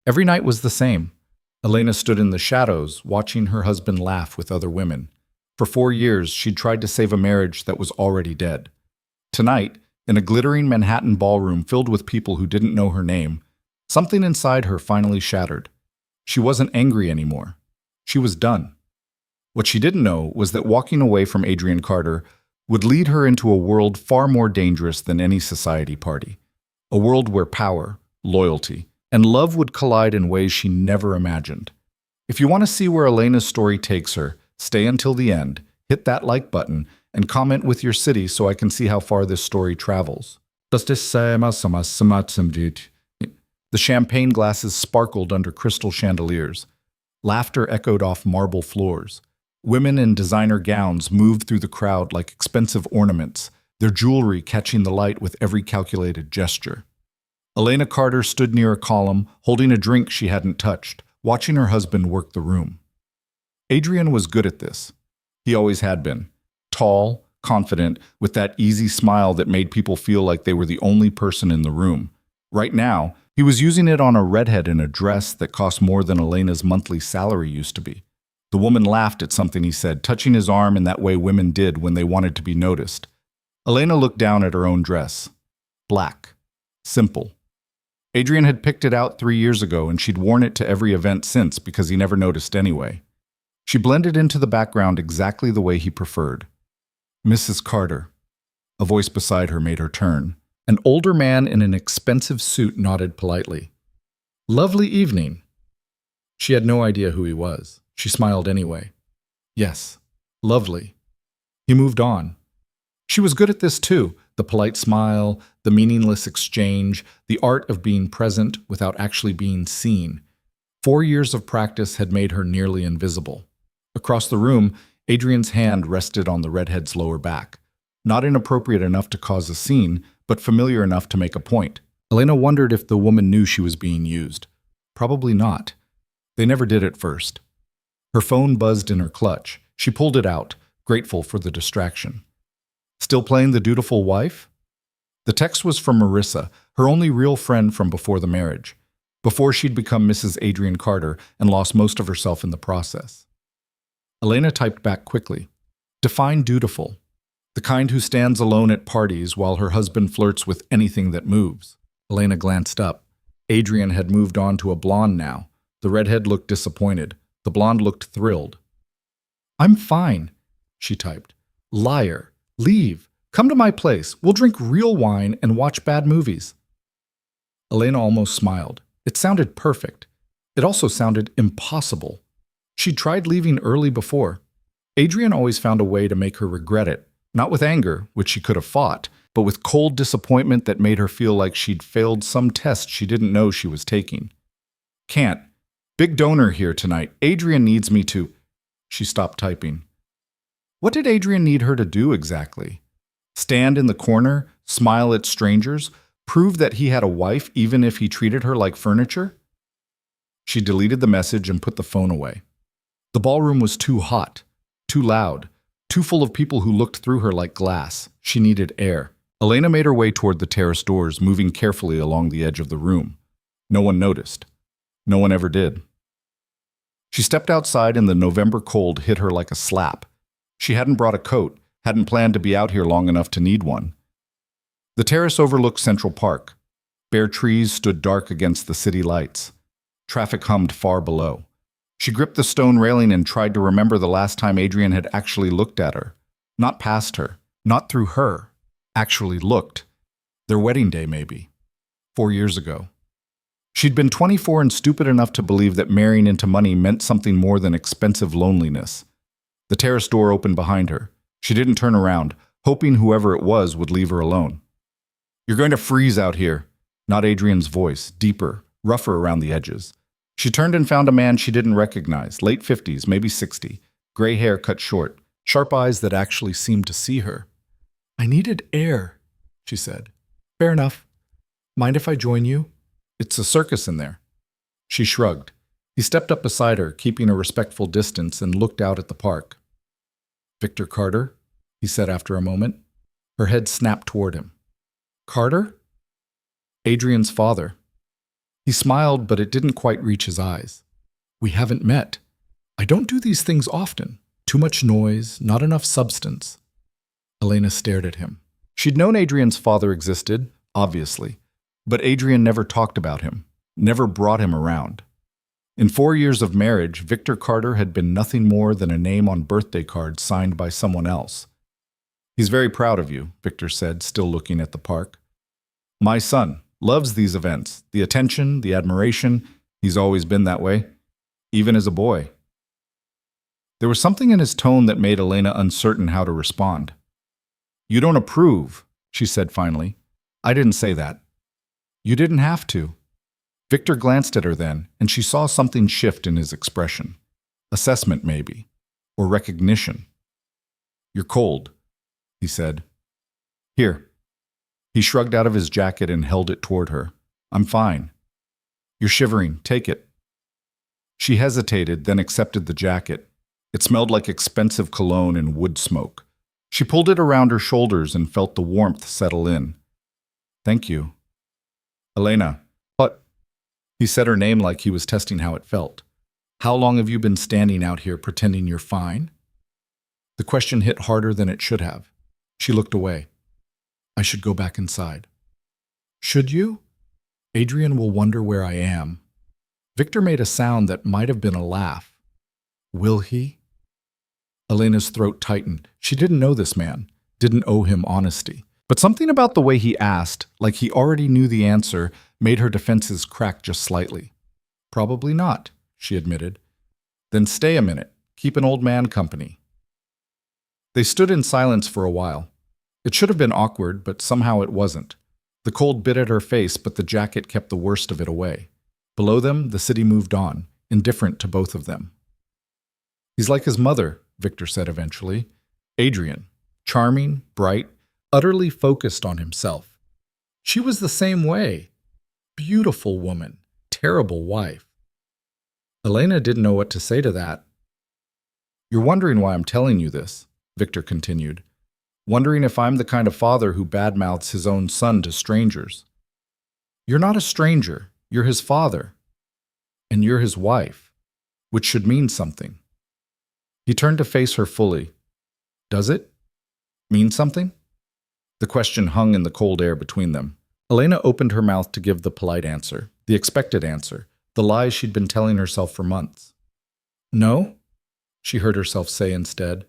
Every night was the same. Elena stood in the shadows, watching her husband laugh with other women. For 4 years, she'd tried to save a marriage that was already dead. Tonight, in a glittering Manhattan ballroom filled with people who didn't know her name, something inside her finally shattered. She wasn't angry anymore. She was done. What she didn't know was that walking away from Adrian Carter would lead her into a world far more dangerous than any society party. A world where power, loyalty, and love would collide in ways she never imagined. If you want to see where Elena's story takes her, stay until the end, hit that like button, and comment with your city so I can see how far this story travels. The champagne glasses sparkled under crystal chandeliers. Laughter echoed off marble floors. Women in designer gowns moved through the crowd like expensive ornaments, their jewelry catching the light with every calculated gesture. Elena Carter stood near a column, holding a drink she hadn't touched, watching her husband work the room. Adrian was good at this. He always had been. Tall, confident, with that easy smile that made people feel like they were the only person in the room. Right now, he was using it on a redhead in a dress that cost more than Elena's monthly salary used to be. The woman laughed at something he said, touching his arm in that way women did when they wanted to be noticed. Elena looked down at her own dress. Black. Simple. Adrian had picked it out 3 years ago, and she'd worn it to every event since because he never noticed anyway. She blended into the background exactly the way he preferred. Mrs. Carter. A voice beside her made her turn. An older man in an expensive suit nodded politely. Lovely evening. She had no idea who he was. She smiled anyway. Yes, lovely. He moved on. She was good at this too, the polite smile, the meaningless exchange, the art of being present without actually being seen. 4 years of practice had made her nearly invisible. Across the room, Adrian's hand rested on the redhead's lower back. Not inappropriate enough to cause a scene, but familiar enough to make a point. Elena wondered if the woman knew she was being used. Probably not. They never did at first. Her phone buzzed in her clutch. She pulled it out, grateful for the distraction. Still playing the dutiful wife? The text was from Marissa, her only real friend from before the marriage, before she'd become Mrs. Adrian Carter and lost most of herself in the process. Elena typed back quickly. Define dutiful. The kind who stands alone at parties while her husband flirts with anything that moves. Elena glanced up. Adrian had moved on to a blonde now. The redhead looked disappointed. The blonde looked thrilled. I'm fine, she typed. Liar. Leave. Come to my place. We'll drink real wine and watch bad movies. Elena almost smiled. It sounded perfect. It also sounded impossible. She'd tried leaving early before. Adrian always found a way to make her regret it, not with anger, which she could have fought, but with cold disappointment that made her feel like she'd failed some test she didn't know she was taking. Can't. Big donor here tonight. Adrian needs me to... She stopped typing. What did Adrian need her to do exactly? Stand in the corner, smile at strangers, prove that he had a wife even if he treated her like furniture? She deleted the message and put the phone away. The ballroom was too hot, too loud, too full of people who looked through her like glass. She needed air. Elena made her way toward the terrace doors, moving carefully along the edge of the room. No one noticed. No one ever did. She stepped outside and the November cold hit her like a slap. She hadn't brought a coat, hadn't planned to be out here long enough to need one. The terrace overlooked Central Park. Bare trees stood dark against the city lights. Traffic hummed far below. She gripped the stone railing and tried to remember the last time Adrian had actually looked at her. Not past her, not through her. Actually looked. Their wedding day, maybe. 4 years ago. She'd been 24 and stupid enough to believe that marrying into money meant something more than expensive loneliness. The terrace door opened behind her. She didn't turn around, hoping whoever it was would leave her alone. You're going to freeze out here. Not Adrian's voice, deeper, rougher around the edges. She turned and found a man she didn't recognize, late 50s, maybe 60, gray hair cut short, sharp eyes that actually seemed to see her. I needed air, she said. Fair enough. Mind if I join you? It's a circus in there. She shrugged. He stepped up beside her, keeping a respectful distance, and looked out at the park. Victor Carter, he said after a moment. Her head snapped toward him. Carter? Adrian's father. He He smiled, but it didn't quite reach his eyes. We haven't met. I don't do these things often. Too much noise, not enough substance. Elena stared at him. She'd known Adrian's father existed, obviously, but Adrian never talked about him, never brought him around. In 4 years of marriage, Victor Carter had been nothing more than a name on birthday cards signed by someone else. He's very proud of you, Victor said, still looking at the park. My son loves these events, the attention, the admiration. He's always been that way, even as a boy. There was something in his tone that made Elena uncertain how to respond. You don't approve, she said finally. I didn't say that. You didn't have to. Victor glanced at her then, and she saw something shift in his expression. Assessment, maybe, or recognition. You're cold, he said. Here. He shrugged out of his jacket and held it toward her. I'm fine. You're shivering. Take it. She hesitated, then accepted the jacket. It smelled like expensive cologne and wood smoke. She pulled it around her shoulders and felt the warmth settle in. Thank you. Elena. What? He said her name like he was testing how it felt. How long have you been standing out here pretending you're fine? The question hit harder than it should have. She looked away. I should go back inside. Should you? Adrian will wonder where I am. Victor made a sound that might have been a laugh. Will he? Elena's throat tightened. She didn't know this man, didn't owe him honesty. But something about the way he asked, like he already knew the answer, made her defenses crack just slightly. Probably not, she admitted. Then stay a minute. Keep an old man company. They stood in silence for a while. It should have been awkward, but somehow it wasn't. The cold bit at her face, but the jacket kept the worst of it away. Below them, the city moved on, indifferent to both of them. He's like his mother, Victor said eventually. Adrian. Charming, bright, utterly focused on himself. She was the same way. Beautiful woman, terrible wife. Elena didn't know what to say to that. You're wondering why I'm telling you this, Victor continued. Wondering if I'm the kind of father who badmouths his own son to strangers. You're not a stranger. You're his father. And you're his wife, which should mean something. He turned to face her fully. Does it mean something? The question hung in the cold air between them. Elena opened her mouth to give the polite answer, the expected answer, the lies she'd been telling herself for months. No, she heard herself say instead.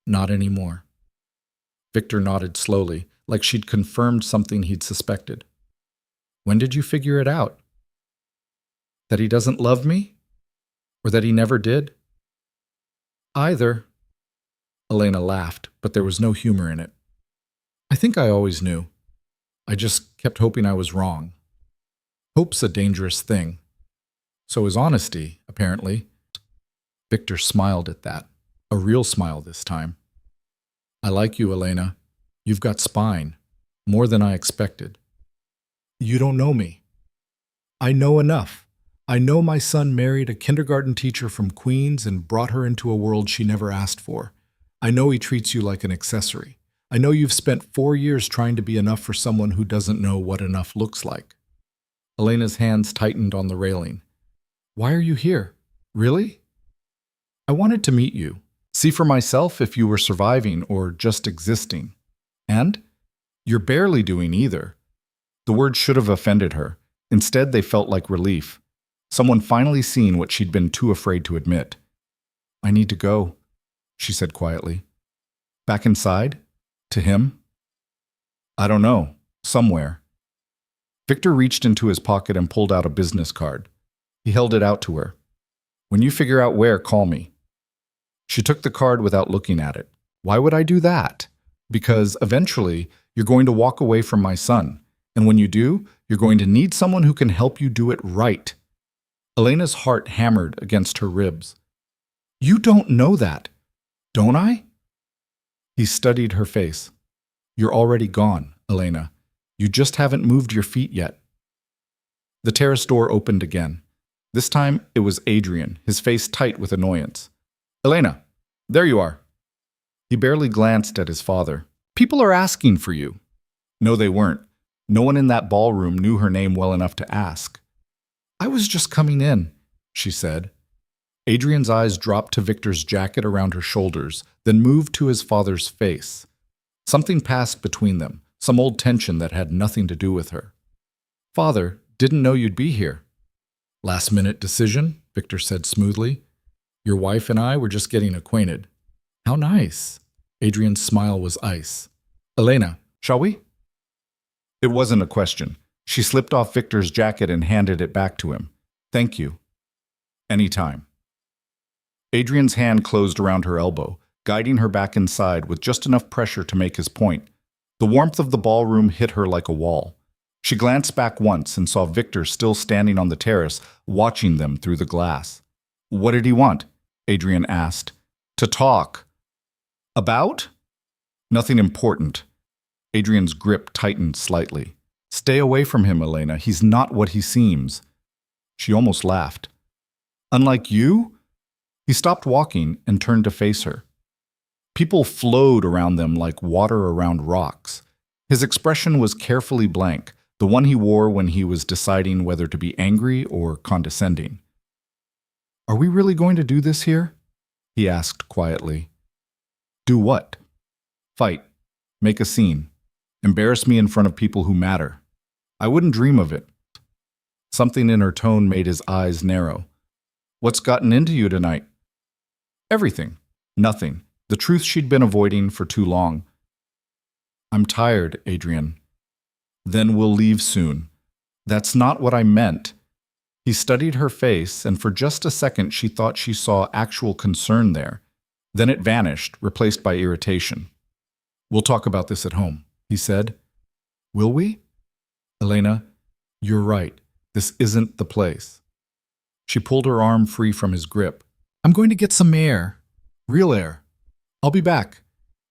Not anymore. Victor nodded slowly, like she'd confirmed something he'd suspected. When did you figure it out? That he doesn't love me? Or that he never did? Either. Elena laughed, but there was no humor in it. I think I always knew. I just kept hoping I was wrong. Hope's a dangerous thing. So is honesty, apparently. Victor smiled at that, a real smile this time. I like you, Elena. You've got spine, more than I expected. You don't know me. I know enough. I know my son married a kindergarten teacher from Queens and brought her into a world she never asked for. I know he treats you like an accessory. I know you've spent 4 years trying to be enough for someone who doesn't know what enough looks like. Elena's hands tightened on the railing. Why are you here? Really? I wanted to meet you. See for myself if you were surviving or just existing. And you're barely doing either. The words should have offended her. Instead, they felt like relief. Someone finally seen what she'd been too afraid to admit. I need to go, she said quietly. Back inside? To him? I don't know. Somewhere. Victor reached into his pocket and pulled out a business card. He held it out to her. When you figure out where, call me. She took the card without looking at it. Why would I do that? Because eventually, you're going to walk away from my son. And when you do, you're going to need someone who can help you do it right. Elena's heart hammered against her ribs. You don't know that, don't I? He studied her face. You're already gone, Elena. You just haven't moved your feet yet. The terrace door opened again. This time, it was Adrian, his face tight with annoyance. Elena, there you are. He barely glanced at his father. People are asking for you. No, they weren't. No one in that ballroom knew her name well enough to ask. I was just coming in, she said. Adrian's eyes dropped to Victor's jacket around her shoulders, then moved to his father's face. Something passed between them, some old tension that had nothing to do with her. Father, didn't know you'd be here. Last-minute decision, Victor said smoothly. Your wife and I were just getting acquainted. How nice. Adrian's smile was ice. Elena, shall we? It wasn't a question. She slipped off Victor's jacket and handed it back to him. Thank you. Anytime. Adrian's hand closed around her elbow, guiding her back inside with just enough pressure to make his point. The warmth of the ballroom hit her like a wall. She glanced back once and saw Victor still standing on the terrace, watching them through the glass. What did he want? Adrian asked. To talk. About? Nothing important. Adrian's grip tightened slightly. Stay away from him, Elena. He's not what he seems. She almost laughed. Unlike you? He stopped walking and turned to face her. People flowed around them like water around rocks. His expression was carefully blank, the one he wore when he was deciding whether to be angry or condescending. Are we really going to do this here? He asked quietly. Do what? Fight. Make a scene. Embarrass me in front of people who matter. I wouldn't dream of it. Something in her tone made his eyes narrow. What's gotten into you tonight? Everything. Nothing. The truth she'd been avoiding for too long. I'm tired, Adrian. Then we'll leave soon. That's not what I meant. He studied her face, and for just a second she thought she saw actual concern there. Then it vanished, replaced by irritation. We'll talk about this at home, he said. Will we? Elena, you're right. This isn't the place. She pulled her arm free from his grip. I'm going to get some air. Real air. I'll be back.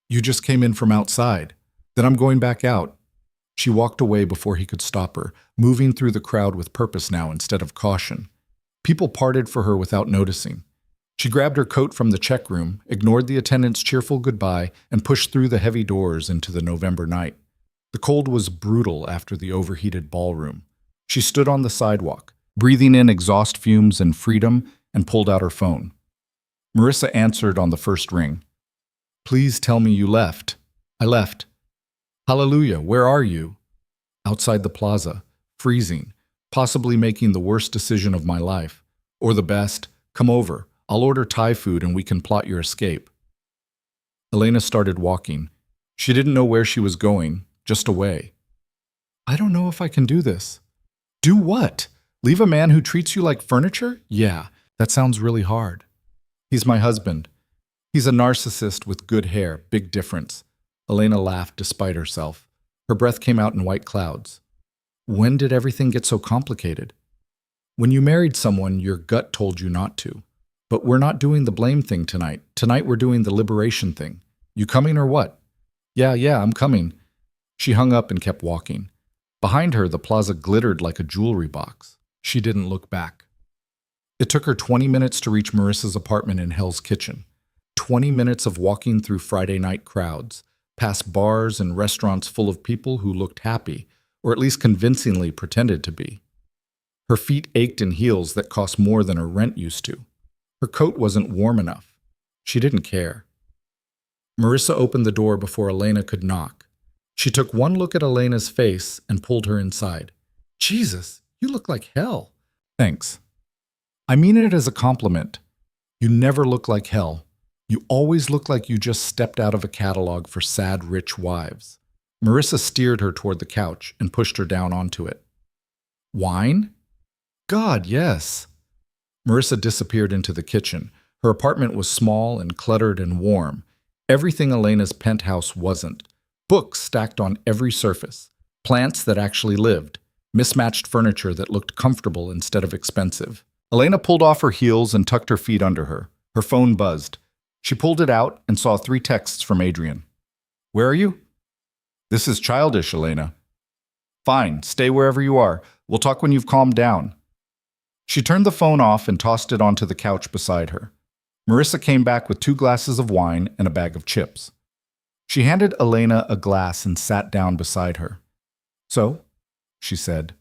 You just came in from outside. Then I'm going back out. She walked away before he could stop her, moving through the crowd with purpose now instead of caution. People parted for her without noticing. She grabbed her coat from the check room, ignored the attendant's cheerful goodbye, and pushed through the heavy doors into the November night. The cold was brutal after the overheated ballroom. She stood on the sidewalk, breathing in exhaust fumes and freedom, and pulled out her phone. Marissa answered on the first ring. Please tell me you left. I left. Hallelujah, where are you? Outside the plaza, freezing, possibly making the worst decision of my life. Or the best, come over. I'll order Thai food and we can plot your escape. Elena started walking. She didn't know where she was going, just away. I don't know if I can do this. Do what? Leave a man who treats you like furniture? Yeah, that sounds really hard. He's my husband. He's a narcissist with good hair, big difference. Elena laughed despite herself. Her breath came out in white clouds. When did everything get so complicated? When you married someone, your gut told you not to. But we're not doing the blame thing tonight. Tonight we're doing the liberation thing. You coming or what? Yeah, I'm coming. She hung up and kept walking. Behind her, the plaza glittered like a jewelry box. She didn't look back. It took her 20 minutes to reach Marissa's apartment in Hell's Kitchen. 20 minutes of walking through Friday night crowds, past bars and restaurants full of people who looked happy, or at least convincingly pretended to be. Her feet ached in heels that cost more than her rent used to. Her coat wasn't warm enough. She didn't care. Marissa opened the door before Elena could knock. She took one look at Elena's face and pulled her inside. Jesus, you look like hell. Thanks. I mean it as a compliment. You never look like hell. You always look like you just stepped out of a catalog for sad, rich wives. Marissa steered her toward the couch and pushed her down onto it. Wine? God, yes. Marissa disappeared into the kitchen. Her apartment was small and cluttered and warm. Everything Elena's penthouse wasn't. Books stacked on every surface. Plants that actually lived. Mismatched furniture that looked comfortable instead of expensive. Elena pulled off her heels and tucked her feet under her. Her phone buzzed. She pulled it out and saw 3 texts from Adrian. Where are you? This is childish, Elena. Fine, stay wherever you are. We'll talk when you've calmed down. She turned the phone off and tossed it onto the couch beside her. Marissa came back with 2 glasses of wine and a bag of chips. She handed Elena a glass and sat down beside her. So, she said,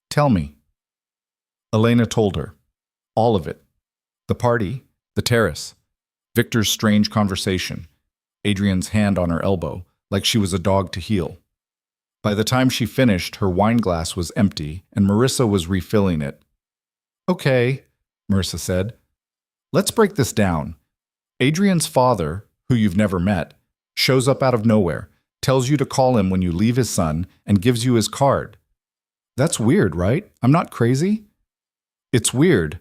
tell me. Elena told her. All of it. The party, the terrace, Victor's strange conversation, Adrian's hand on her elbow, like she was a dog to heel. By the time she finished, her wine glass was empty, and Marissa was refilling it. Okay, Marissa said. Let's break this down. Adrian's father, who you've never met, shows up out of nowhere, tells you to call him when you leave his son, and gives you his card. That's weird, right? I'm not crazy? It's weird,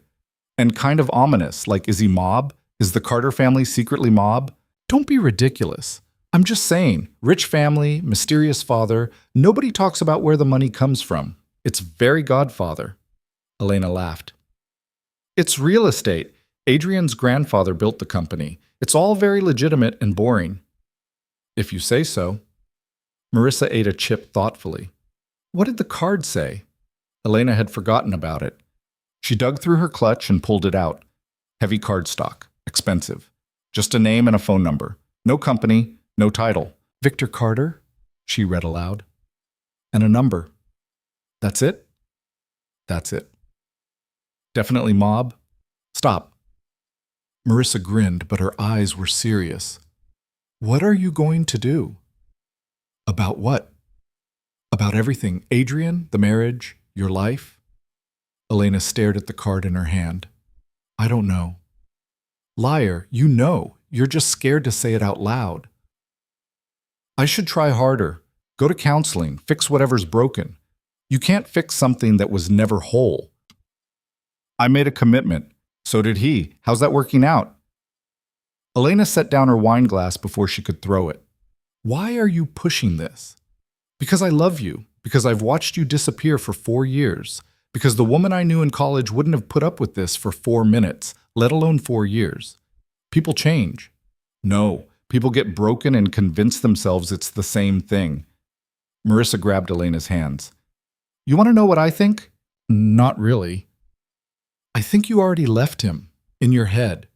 and kind of ominous, like is he mob? Is the Carter family secretly mob? Don't be ridiculous. I'm just saying, rich family, mysterious father, nobody talks about where the money comes from. It's very Godfather. Elena laughed. It's real estate. Adrian's grandfather built the company. It's all very legitimate and boring. If you say so. Marissa ate a chip thoughtfully. What did the card say? Elena had forgotten about it. She dug through her clutch and pulled it out. Heavy cardstock. Expensive. Just a name and a phone number. No company, no title. Victor Carter, she read aloud. And a number. That's it? That's it. Definitely mob? Stop. Marissa grinned, but her eyes were serious. What are you going to do? About what? About everything. Adrian, the marriage, your life? Elena stared at the card in her hand. I don't know. Liar, you know. You're just scared to say it out loud. I should try harder. Go to counseling. Fix whatever's broken. You can't fix something that was never whole. I made a commitment. So did he. How's that working out? Elena set down her wine glass before she could throw it. Why are you pushing this? Because I love you. Because I've watched you disappear for 4 years. Because the woman I knew in college wouldn't have put up with this for 4 minutes, let alone 4 years. People change. No, people get broken and convince themselves it's the same thing. Marissa grabbed Elena's hands. You want to know what I think? Not really. I think you already left him, in your head.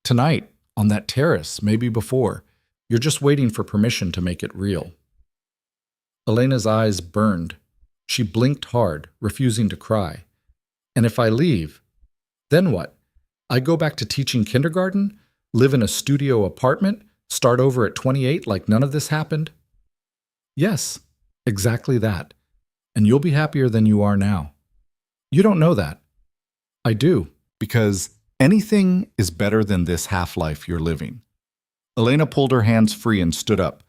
Tonight, on that terrace, maybe before. You're just waiting for permission to make it real. Elena's eyes burned. She blinked hard, refusing to cry. And if I leave, then what? I go back to teaching kindergarten? Live in a studio apartment? Start over at 28 like none of this happened? Yes, exactly that. And you'll be happier than you are now. You don't know that. I do, because anything is better than this half-life you're living. Elena pulled her hands free and stood up.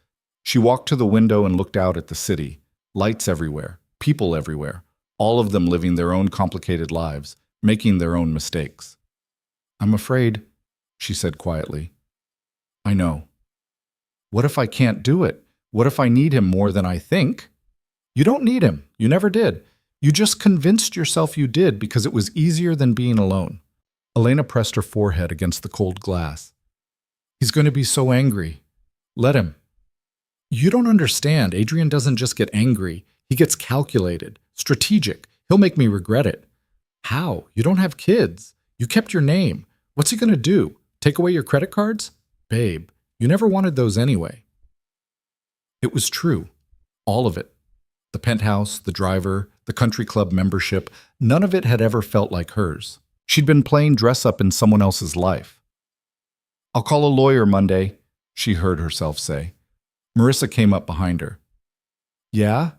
She walked to the window and looked out at the city. Lights everywhere, people everywhere, all of them living their own complicated lives, making their own mistakes. I'm afraid, she said quietly. I know. What if I can't do it? What if I need him more than I think? You don't need him. You never did. You just convinced yourself you did because it was easier than being alone. Elena pressed her forehead against the cold glass. He's going to be so angry. Let him. You don't understand. Adrian doesn't just get angry. He gets calculated, strategic. He'll make me regret it. How? You don't have kids. You kept your name. What's he going to do? Take away your credit cards? Babe, you never wanted those anyway. It was true. All of it. The penthouse, the driver, the country club membership, none of it had ever felt like hers. She'd been playing dress-up in someone else's life. I'll call a lawyer Monday, she heard herself say. Marissa came up behind her. Yeah?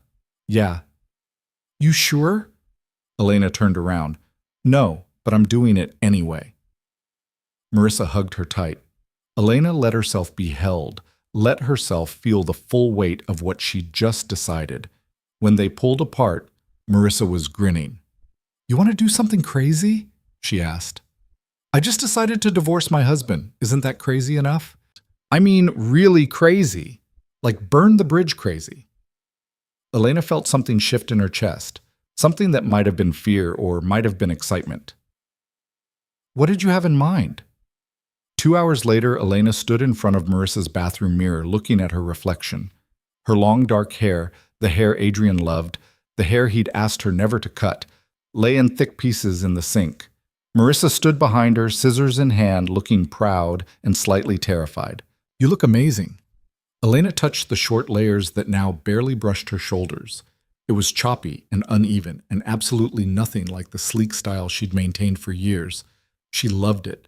Yeah. You sure? Elena turned around. No, but I'm doing it anyway. Marissa hugged her tight. Elena let herself be held, let herself feel the full weight of what she'd just decided. When they pulled apart, Marissa was grinning. You want to do something crazy? She asked. I just decided to divorce my husband. Isn't that crazy enough? I mean, really crazy. Like burn the bridge crazy. Elena felt something shift in her chest, something that might have been fear or might have been excitement. What did you have in mind? 2 hours later, Elena stood in front of Marissa's bathroom mirror looking at her reflection. Her long dark hair, the hair Adrian loved, the hair he'd asked her never to cut, lay in thick pieces in the sink. Marissa stood behind her, scissors in hand, looking proud and slightly terrified. You look amazing. Elena touched the short layers that now barely brushed her shoulders. It was choppy and uneven and absolutely nothing like the sleek style she'd maintained for years. She loved it.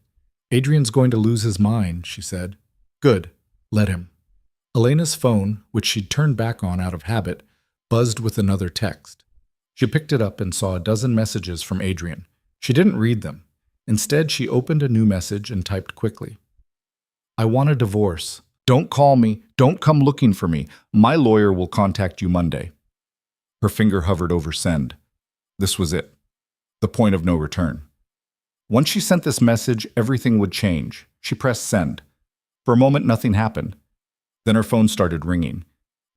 Adrian's going to lose his mind, she said. Good. Let him. Elena's phone, which she'd turned back on out of habit, buzzed with another text. She picked it up and saw a dozen messages from Adrian. She didn't read them. Instead, she opened a new message and typed quickly. I want a divorce. Don't call me. Don't come looking for me. My lawyer will contact you Monday. Her finger hovered over send. This was it. The point of no return. Once she sent this message, everything would change. She pressed send. For a moment, nothing happened. Then her phone started ringing.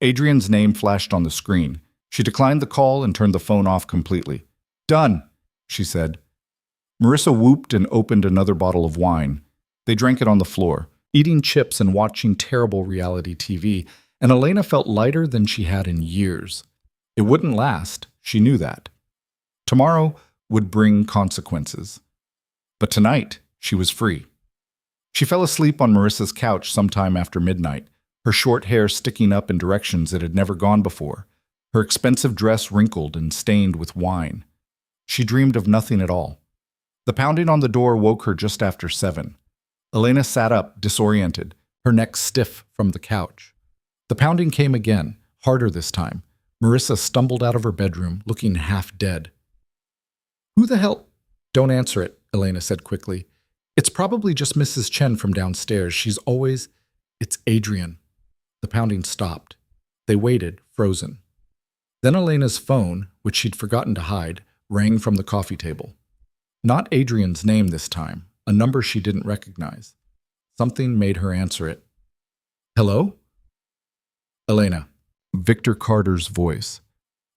Adrian's name flashed on the screen. She declined the call and turned the phone off completely. Done, she said. Marissa whooped and opened another bottle of wine. They drank it on the floor, eating chips and watching terrible reality TV, and Elena felt lighter than she had in years. It wouldn't last, she knew that. Tomorrow would bring consequences. But tonight, she was free. She fell asleep on Marissa's couch sometime after midnight, her short hair sticking up in directions it had never gone before, her expensive dress wrinkled and stained with wine. She dreamed of nothing at all. The pounding on the door woke her just after 7. Elena sat up, disoriented, her neck stiff from the couch. The pounding came again, harder this time. Marissa stumbled out of her bedroom, looking half dead. Who the hell? Don't answer it, Elena said quickly. It's probably just Mrs. Chen from downstairs. She's always... It's Adrian. The pounding stopped. They waited, frozen. Then Elena's phone, which she'd forgotten to hide, rang from the coffee table. Not Adrian's name this time, a number she didn't recognize. Something made her answer it. Hello? Elena. Victor Carter's voice.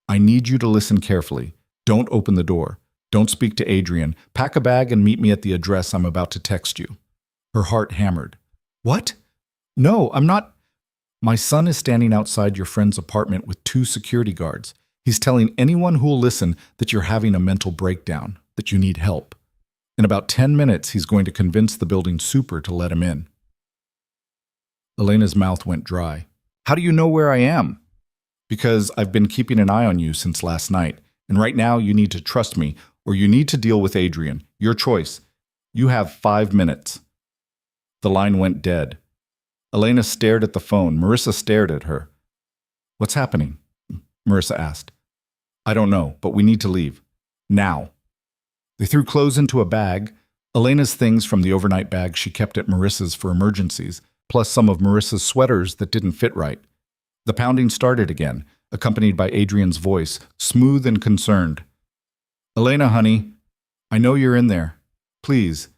I need you to listen carefully. Don't open the door. Don't speak to Adrian. Pack a bag and meet me at the address I'm about to text you. Her heart hammered. What? No, I'm not. My son is standing outside your friend's apartment with 2 security guards. He's telling anyone who'll listen that you're having a mental breakdown, that you need help. In about 10 minutes, he's going to convince the building super to let him in. Elena's mouth went dry. How do you know where I am? Because I've been keeping an eye on you since last night, and right now you need to trust me, or you need to deal with Adrian. Your choice. You have 5 minutes. The line went dead. Elena stared at the phone. Marissa stared at her. What's happening? Marissa asked. I don't know, but we need to leave. Now. They threw clothes into a bag, Elena's things from the overnight bag she kept at Marissa's for emergencies, plus some of Marissa's sweaters that didn't fit right. The pounding started again, accompanied by Adrian's voice, smooth and concerned. Elena, honey, I know you're in there. Please,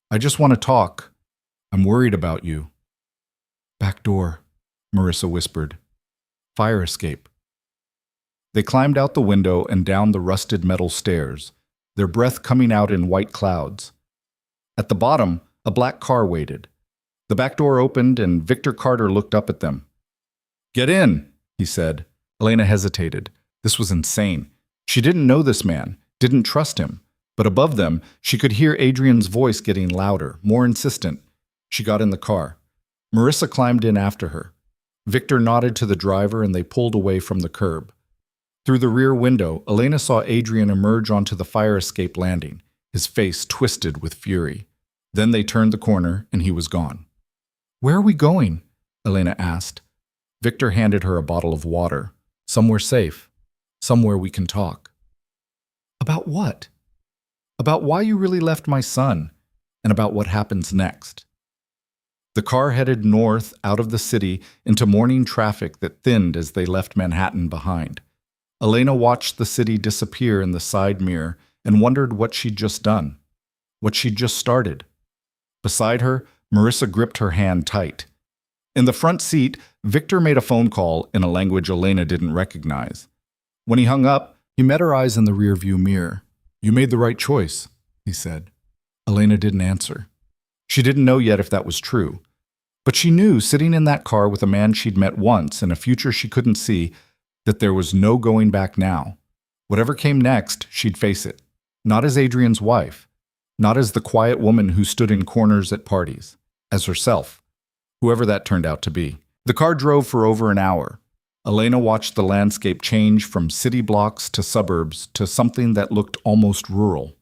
I just want to talk. I'm worried about you. Back door, Marissa whispered. Fire escape. They climbed out the window and down the rusted metal stairs, their breath coming out in white clouds. At the bottom, a black car waited. The back door opened and Victor Carter looked up at them. Get in, he said. Elena hesitated. This was insane. She didn't know this man, didn't trust him. But above them, she could hear Adrian's voice getting louder, more insistent. She got in the car. Marissa climbed in after her. Victor nodded to the driver and they pulled away from the curb. Through the rear window, Elena saw Adrian emerge onto the fire escape landing, his face twisted with fury. Then they turned the corner and he was gone. Where are we going? Elena asked. Victor handed her a bottle of water. Somewhere safe. Somewhere we can talk. About what? About why you really left my son, and about what happens next. The car headed north out of the city into morning traffic that thinned as they left Manhattan behind. Elena watched the city disappear in the side mirror and wondered what she'd just done, what she'd just started. Beside her, Marissa gripped her hand tight. In the front seat, Victor made a phone call in a language Elena didn't recognize. When he hung up, he met her eyes in the rearview mirror. You made the right choice, he said. Elena didn't answer. She didn't know yet if that was true. But she knew, sitting in that car with a man she'd met once in a future she couldn't see, that there was no going back now. Whatever came next, she'd face it. Not as Adrian's wife. Not as the quiet woman who stood in corners at parties. As herself. Whoever that turned out to be. The car drove for over an hour. Elena watched the landscape change from city blocks to suburbs to something that looked almost rural.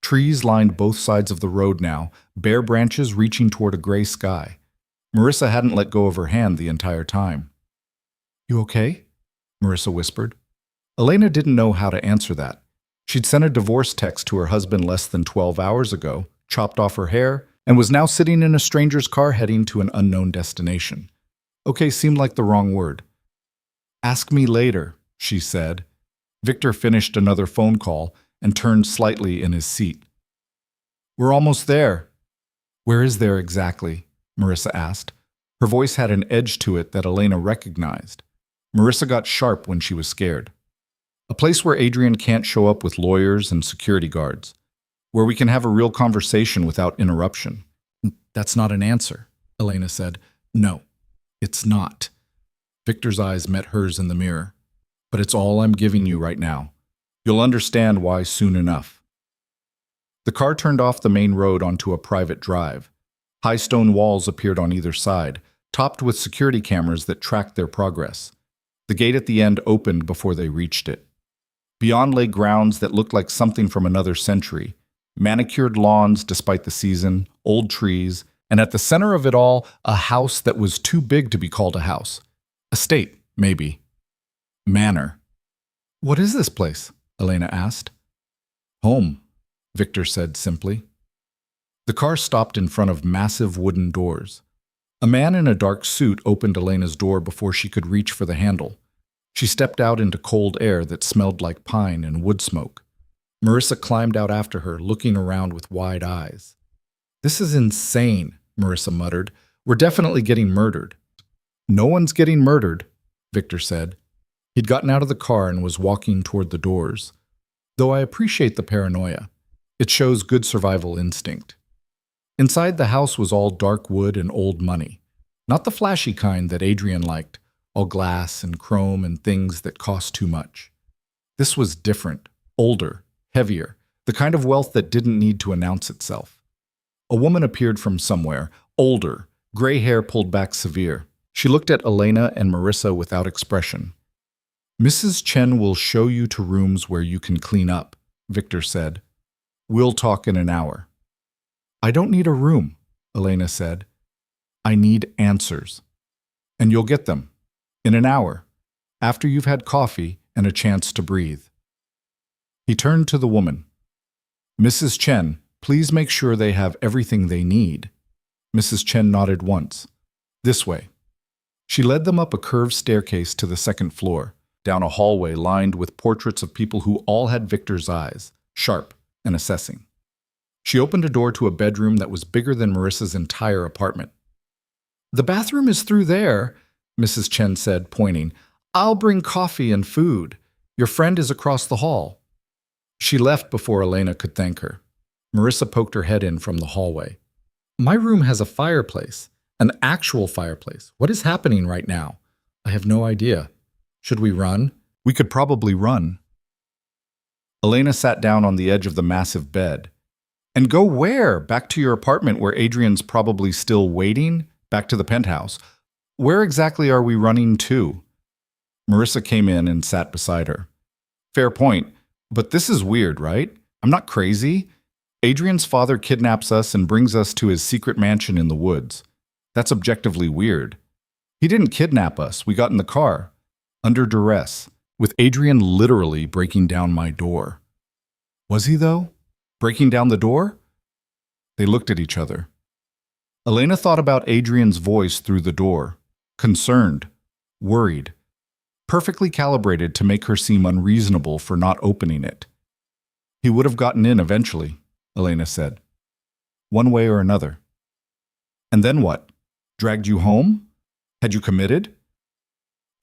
Trees lined both sides of the road now, bare branches reaching toward a gray sky. Marissa hadn't let go of her hand the entire time. "You okay?" Marissa whispered. Elena didn't know how to answer that. She'd sent a divorce text to her husband less than 12 hours ago, chopped off her hair, and was now sitting in a stranger's car heading to an unknown destination. Okay seemed like the wrong word. "Ask me later," she said. Victor finished another phone call and turned slightly in his seat. "We're almost there." "Where is there exactly?" Marissa asked. Her voice had an edge to it that Elena recognized. Marissa got sharp when she was scared. "A place where Adrian can't show up with lawyers and security guards. Where we can have a real conversation without interruption." "That's not an answer," Elena said. "No, it's not." Victor's eyes met hers in the mirror. "But it's all I'm giving you right now. You'll understand why soon enough." The car turned off the main road onto a private drive. High stone walls appeared on either side, topped with security cameras that tracked their progress. The gate at the end opened before they reached it. Beyond lay grounds that looked like something from another century. Manicured lawns despite the season, old trees, and at the center of it all, a house that was too big to be called a house. Estate, maybe. Manor. "What is this place?" Elena asked. "Home," Victor said simply. The car stopped in front of massive wooden doors. A man in a dark suit opened Elena's door before she could reach for the handle. She stepped out into cold air that smelled like pine and wood smoke. Marissa climbed out after her, looking around with wide eyes. "This is insane," Marissa muttered. "We're definitely getting murdered." "No one's getting murdered," Victor said. He'd gotten out of the car and was walking toward the doors. "Though I appreciate the paranoia. It shows good survival instinct." Inside the house was all dark wood and old money. Not the flashy kind that Adrian liked, all glass and chrome and things that cost too much. This was different, older, heavier, the kind of wealth that didn't need to announce itself. A woman appeared from somewhere, older, gray hair pulled back severe. She looked at Elena and Marissa without expression. "Mrs. Chen will show you to rooms where you can clean up," Victor said. "We'll talk in an hour." "I don't need a room," Elena said. "I need answers. And you'll get them. In an hour, after you've had coffee and a chance to breathe." He turned to the woman. "Mrs. Chen, please make sure they have everything they need." Mrs. Chen nodded once. "This way." She led them up a curved staircase to the second floor, down a hallway lined with portraits of people who all had Victor's eyes, sharp and assessing. She opened a door to a bedroom that was bigger than Marissa's entire apartment. "The bathroom is through there," Mrs. Chen said, pointing. "I'll bring coffee and food. Your friend is across the hall." She left before Elena could thank her. Marissa poked her head in from the hallway. "My room has a fireplace, an actual fireplace. What is happening right now? I have no idea. Should we run?" "We could probably run." Elena sat down on the edge of the massive bed. "And go where? Back to your apartment where Adrian's probably still waiting? Back to the penthouse? Where exactly are we running to?" Marissa came in and sat beside her. "Fair point, but this is weird, right? I'm not crazy. Adrian's father kidnaps us and brings us to his secret mansion in the woods. That's objectively weird. He didn't kidnap us. We got in the car. Under duress, with Adrian literally breaking down my door." "Was he, though? Breaking down the door?" They looked at each other. Elena thought about Adrian's voice through the door. Concerned, worried, perfectly calibrated to make her seem unreasonable for not opening it. "He would have gotten in eventually," Elena said. "One way or another." "And then what? Dragged you home? Had you committed?"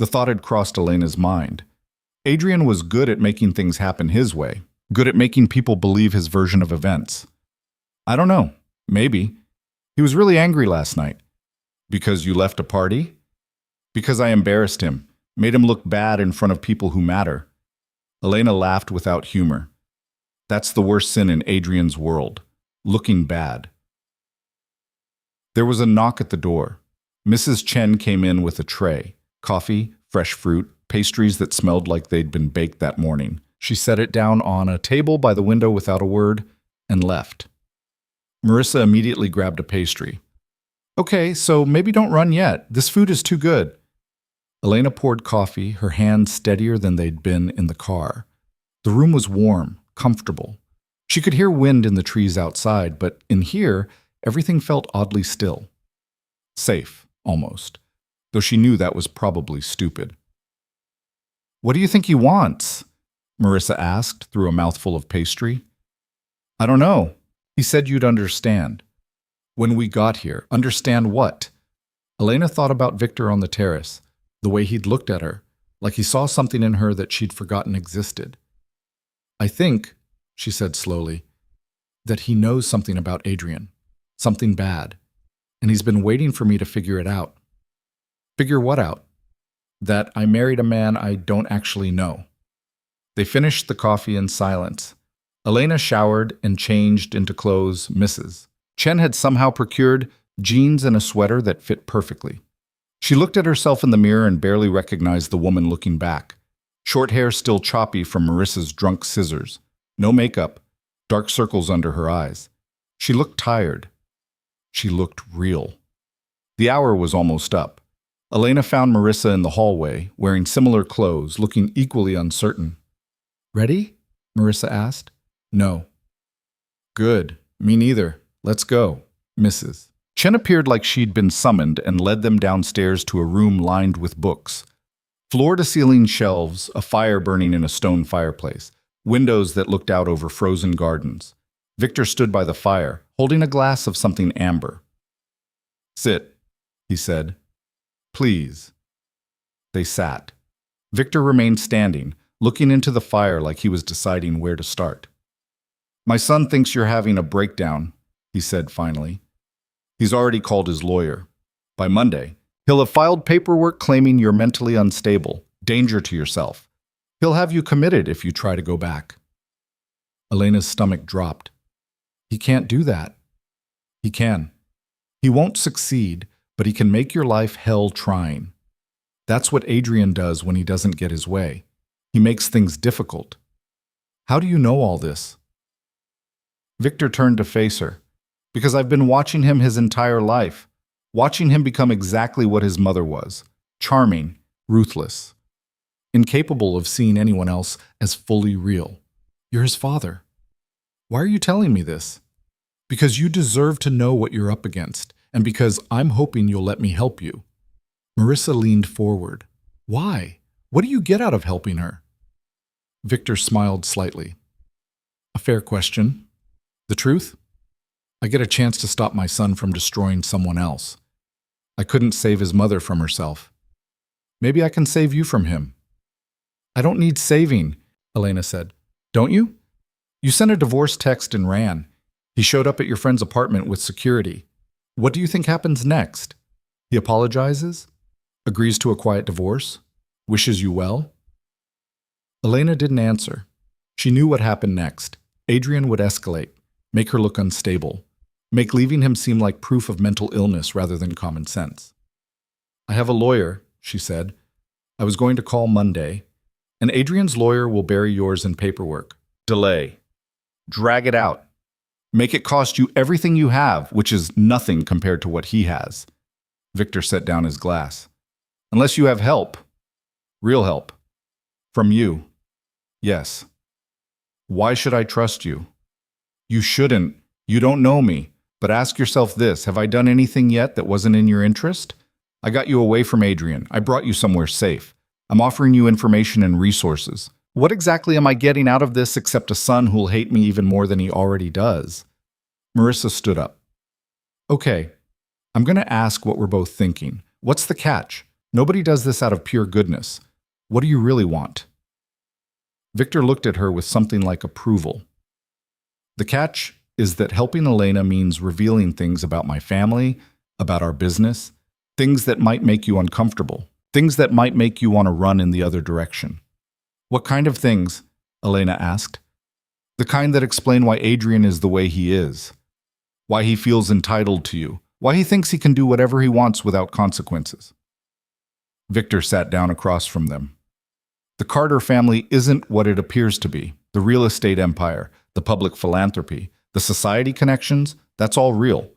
The thought had crossed Elena's mind. Adrian was good at making things happen his way, good at making people believe his version of events. "I don't know. Maybe. He was really angry last night." "Because you left a party?" "Because I embarrassed him, made him look bad in front of people who matter." Elena laughed without humor. That's the worst sin in Adrian's world, looking bad. There was a knock at the door. Mrs. Chen came in with a tray, coffee, fresh fruit, pastries that smelled like they'd been baked that morning. She set it down on a table by the window without a word and left. Marissa immediately grabbed a pastry. Okay, so maybe don't run yet. This food is too good. Elena poured coffee, her hands steadier than they'd been in the car. The room was warm, comfortable. She could hear wind in the trees outside, but in here, everything felt oddly still. Safe, almost, though she knew that was probably stupid. What do you think he wants? Marissa asked through a mouthful of pastry. I don't know. He said you'd understand. When we got here, understand what? Elena thought about Victor on the terrace, the way he'd looked at her, like he saw something in her that she'd forgotten existed. I think, she said slowly, that he knows something about Adrian, something bad, and he's been waiting for me to figure it out. Figure what out? That I married a man I don't actually know. They finished the coffee in silence. Elena showered and changed into clothes Mrs. Chen had somehow procured jeans and a sweater that fit perfectly. She looked at herself in the mirror and barely recognized the woman looking back. Short hair still choppy from Marissa's drunk scissors. No makeup, dark circles under her eyes. She looked tired. She looked real. The hour was almost up. Elena found Marissa in the hallway, wearing similar clothes, looking equally uncertain. Ready? Marissa asked. No. Good. Me neither. Let's go. Mrs. Chen appeared like she'd been summoned and led them downstairs to a room lined with books. Floor-to-ceiling shelves, a fire burning in a stone fireplace, windows that looked out over frozen gardens. Victor stood by the fire, holding a glass of something amber. Sit, he said. Please. They sat. Victor remained standing, looking into the fire like he was deciding where to start. My son thinks you're having a breakdown, he said finally. He's already called his lawyer. By Monday, he'll have filed paperwork claiming you're mentally unstable, danger to yourself. He'll have you committed if you try to go back. Elena's stomach dropped. He can't do that. He can. He won't succeed, but he can make your life hell trying. That's what Adrian does when he doesn't get his way. He makes things difficult. How do you know all this? Victor turned to face her. Because I've been watching him his entire life, watching him become exactly what his mother was, charming, ruthless, incapable of seeing anyone else as fully real. You're his father. Why are you telling me this? Because you deserve to know what you're up against, and because I'm hoping you'll let me help you. Marissa leaned forward. Why? What do you get out of helping her? Victor smiled slightly. A fair question. The truth? I get a chance to stop my son from destroying someone else. I couldn't save his mother from herself. Maybe I can save you from him. I don't need saving, Elena said. Don't you? You sent a divorce text and ran. He showed up at your friend's apartment with security. What do you think happens next? He apologizes? Agrees to a quiet divorce? Wishes you well? Elena didn't answer. She knew what happened next. Adrian would escalate, make her look unstable, make leaving him seem like proof of mental illness rather than common sense. I have a lawyer, she said. I was going to call Monday, and Adrian's lawyer will bury yours in paperwork. Delay. Drag it out. Make it cost you everything you have, which is nothing compared to what he has. Victor set down his glass. Unless you have help. Real help. From you. Yes. Why should I trust you? You shouldn't. You don't know me. But ask yourself this, have I done anything yet that wasn't in your interest? I got you away from Adrian. I brought you somewhere safe. I'm offering you information and resources. What exactly am I getting out of this except a son who'll hate me even more than he already does? Marissa stood up. Okay, I'm going to ask what we're both thinking. What's the catch? Nobody does this out of pure goodness. What do you really want? Victor looked at her with something like approval. The catch is that helping Elena means revealing things about my family, about our business, things that might make you uncomfortable, things that might make you want to run in the other direction. What kind of things? Elena asked. The kind that explain why Adrian is the way he is, why he feels entitled to you, why he thinks he can do whatever he wants without consequences. Victor sat down across from them. The Carter family isn't what it appears to be. The real estate empire, the public philanthropy, the society connections, that's all real.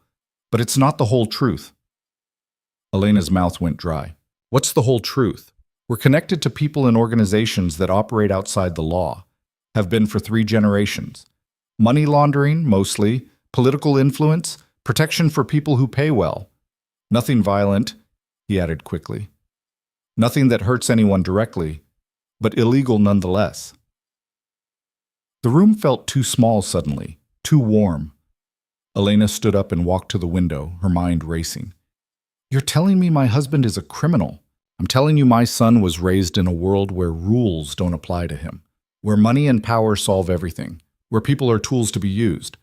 But it's not the whole truth. Elena's mouth went dry. What's the whole truth? We're connected to people and organizations that operate outside the law, have been for 3 generations. Money laundering, mostly, political influence, protection for people who pay well. Nothing violent, he added quickly. Nothing that hurts anyone directly, but illegal nonetheless. The room felt too small suddenly, too warm. Elena stood up and walked to the window, her mind racing. You're telling me my husband is a criminal. I'm telling you my son was raised in a world where rules don't apply to him, where money and power solve everything, where people are tools to be used.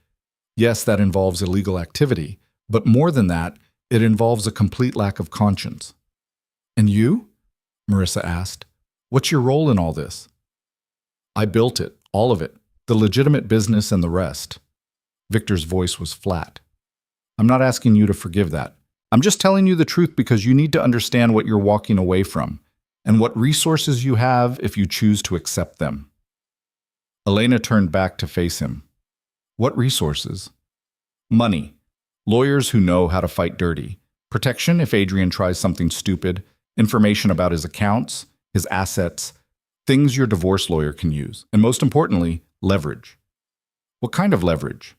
Yes, that involves illegal activity, but more than that, it involves a complete lack of conscience. And you? Marissa asked. What's your role in all this? I built it, all of it, the legitimate business and the rest. Victor's voice was flat. I'm not asking you to forgive that. I'm just telling you the truth because you need to understand what you're walking away from and what resources you have if you choose to accept them. Elena turned back to face him. What resources? Money. Lawyers who know how to fight dirty. Protection if Adrian tries something stupid. Information about his accounts, his assets, things your divorce lawyer can use. And most importantly, leverage. What kind of leverage?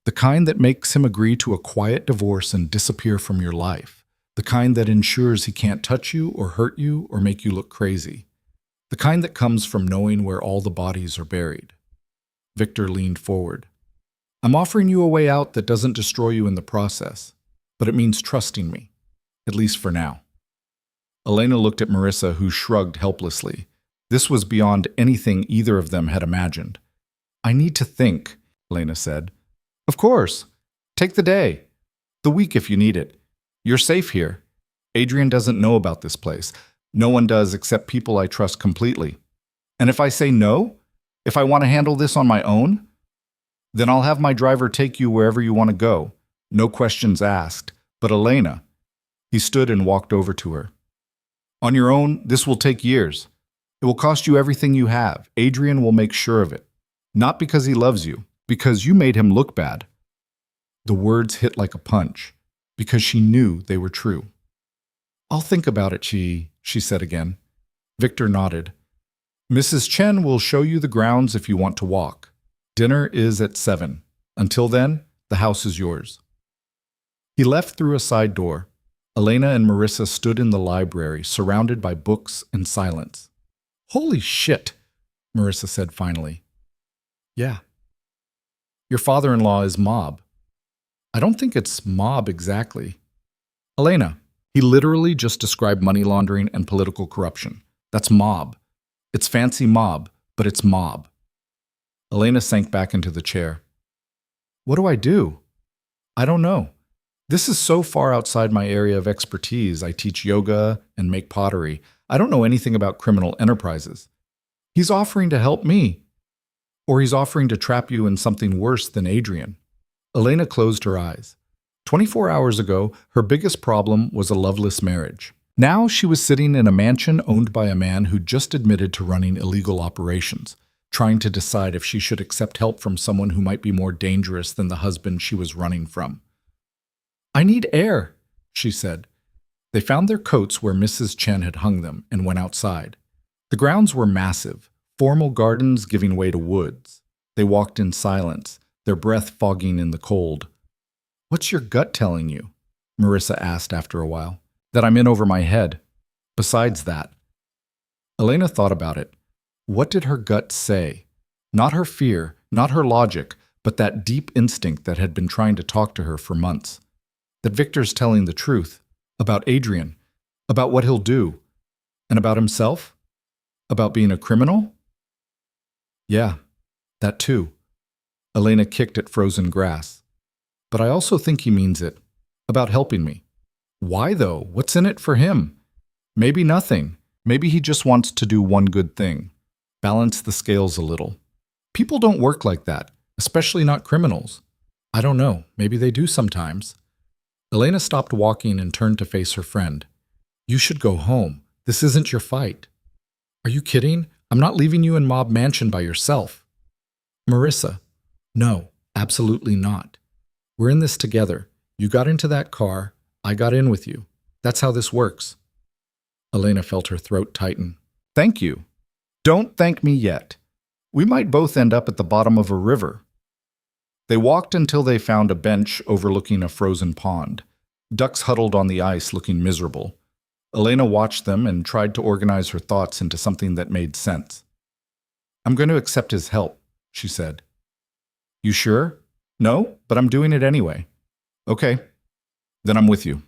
The kind that makes him agree to a quiet divorce and disappear from your life. The kind that ensures he can't touch you or hurt you or make you look crazy. The kind that comes from knowing where all the bodies are buried. Victor leaned forward. I'm offering you a way out that doesn't destroy you in the process, but it means trusting me, at least for now. Elena looked at Marissa, who shrugged helplessly. This was beyond anything either of them had imagined. I need to think, Elena said. Of course. Take the day. The week if you need it. You're safe here. Adrian doesn't know about this place. No one does except people I trust completely. And if I say no, if I want to handle this on my own, then I'll have my driver take you wherever you want to go. No questions asked. But Elena, he stood and walked over to her. On your own, this will take years. It will cost you everything you have. Adrian will make sure of it. Not because he loves you, because you made him look bad. The words hit like a punch, because she knew they were true. I'll think about it, she said again. Victor nodded. Mrs. Chen will show you the grounds if you want to walk. Dinner is at 7. Until then, the house is yours. He left through a side door. Elena and Marissa stood in the library, surrounded by books and silence. Holy shit, Marissa said finally. Yeah. Your father-in-law is mob. I don't think it's mob exactly. Elena, he literally just described money laundering and political corruption. That's mob. It's fancy mob, but it's mob. Elena sank back into the chair. What do I do? I don't know. This is so far outside my area of expertise. I teach yoga and make pottery. I don't know anything about criminal enterprises. He's offering to help me. Or he's offering to trap you in something worse than Adrian. Elena closed her eyes. 24 hours ago, her biggest problem was a loveless marriage. Now she was sitting in a mansion owned by a man who just admitted to running illegal operations, trying to decide if she should accept help from someone who might be more dangerous than the husband she was running from. I need air, she said. They found their coats where Mrs. Chen had hung them and went outside. The grounds were massive, formal gardens giving way to woods. They walked in silence, their breath fogging in the cold. What's your gut telling you? Marissa asked after a while. That I'm in over my head. Besides that. Elena thought about it. What did her gut say? Not her fear, not her logic, but that deep instinct that had been trying to talk to her for months. That Victor's telling the truth. About Adrian. About what he'll do. And about himself? About being a criminal? Yeah, that too. Elena kicked at frozen grass. But I also think he means it. About helping me. Why though? What's in it for him? Maybe nothing. Maybe he just wants to do one good thing. Balance the scales a little. People don't work like that, especially not criminals. I don't know. Maybe they do sometimes. Elena stopped walking and turned to face her friend. You should go home. This isn't your fight. Are you kidding? I'm not leaving you in Mob Mansion by yourself. Marissa, no, absolutely not. We're in this together. You got into that car. I got in with you. That's how this works. Elena felt her throat tighten. Thank you. Don't thank me yet. We might both end up at the bottom of a river. They walked until they found a bench overlooking a frozen pond. Ducks huddled on the ice looking miserable. Elena watched them and tried to organize her thoughts into something that made sense. I'm going to accept his help, she said. You sure? No, but I'm doing it anyway. Okay, then I'm with you.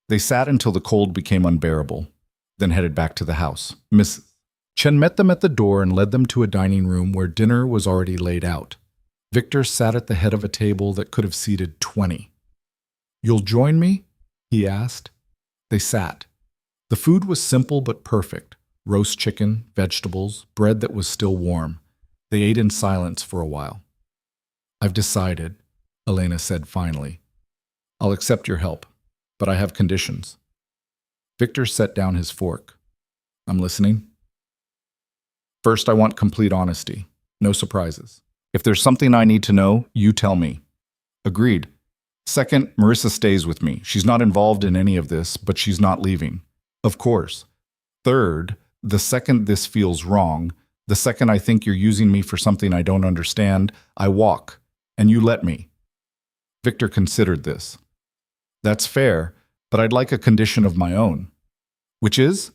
They sat until the cold became unbearable, then headed back to the house. Mrs. Chen met them at the door and led them to a dining room where dinner was already laid out. Victor sat at the head of a table that could have seated 20. You'll join me? He asked. They sat. The food was simple but perfect. Roast chicken, vegetables, bread that was still warm. They ate in silence for a while. I've decided, Elena said finally. I'll accept your help, but I have conditions. Victor set down his fork. I'm listening. First, I want complete honesty. No surprises. If there's something I need to know, you tell me. Agreed. Second, Marissa stays with me. She's not involved in any of this, but she's not leaving. Of course. Third, the second this feels wrong, the second I think you're using me for something I don't understand, I walk, and you let me. Victor considered this. That's fair, but I'd like a condition of my own. Which is?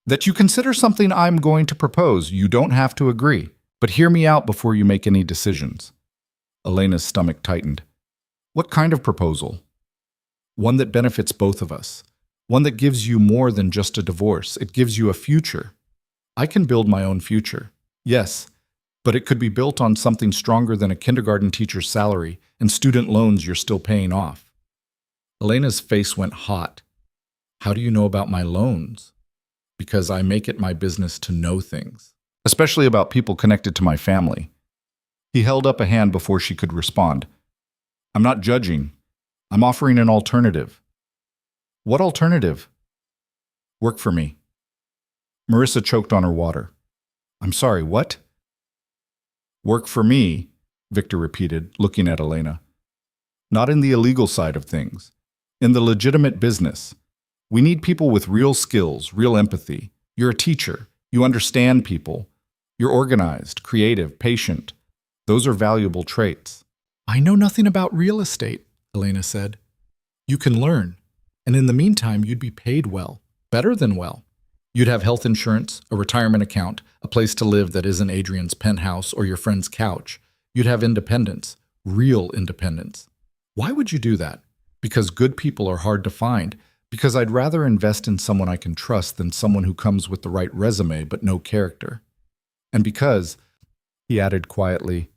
That you consider something I'm going to propose. You don't have to agree, but hear me out before you make any decisions. Elena's stomach tightened. What kind of proposal? One that benefits both of us. One that gives you more than just a divorce. It gives you a future. I can build my own future. Yes, but it could be built on something stronger than a kindergarten teacher's salary and student loans you're still paying off. Elena's face went hot. How do you know about my loans? Because I make it my business to know things, especially about people connected to my family. He held up a hand before she could respond. I'm not judging. I'm offering an alternative. What alternative? Work for me. Marissa choked on her water. I'm sorry, what? Work for me, Victor repeated, looking at Elena. Not in the illegal side of things. In the legitimate business. We need people with real skills, real empathy. You're a teacher. You understand people. You're organized, creative, patient. Those are valuable traits. I know nothing about real estate, Elena said. You can learn. And in the meantime, you'd be paid well. Better than well. You'd have health insurance, a retirement account, a place to live that isn't Adrian's penthouse or your friend's couch. You'd have independence. Real independence. Why would you do that? Because good people are hard to find. Because I'd rather invest in someone I can trust than someone who comes with the right resume but no character. And because, he added quietly,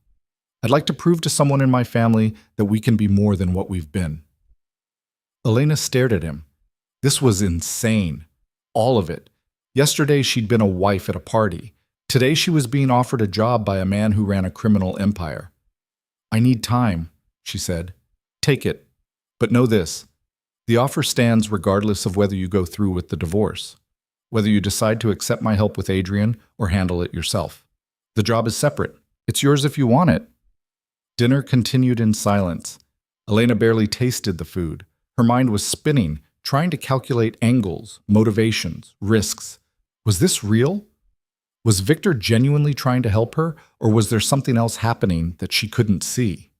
I'd like to prove to someone in my family that we can be more than what we've been. Elena stared at him. This was insane. All of it. Yesterday she'd been a wife at a party. Today she was being offered a job by a man who ran a criminal empire. I need time, she said. Take it. But know this. The offer stands regardless of whether you go through with the divorce, whether you decide to accept my help with Adrian or handle it yourself. The job is separate. It's yours if you want it. Dinner continued in silence. Elena barely tasted the food. Her mind was spinning, trying to calculate angles, motivations, risks. Was this real? Was Victor genuinely trying to help her, or was there something else happening that she couldn't see?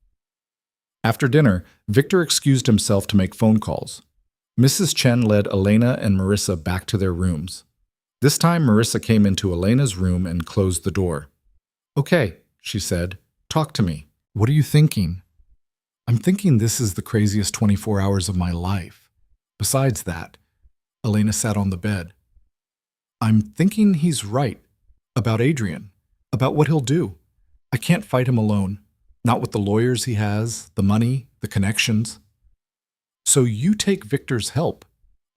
After dinner, Victor excused himself to make phone calls. Mrs. Chen led Elena and Marissa back to their rooms. This time, Marissa came into Elena's room and closed the door. Okay, she said, talk to me. What are you thinking? I'm thinking this is the craziest 24 hours of my life. Besides that, Elena sat on the bed. I'm thinking he's right about Adrian, about what he'll do. I can't fight him alone. Not with the lawyers he has, the money, the connections. So you take Victor's help.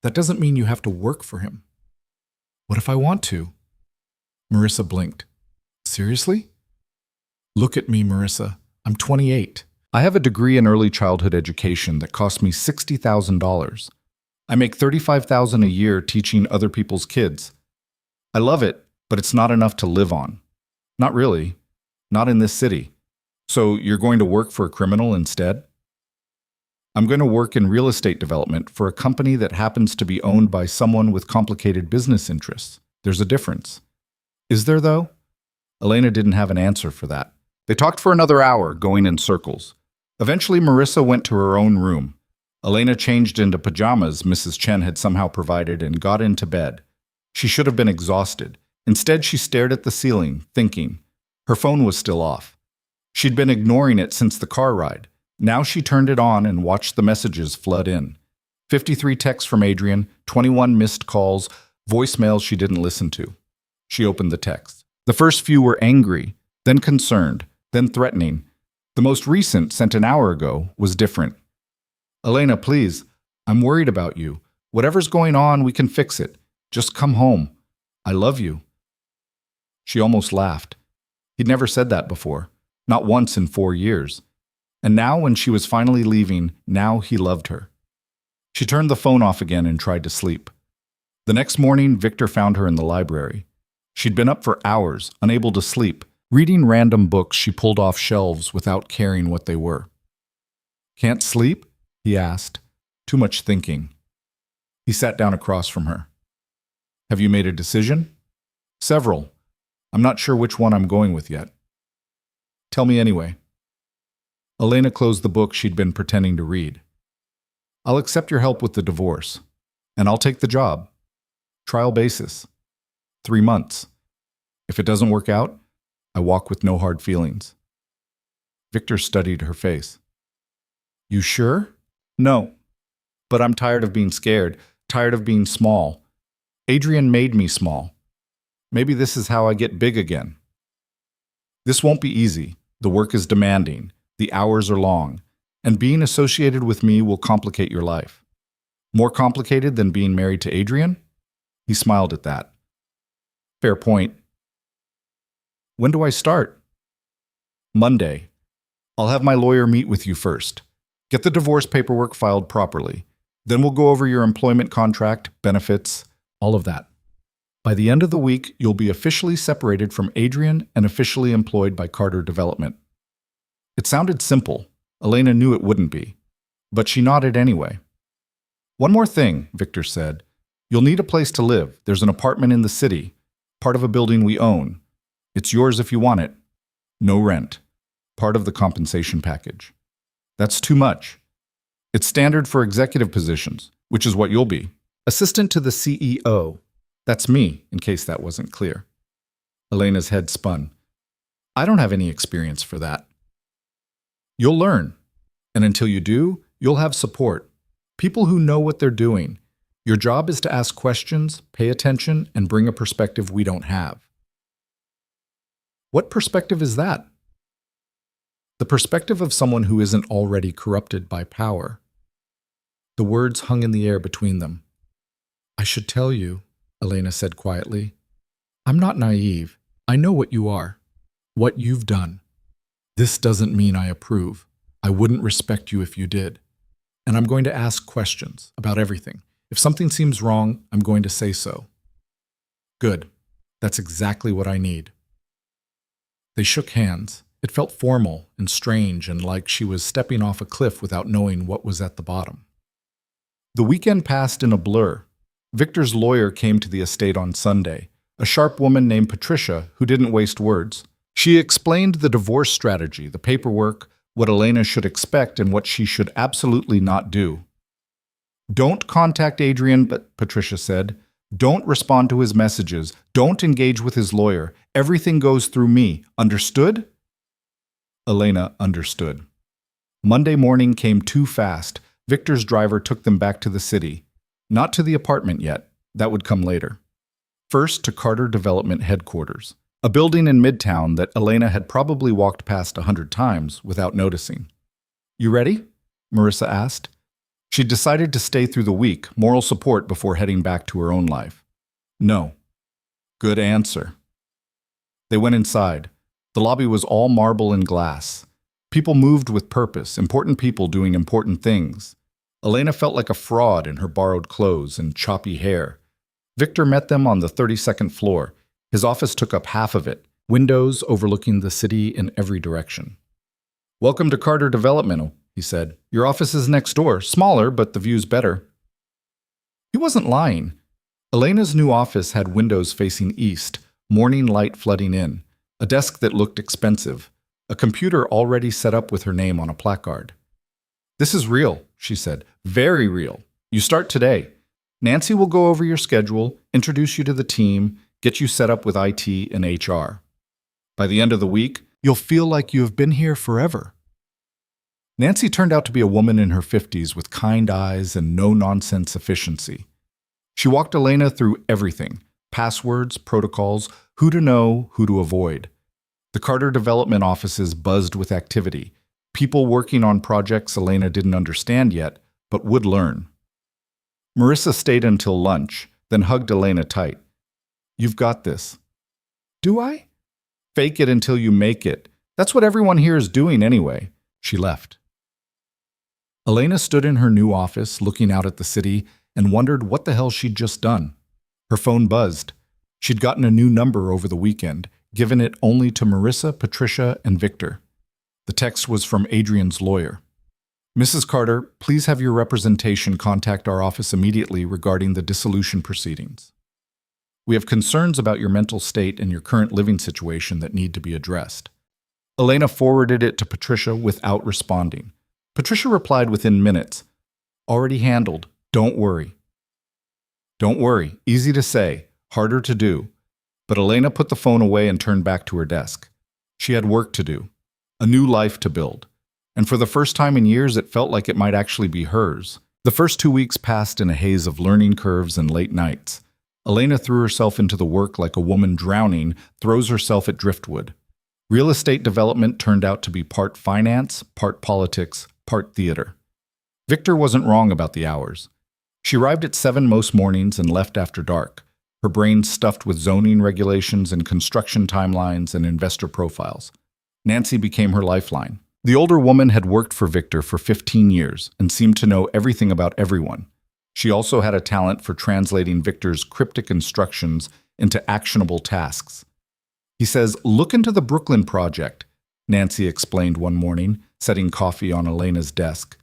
That doesn't mean you have to work for him. What if I want to? Marissa blinked. Seriously? Look at me, Marissa. I'm 28. I have a degree in early childhood education that cost me $60,000. I make $35,000 a year teaching other people's kids. I love it, but it's not enough to live on. Not really. Not in this city. So you're going to work for a criminal instead? I'm going to work in real estate development for a company that happens to be owned by someone with complicated business interests. There's a difference. Is there, though? Elena didn't have an answer for that. They talked for another hour, going in circles. Eventually, Marissa went to her own room. Elena changed into pajamas Mrs. Chen had somehow provided and got into bed. She should have been exhausted. Instead, she stared at the ceiling, thinking. Her phone was still off. She'd been ignoring it since the car ride. Now she turned it on and watched the messages flood in. 53 texts from Adrian, 21 missed calls, voicemails she didn't listen to. She opened the texts. The first few were angry, then concerned, then threatening. The most recent, sent an hour ago, was different. Elena, please, I'm worried about you. Whatever's going on, we can fix it. Just come home. I love you. She almost laughed. He'd never said that before, not once in 4 years. And now, when she was finally leaving, now he loved her. She turned the phone off again and tried to sleep. The next morning, Victor found her in the library. She'd been up for hours, unable to sleep, reading random books she pulled off shelves without caring what they were. Can't sleep? He asked. Too much thinking. He sat down across from her. Have you made a decision? Several. I'm not sure which one I'm going with yet. Tell me anyway. Elena closed the book she'd been pretending to read. I'll accept your help with the divorce, and I'll take the job. Trial basis. 3 months. If it doesn't work out, I walk with no hard feelings. Victor studied her face. You sure? No. But I'm tired of being scared, tired of being small. Adrian made me small. Maybe this is how I get big again. This won't be easy. The work is demanding. The hours are long. And being associated with me will complicate your life. More complicated than being married to Adrian? He smiled at that. Fair point. When do I start? Monday. I'll have my lawyer meet with you first. Get the divorce paperwork filed properly. Then we'll go over your employment contract, benefits, all of that. By the end of the week, you'll be officially separated from Adrian and officially employed by Carter Development. It sounded simple. Elena knew it wouldn't be. But she nodded anyway. One more thing, Victor said. You'll need a place to live. There's an apartment in the city, part of a building we own. It's yours if you want it. No rent. Part of the compensation package. That's too much. It's standard for executive positions, which is what you'll be. Assistant to the CEO. That's me, in case that wasn't clear. Elena's head spun. I don't have any experience for that. You'll learn. And until you do, you'll have support. People who know what they're doing. Your job is to ask questions, pay attention, and bring a perspective we don't have. What perspective is that? The perspective of someone who isn't already corrupted by power. The words hung in the air between them. I should tell you, Elena said quietly. I'm not naive. I know what you are, what you've done. This doesn't mean I approve. I wouldn't respect you if you did. And I'm going to ask questions about everything. If something seems wrong, I'm going to say so. Good. That's exactly what I need. They shook hands. It felt formal and strange and like she was stepping off a cliff without knowing what was at the bottom. The weekend passed in a blur. Victor's lawyer came to the estate on Sunday, a sharp woman named Patricia who didn't waste words. She explained the divorce strategy, the paperwork, what Elena should expect and what she should absolutely not do. Don't contact Adrian, but Patricia said. Don't respond to his messages. Don't engage with his lawyer. Everything goes through me. Understood? Elena understood. Monday morning came too fast. Victor's driver took them back to the city. Not to the apartment yet. That would come later. First to Carter Development headquarters, a building in Midtown that Elena had probably walked past 100 times without noticing. You ready? Marissa asked. She'd decided to stay through the week, moral support before heading back to her own life. No. Good answer. They went inside. The lobby was all marble and glass. People moved with purpose, important people doing important things. Elena felt like a fraud in her borrowed clothes and choppy hair. Victor met them on the 32nd floor. His office took up half of it, windows overlooking the city in every direction. "Welcome to Carter Development," he said. "Your office is next door, smaller, but the view's better." He wasn't lying. Elena's new office had windows facing east, morning light flooding in, a desk that looked expensive, a computer already set up with her name on a placard. "This is real," she said. "Very real. You start today. Nancy will go over your schedule, introduce you to the team, get you set up with IT and HR. By the end of the week, you'll feel like you have been here forever." Nancy turned out to be a woman in her 50s with kind eyes and no-nonsense efficiency. She walked Elena through everything: passwords, protocols, who to know, who to avoid. The Carter Development offices buzzed with activity, people working on projects Elena didn't understand yet, but would learn. Marissa stayed until lunch, then hugged Elena tight. "You've got this." "Do I?" "Fake it until you make it. That's what everyone here is doing anyway." She left. Elena stood in her new office, looking out at the city, and wondered what the hell she'd just done. Her phone buzzed. She'd gotten a new number over the weekend, given it only to Marissa, Patricia, and Victor. The text was from Adrian's lawyer. "Mrs. Carter, please have your representation contact our office immediately regarding the dissolution proceedings. We have concerns about your mental state and your current living situation that need to be addressed." Elena forwarded it to Patricia without responding. Patricia replied within minutes. "Already handled. Don't worry." Don't worry. Easy to say, harder to do. But Elena put the phone away and turned back to her desk. She had work to do, a new life to build. And for the first time in years, it felt like it might actually be hers. The first 2 weeks passed in a haze of learning curves and late nights. Elena threw herself into the work like a woman drowning throws herself at driftwood. Real estate development turned out to be part finance, part politics, part theater. Victor wasn't wrong about the hours. She arrived at 7 most mornings and left after dark, her brain stuffed with zoning regulations and construction timelines and investor profiles. Nancy became her lifeline. The older woman had worked for Victor for 15 years and seemed to know everything about everyone. She also had a talent for translating Victor's cryptic instructions into actionable tasks. "He says, 'Look into the Brooklyn project,'" Nancy explained one morning, setting coffee on Elena's desk.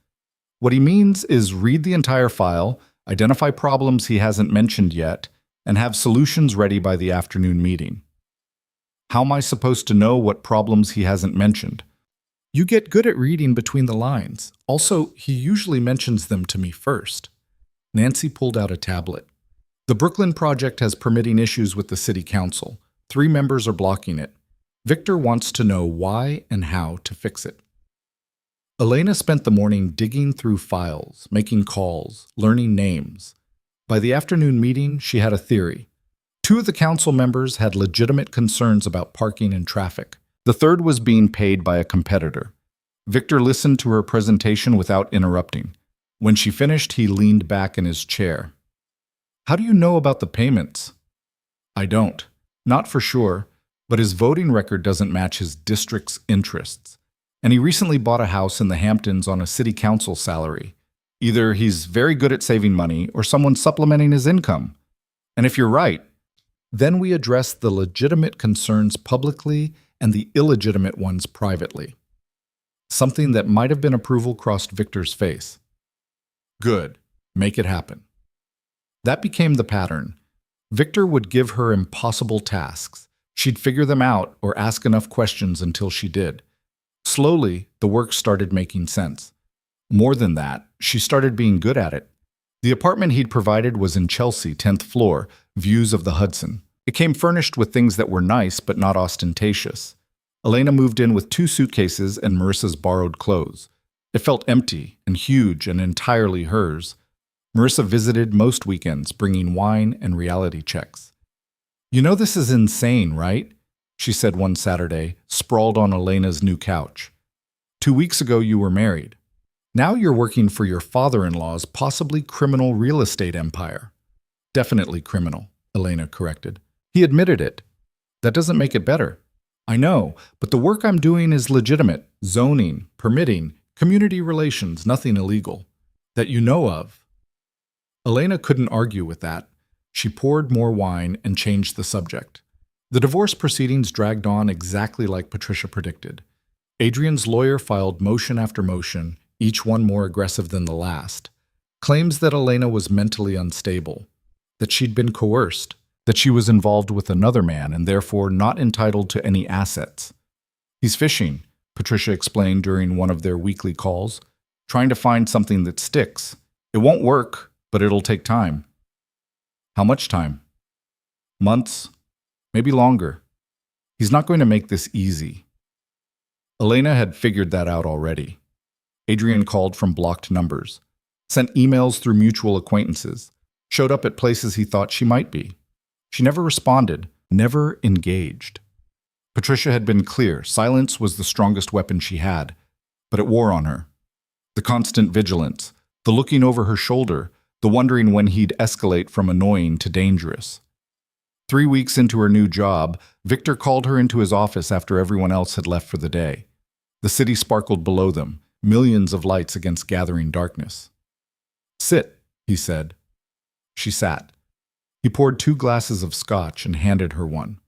"What he means is read the entire file, identify problems he hasn't mentioned yet, and have solutions ready by the afternoon meeting." How am I supposed to know what problems he hasn't mentioned? "You get good at reading between the lines. Also, he usually mentions them to me first." Nancy pulled out a tablet. "The Brooklyn project has permitting issues with the city council. 3 members are blocking it. Victor wants to know why and how to fix it." Elena spent the morning digging through files, making calls, learning names. By the afternoon meeting, she had a theory. 2 of the council members had legitimate concerns about parking and traffic. The third was being paid by a competitor. Victor listened to her presentation without interrupting. When she finished, he leaned back in his chair. "How do you know about the payments?" "I don't. Not for sure, but his voting record doesn't match his district's interests. And he recently bought a house in the Hamptons on a city council salary. Either he's very good at saving money or someone's supplementing his income. And if you're right, then we address the legitimate concerns publicly and the illegitimate ones privately." Something that might have been approval crossed Victor's face. "Good. Make it happen." That became the pattern. Victor would give her impossible tasks. She'd figure them out or ask enough questions until she did. Slowly, the work started making sense. More than that, she started being good at it. The apartment he'd provided was in Chelsea, 10th floor, views of the Hudson. It came furnished with things that were nice but not ostentatious. Elena moved in with 2 suitcases and Marissa's borrowed clothes. It felt empty and huge and entirely hers. Marissa visited most weekends, bringing wine and reality checks. "You know this is insane, right?" she said one Saturday, sprawled on Elena's new couch. 2 weeks ago you were married. Now you're working for your father-in-law's possibly criminal real estate empire." "Definitely criminal," Elena corrected. "He admitted it." "That doesn't make it better." "I know, but the work I'm doing is legitimate. Zoning, permitting, community relations, nothing illegal." That you know of. Elena couldn't argue with that. She poured more wine and changed the subject. The divorce proceedings dragged on exactly like Patricia predicted. Adrian's lawyer filed motion after motion, each one more aggressive than the last. Claims that Elena was mentally unstable, that she'd been coerced, that she was involved with another man and therefore not entitled to any assets. He's fishing, Patricia explained during one of their weekly calls, trying to find something that sticks. It won't work, but it'll take time. How much time? Months? Maybe longer. He's not going to make this easy. Elena had figured that out already. Adrian called from blocked numbers, sent emails through mutual acquaintances, showed up at places he thought she might be. She never responded, never engaged. Patricia had been clear, silence was the strongest weapon she had, but it wore on her. The constant vigilance, the looking over her shoulder, the wondering when he'd escalate from annoying to dangerous. 3 weeks into her new job, Victor called her into his office after everyone else had left for the day. The city sparkled below them, millions of lights against gathering darkness. "Sit," he said. She sat. He poured 2 glasses of scotch and handed her one.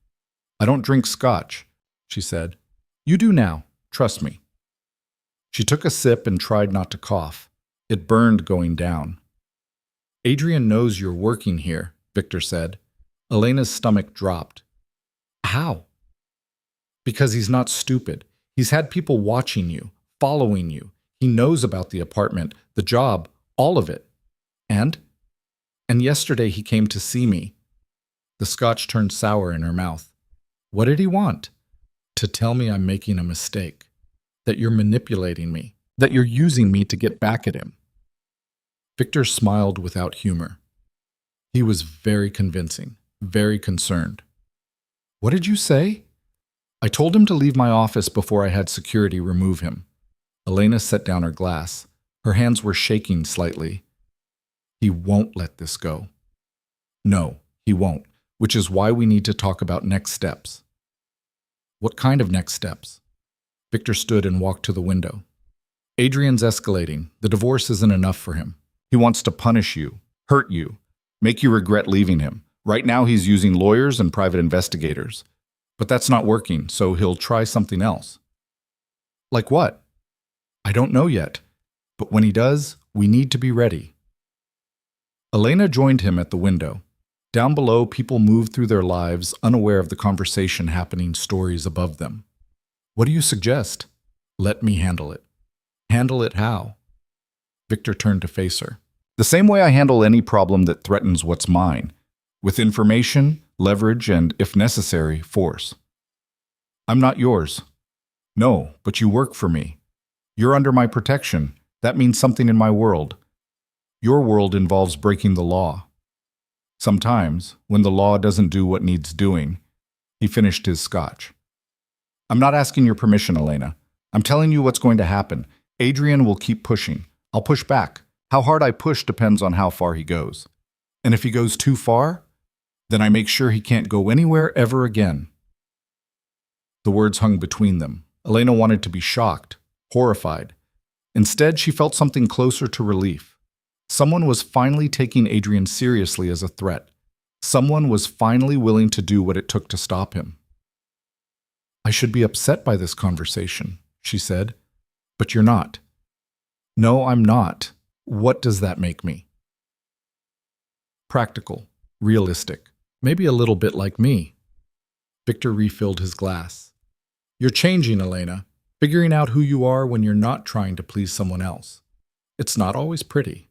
"I don't drink scotch," she said. "You do now, trust me." She took a sip and tried not to cough. It burned going down. "Adrian knows you're working here," Victor said. Elena's stomach dropped. "How?" "Because he's not stupid. He's had people watching you, following you. He knows about the apartment, the job, all of it. And yesterday he came to see me." The scotch turned sour in her mouth. "What did he want?" "To tell me I'm making a mistake. That you're manipulating me. That you're using me to get back at him." Victor smiled without humor. He was very convincing, very concerned. "What did you say?" "I told him to leave my office before I had security remove him." Elena set down her glass. Her hands were shaking slightly. "He won't let this go." "No, he won't, which is why we need to talk about next steps." "What kind of next steps?" Victor stood and walked to the window. "Adrian's escalating. The divorce isn't enough for him. He wants to punish you, hurt you, make you regret leaving him. Right now he's using lawyers and private investigators. But that's not working, so he'll try something else." "Like what?" "I don't know yet. But when he does, we need to be ready." Elena joined him at the window. Down below, people moved through their lives, unaware of the conversation happening stories above them. "What do you suggest?" "Let me handle it." "Handle it how?" Victor turned to face her. "The same way I handle any problem that threatens what's mine. With information, leverage, and, if necessary, force." "I'm not yours." "No, but you work for me. You're under my protection. That means something in my world. Your world involves breaking the law. Sometimes, when the law doesn't do what needs doing." He finished his scotch. "I'm not asking your permission, Elena. I'm telling you what's going to happen. Adrian will keep pushing. I'll push back. How hard I push depends on how far he goes. And if he goes too far, then I make sure he can't go anywhere ever again." The words hung between them. Elena wanted to be shocked, horrified. Instead, she felt something closer to relief. Someone was finally taking Adrian seriously as a threat. Someone was finally willing to do what it took to stop him. "I should be upset by this conversation," she said. "But you're not." "No, I'm not. What does that make me?" "Practical, realistic, maybe a little bit like me." Victor refilled his glass. "You're changing, Elena, figuring out who you are when you're not trying to please someone else. It's not always pretty."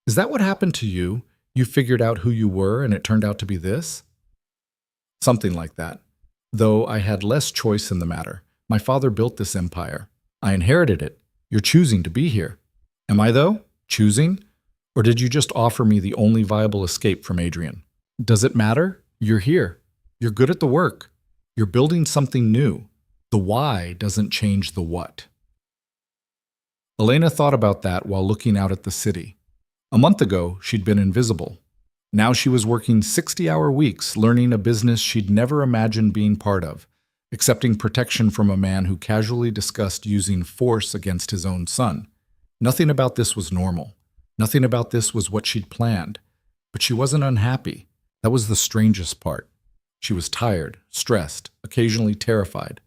"Is that what happened to you? You figured out who you were and it turned out to be this?" "Something like that. Though I had less choice in the matter. My father built this empire. I inherited it. You're choosing to be here." "Am I, though? Choosing? Or did you just offer me the only viable escape from Adrian?" "Does it matter? You're here. You're good at the work. You're building something new. The why doesn't change the what." Elena thought about that while looking out at the city. A month ago, she'd been invisible. Now she was working 60-hour weeks, learning a business she'd never imagined being part of, accepting protection from a man who casually discussed using force against his own son. Nothing about this was normal. Nothing about this was what she'd planned. But she wasn't unhappy. That was the strangest part. She was tired, stressed, occasionally terrified,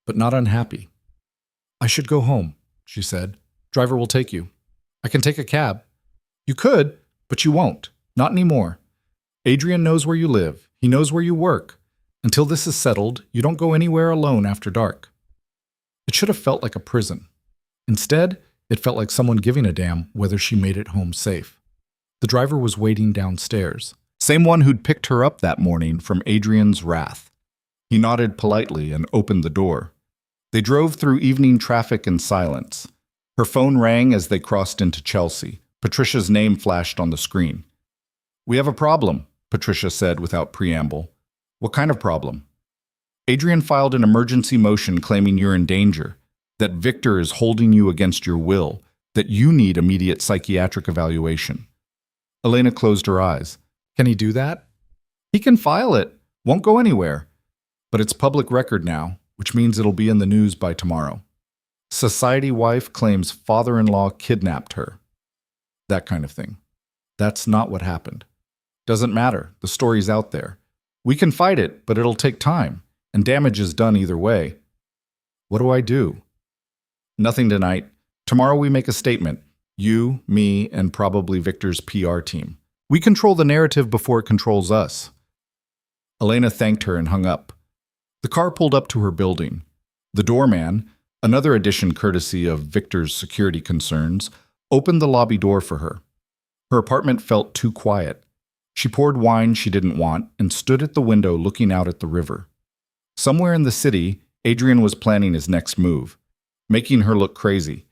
but not unhappy. "I should go home," she said. "Driver will take you." "I can take a cab." "You could, but you won't. Not anymore. Adrian knows where you live. He knows where you work. Until this is settled, you don't go anywhere alone after dark." It should have felt like a prison. Instead, it felt like someone giving a damn whether she made it home safe. The driver was waiting downstairs. Same one who'd picked her up that morning from Adrian's wrath. He nodded politely and opened the door. They drove through evening traffic in silence. Her phone rang as they crossed into Chelsea. Patricia's name flashed on the screen. "We have a problem," Patricia said without preamble. "What kind of problem?" "Adrian filed an emergency motion claiming you're in danger, that Victor is holding you against your will, that you need immediate psychiatric evaluation." Elena closed her eyes. "Can he do that?" "He can file it. Won't go anywhere. But it's public record now, which means it'll be in the news by tomorrow. Society wife claims father-in-law kidnapped her." That kind of thing. That's not what happened. Doesn't matter. The story's out there. We can fight it, but it'll take time, and damage is done either way. What do I do? Nothing tonight. Tomorrow we make a statement. You, me, and probably Victor's PR team. We control the narrative before it controls us. Elena thanked her and hung up. The car pulled up to her building. The doorman, another addition courtesy of Victor's security concerns, opened the lobby door for her. Her apartment felt too quiet. She poured wine she didn't want and stood at the window looking out at the river. Somewhere in the city, Adrian was planning his next move, making her look crazy,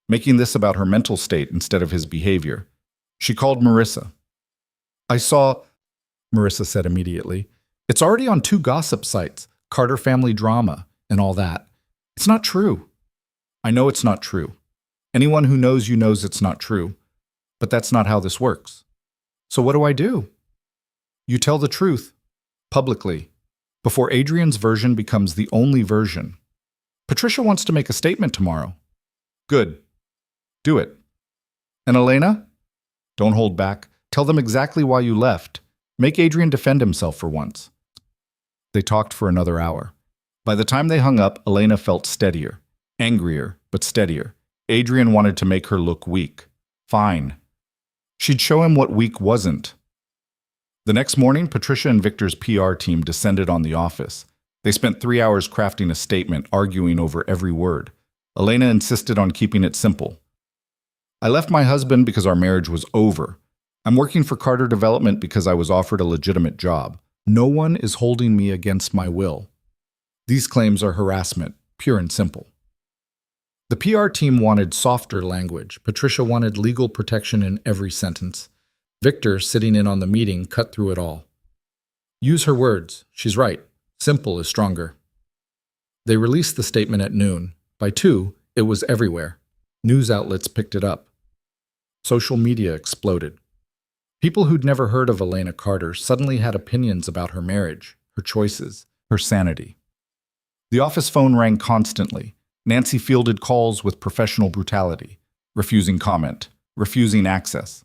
making this about her mental state instead of his behavior. She called Marissa. "I saw," Marissa said immediately. "It's already on 2 gossip sites, Carter Family Drama, and all that. It's not true." "I know it's not true. Anyone who knows you knows it's not true. But that's not how this works. So what do I do?" "You tell the truth, publicly, before Adrian's version becomes the only version. Patricia wants to make a statement tomorrow." "Good. Do it." "And Elena? Don't hold back. Tell them exactly why you left. Make Adrian defend himself for once." They talked for another hour. By the time they hung up, Elena felt steadier, angrier, but steadier. Adrian wanted to make her look weak. Fine. She'd show him what weak wasn't. The next morning, Patricia and Victor's PR team descended on the office. They spent 3 hours crafting a statement, arguing over every word. Elena insisted on keeping it simple. "I left my husband because our marriage was over. I'm working for Carter Development because I was offered a legitimate job. No one is holding me against my will." These claims are harassment, pure and simple. The PR team wanted softer language. Patricia wanted legal protection in every sentence. Victor, sitting in on the meeting, cut through it all. "Use her words. She's right. Simple is stronger." They released the statement at noon. By 2, it was everywhere. News outlets picked it up. Social media exploded. People who'd never heard of Elena Carter suddenly had opinions about her marriage, her choices, her sanity. The office phone rang constantly. Nancy fielded calls with professional brutality, refusing comment, refusing access.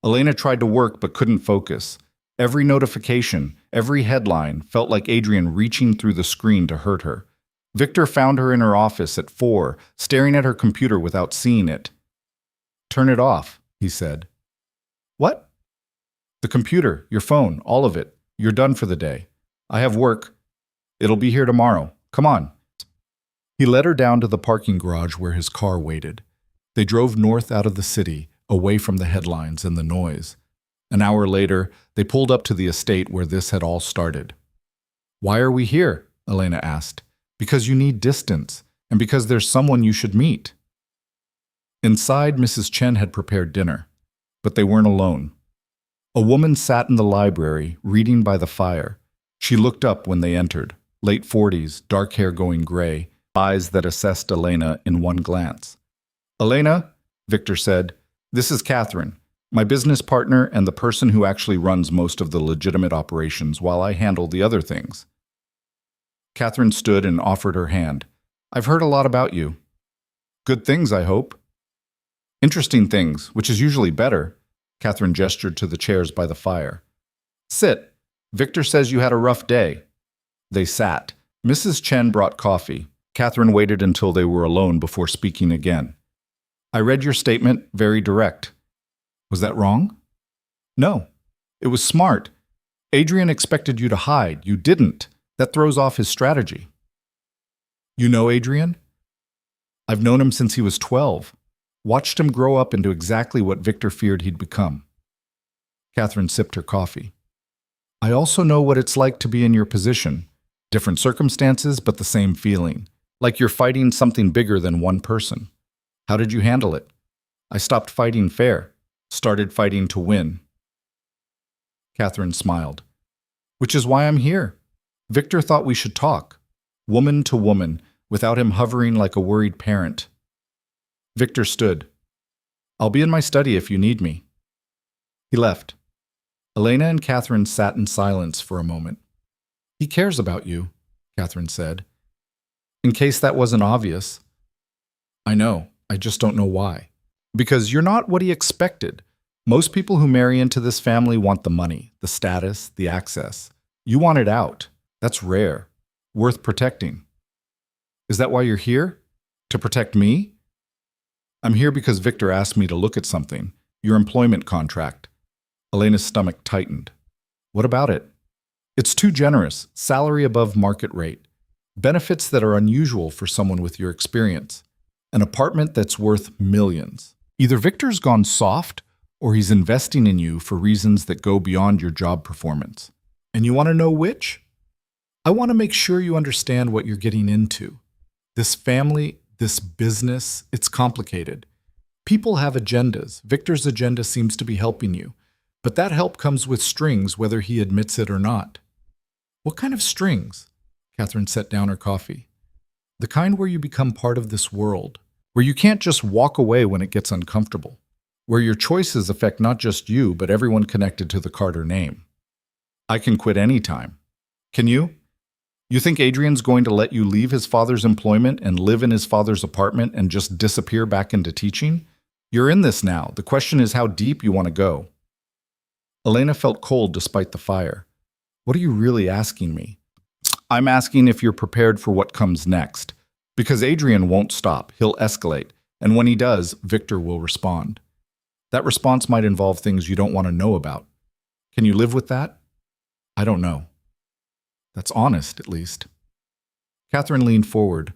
Elena tried to work but couldn't focus. Every notification, every headline felt like Adrian reaching through the screen to hurt her. Victor found her in her office at 4, staring at her computer without seeing it. "Turn it off," he said. "What?" "The computer, your phone, all of it. You're done for the day. I have work. It'll be here tomorrow. Come on." He led her down to the parking garage where his car waited. They drove north out of the city, away from the headlines and the noise. An hour later, they pulled up to the estate where this had all started. "Why are we here?" Elena asked. "Because you need distance, and because there's someone you should meet." Inside, Mrs. Chen had prepared dinner, but they weren't alone. A woman sat in the library, reading by the fire. She looked up when they entered, late 40s, dark hair going gray, eyes that assessed Elena in one glance. "Elena," Victor said, "this is Catherine, my business partner and the person who actually runs most of the legitimate operations while I handle the other things." Catherine stood and offered her hand. "I've heard a lot about you." "Good things, I hope." Interesting things, which is usually better. Catherine gestured to the chairs by the fire. Sit. Victor says you had a rough day. They sat. Mrs. Chen brought coffee. Catherine waited until they were alone before speaking again. I read your statement, very direct. Was that wrong? No. It was smart. Adrian expected you to hide. You didn't. That throws off his strategy. You know Adrian? I've known him since he was 12. Watched him grow up into exactly what Victor feared he'd become. Catherine sipped her coffee. I also know what it's like to be in your position. Different circumstances, but the same feeling. Like you're fighting something bigger than one person. How did you handle it? I stopped fighting fair. Started fighting to win. Catherine smiled. Which is why I'm here. Victor thought we should talk. Woman to woman, without him hovering like a worried parent. Victor stood. I'll be in my study if you need me. He left. Elena and Catherine sat in silence for a moment. He cares about you, Catherine said. In case that wasn't obvious. I know, I just don't know why. Because you're not what he expected. Most people who marry into this family want the money, the status, the access. You want it out. That's rare. Worth protecting. Is that why you're here? To protect me? I'm here because Victor asked me to look at something. Your employment contract. Elena's stomach tightened. What about it? It's too generous. Salary above market rate. Benefits that are unusual for someone with your experience. An apartment that's worth millions. Either Victor's gone soft, or he's investing in you for reasons that go beyond your job performance. And you want to know which? I want to make sure you understand what you're getting into. This family, this business, it's complicated. People have agendas. Victor's agenda seems to be helping you. But that help comes with strings, whether he admits it or not. What kind of strings? Catherine set down her coffee. The kind where you become part of this world, where you can't just walk away when it gets uncomfortable, where your choices affect not just you, but everyone connected to the Carter name. I can quit any time. Can you? You think Adrian's going to let you leave his father's employment and live in his father's apartment and just disappear back into teaching? You're in this now. The question is how deep you want to go. Elena felt cold despite the fire. What are you really asking me? I'm asking if you're prepared for what comes next. Because Adrian won't stop. He'll escalate. And when he does, Victor will respond. That response might involve things you don't want to know about. Can you live with that? I don't know. That's honest, at least. Catherine leaned forward.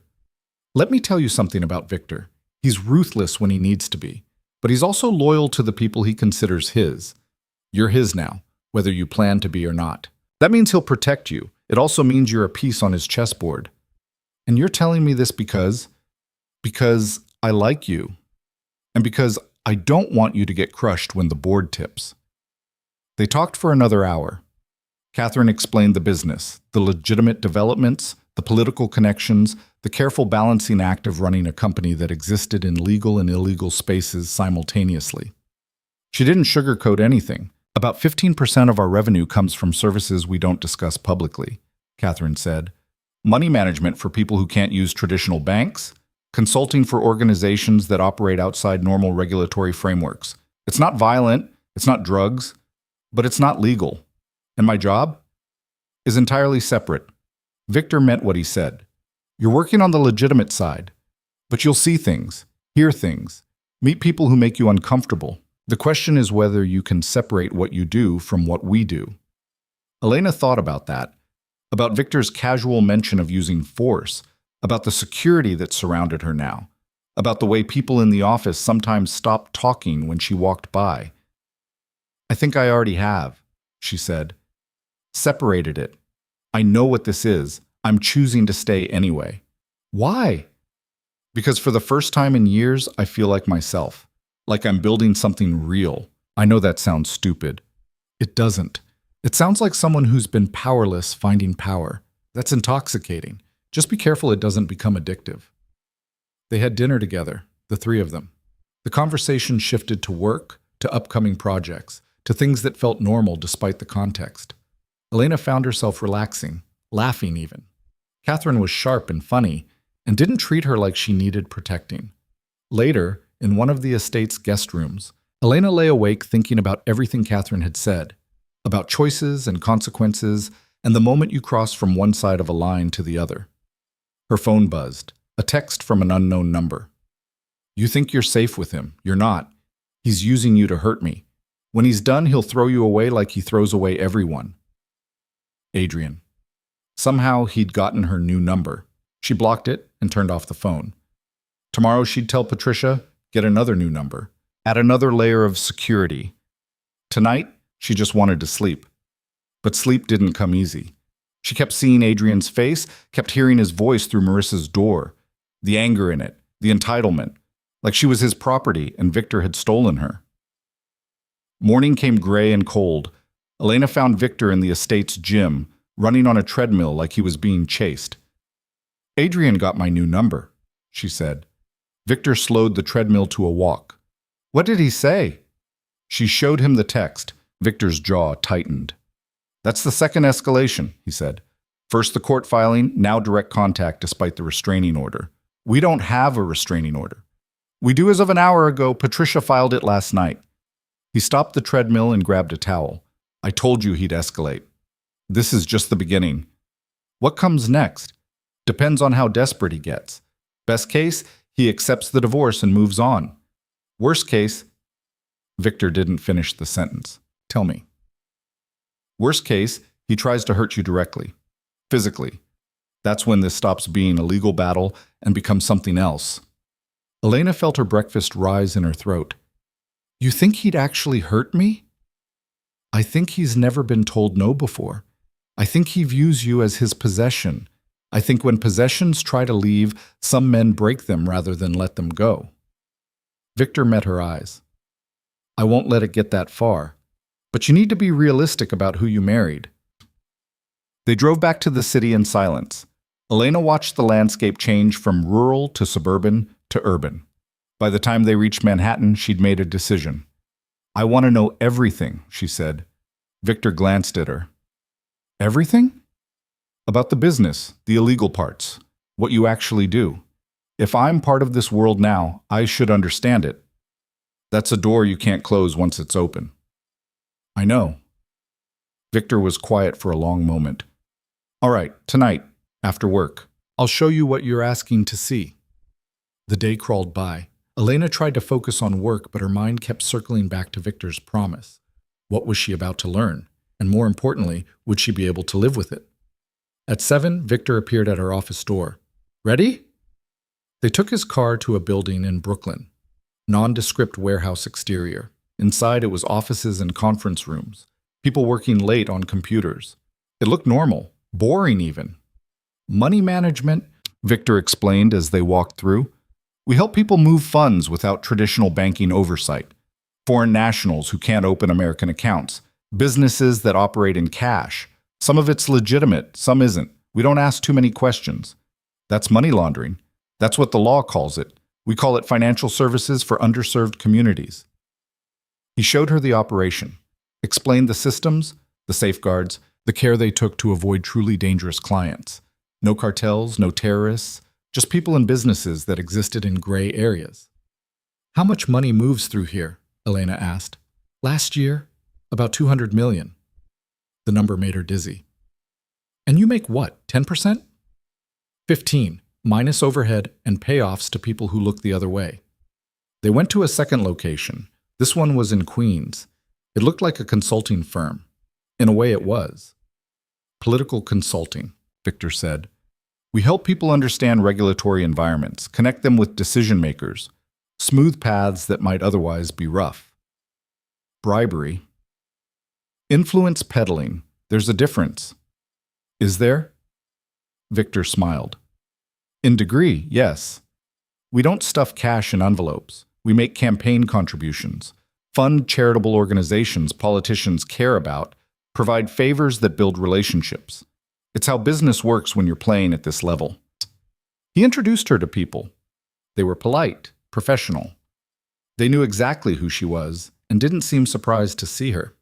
Let me tell you something about Victor. He's ruthless when he needs to be, but he's also loyal to the people he considers his. You're his now, whether you plan to be or not. That means he'll protect you. It also means you're a piece on his chessboard. And you're telling me this because I like you, and because I don't want you to get crushed when the board tips. They talked for another hour. Catherine explained the business, the legitimate developments, the political connections, the careful balancing act of running a company that existed in legal and illegal spaces simultaneously. She didn't sugarcoat anything. About 15% of our revenue comes from services we don't discuss publicly, Catherine said. Money management for people who can't use traditional banks, consulting for organizations that operate outside normal regulatory frameworks. It's not violent, it's not drugs, but it's not legal. And my job is entirely separate. Victor meant what he said. You're working on the legitimate side, but you'll see things, hear things, meet people who make you uncomfortable. The question is whether you can separate what you do from what we do. Elena thought about that, about Victor's casual mention of using force, about the security that surrounded her now, about the way people in the office sometimes stopped talking when she walked by. I think I already have, she said. Separated it. I know what this is. I'm choosing to stay anyway. Why? Because for the first time in years, I feel like myself. Like I'm building something real. I know that sounds stupid. It doesn't. It sounds like someone who's been powerless finding power. That's intoxicating. Just be careful it doesn't become addictive. They had dinner together, the three of them. The conversation shifted to work, to upcoming projects, to things that felt normal despite the context. Elena found herself relaxing, laughing even. Catherine was sharp and funny, and didn't treat her like she needed protecting. Later, in one of the estate's guest rooms. Elena lay awake thinking about everything Catherine had said, about choices and consequences, and the moment you cross from one side of a line to the other. Her phone buzzed, a text from an unknown number. You think you're safe with him. You're not. He's using you to hurt me. When he's done, he'll throw you away like he throws away everyone. Adrian. Somehow he'd gotten her new number. She blocked it and turned off the phone. Tomorrow she'd tell Patricia, get another new number, add another layer of security. Tonight, she just wanted to sleep. But sleep didn't come easy. She kept seeing Adrian's face, kept hearing his voice through Marissa's door, the anger in it, the entitlement, like she was his property and Victor had stolen her. Morning came gray and cold. Elena found Victor in the estate's gym, running on a treadmill like he was being chased. Adrian got my new number, she said. Victor slowed the treadmill to a walk. What did he say? She showed him the text. Victor's jaw tightened. That's the second escalation, he said. First the court filing, now direct contact despite the restraining order. We don't have a restraining order. We do as of an hour ago. Patricia filed it last night. He stopped the treadmill and grabbed a towel. I told you he'd escalate. This is just the beginning. What comes next? Depends on how desperate he gets. Best case, he accepts the divorce and moves on. Worst case, Victor didn't finish the sentence. Tell me. Worst case, he tries to hurt you directly, physically. That's when this stops being a legal battle and becomes something else. Elena felt her breakfast rise in her throat. You think he'd actually hurt me? I think he's never been told no before. I think he views you as his possession. I think when possessions try to leave, some men break them rather than let them go. Victor met her eyes. I won't let it get that far. But you need to be realistic about who you married. They drove back to the city in silence. Elena watched the landscape change from rural to suburban to urban. By the time they reached Manhattan, she'd made a decision. I want to know everything, she said. Victor glanced at her. Everything? About the business, the illegal parts, what you actually do. If I'm part of this world now, I should understand it. That's a door you can't close once it's open. I know. Victor was quiet for a long moment. All right, tonight, after work, I'll show you what you're asking to see. The day crawled by. Elena tried to focus on work, but her mind kept circling back to Victor's promise. What was she about to learn? And more importantly, would she be able to live with it? At 7, Victor appeared at her office door. Ready? They took his car to a building in Brooklyn. Nondescript warehouse exterior. Inside, it was offices and conference rooms. People working late on computers. It looked normal, boring even. Money management, Victor explained as they walked through. We help people move funds without traditional banking oversight. Foreign nationals who can't open American accounts. Businesses that operate in cash. Some of it's legitimate, some isn't. We don't ask too many questions. That's money laundering. That's what the law calls it. We call it financial services for underserved communities. He showed her the operation, explained the systems, the safeguards, the care they took to avoid truly dangerous clients. No cartels, no terrorists, just people and businesses that existed in gray areas. How much money moves through here? Elena asked. Last year, about 200 million. The number made her dizzy. And you make what, 10%? 15, minus overhead and payoffs to people who look the other way. They went to a second location. This one was in Queens. It looked like a consulting firm. In a way it was. Political consulting, Victor said. We help people understand regulatory environments, connect them with decision makers, smooth paths that might otherwise be rough. Bribery. Influence peddling. There's a difference. Is there? Victor smiled. In degree, yes. We don't stuff cash in envelopes. We make campaign contributions, fund charitable organizations politicians care about, provide favors that build relationships. It's how business works when you're playing at this level. He introduced her to people. They were polite, professional. They knew exactly who she was and didn't seem surprised to see her.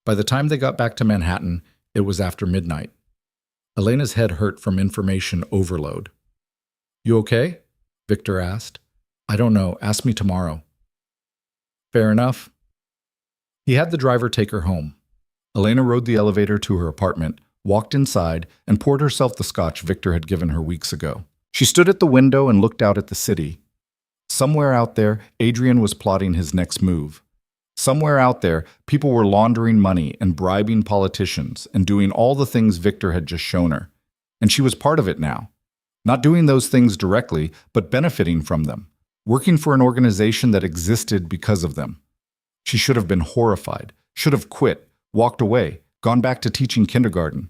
By the time they got back to Manhattan, it was after midnight. Elena's head hurt from information overload. You okay? Victor asked. I don't know. Ask me tomorrow. Fair enough. He had the driver take her home. Elena rode the elevator to her apartment, walked inside, and poured herself the scotch Victor had given her weeks ago. She stood at the window and looked out at the city. Somewhere out there, Adrian was plotting his next move. Somewhere out there, people were laundering money and bribing politicians and doing all the things Victor had just shown her. And she was part of it now. Not doing those things directly, but benefiting from them. Working for an organization that existed because of them. She should have been horrified, should have quit, walked away, gone back to teaching kindergarten.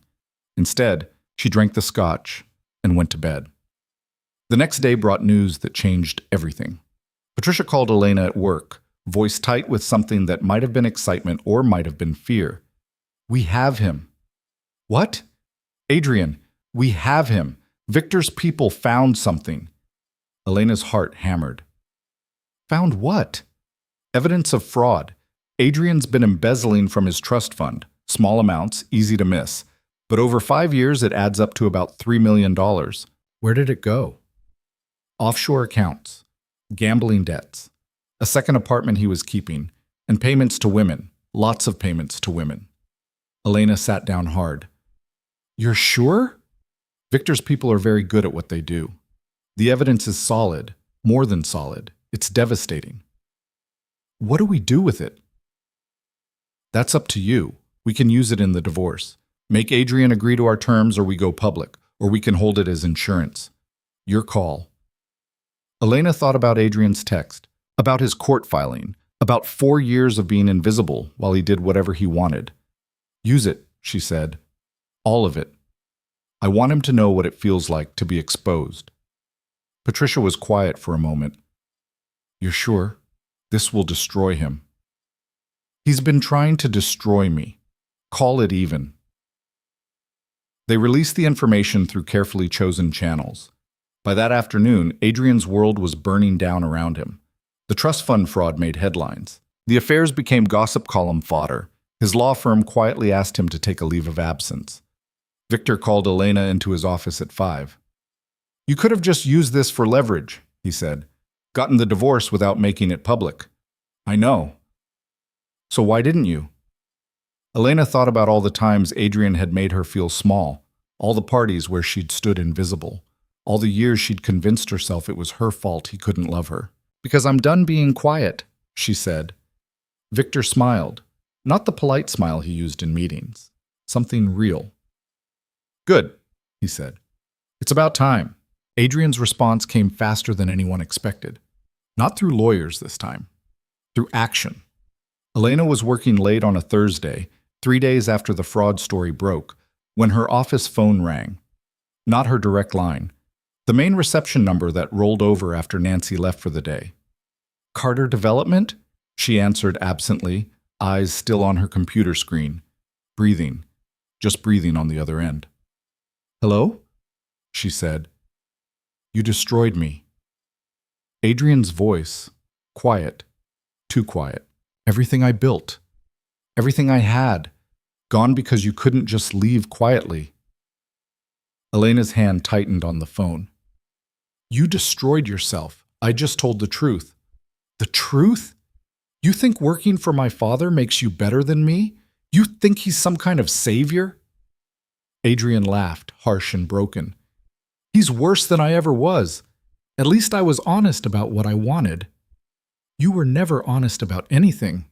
Instead, she drank the scotch and went to bed. The next day brought news that changed everything. Patricia called Elena at work, voice tight with something that might have been excitement or might have been fear. We have him. What? Adrian, we have him. Victor's people found something. Elena's heart hammered. Found what? Evidence of fraud. Adrian's been embezzling from his trust fund. Small amounts, easy to miss. But over 5 years, it adds up to about $3 million. Where did it go? Offshore accounts, gambling debts, a second apartment he was keeping, and payments to women, lots of payments to women. Elena sat down hard. You're sure? Victor's people are very good at what they do. The evidence is solid, more than solid. It's devastating. What do we do with it? That's up to you. We can use it in the divorce. Make Adrian agree to our terms or we go public, or we can hold it as insurance. Your call. Elena thought about Adrian's text, about his court filing, about 4 years of being invisible while he did whatever he wanted. Use it, she said. All of it. I want him to know what it feels like to be exposed. Patricia was quiet for a moment. You're sure? This will destroy him. He's been trying to destroy me. Call it even. They released the information through carefully chosen channels. By that afternoon, Adrian's world was burning down around him. The trust fund fraud made headlines. The affairs became gossip column fodder. His law firm quietly asked him to take a leave of absence. Victor called Elena into his office at 5. You could have just used this for leverage, he said. Gotten the divorce without making it public. I know. So why didn't you? Elena thought about all the times Adrian had made her feel small, all the parties where she'd stood invisible. All the years she'd convinced herself it was her fault he couldn't love her. Because I'm done being quiet, she said. Victor smiled. Not the polite smile he used in meetings. Something real. Good, he said. It's about time. Adrian's response came faster than anyone expected. Not through lawyers this time. Through action. Elena was working late on a Thursday, 3 days after the fraud story broke, when her office phone rang. Not her direct line. The main reception number that rolled over after Nancy left for the day. Carter Development? She answered absently, eyes still on her computer screen. Breathing. Just breathing on the other end. Hello? She said. You destroyed me. Adrian's voice. Quiet. Too quiet. Everything I built. Everything I had. Gone because you couldn't just leave quietly. Elena's hand tightened on the phone. You destroyed yourself. I just told the truth. The truth? You think working for my father makes you better than me? You think he's some kind of savior? Adrian laughed, harsh and broken. He's worse than I ever was. At least I was honest about what I wanted. You were never honest about anything.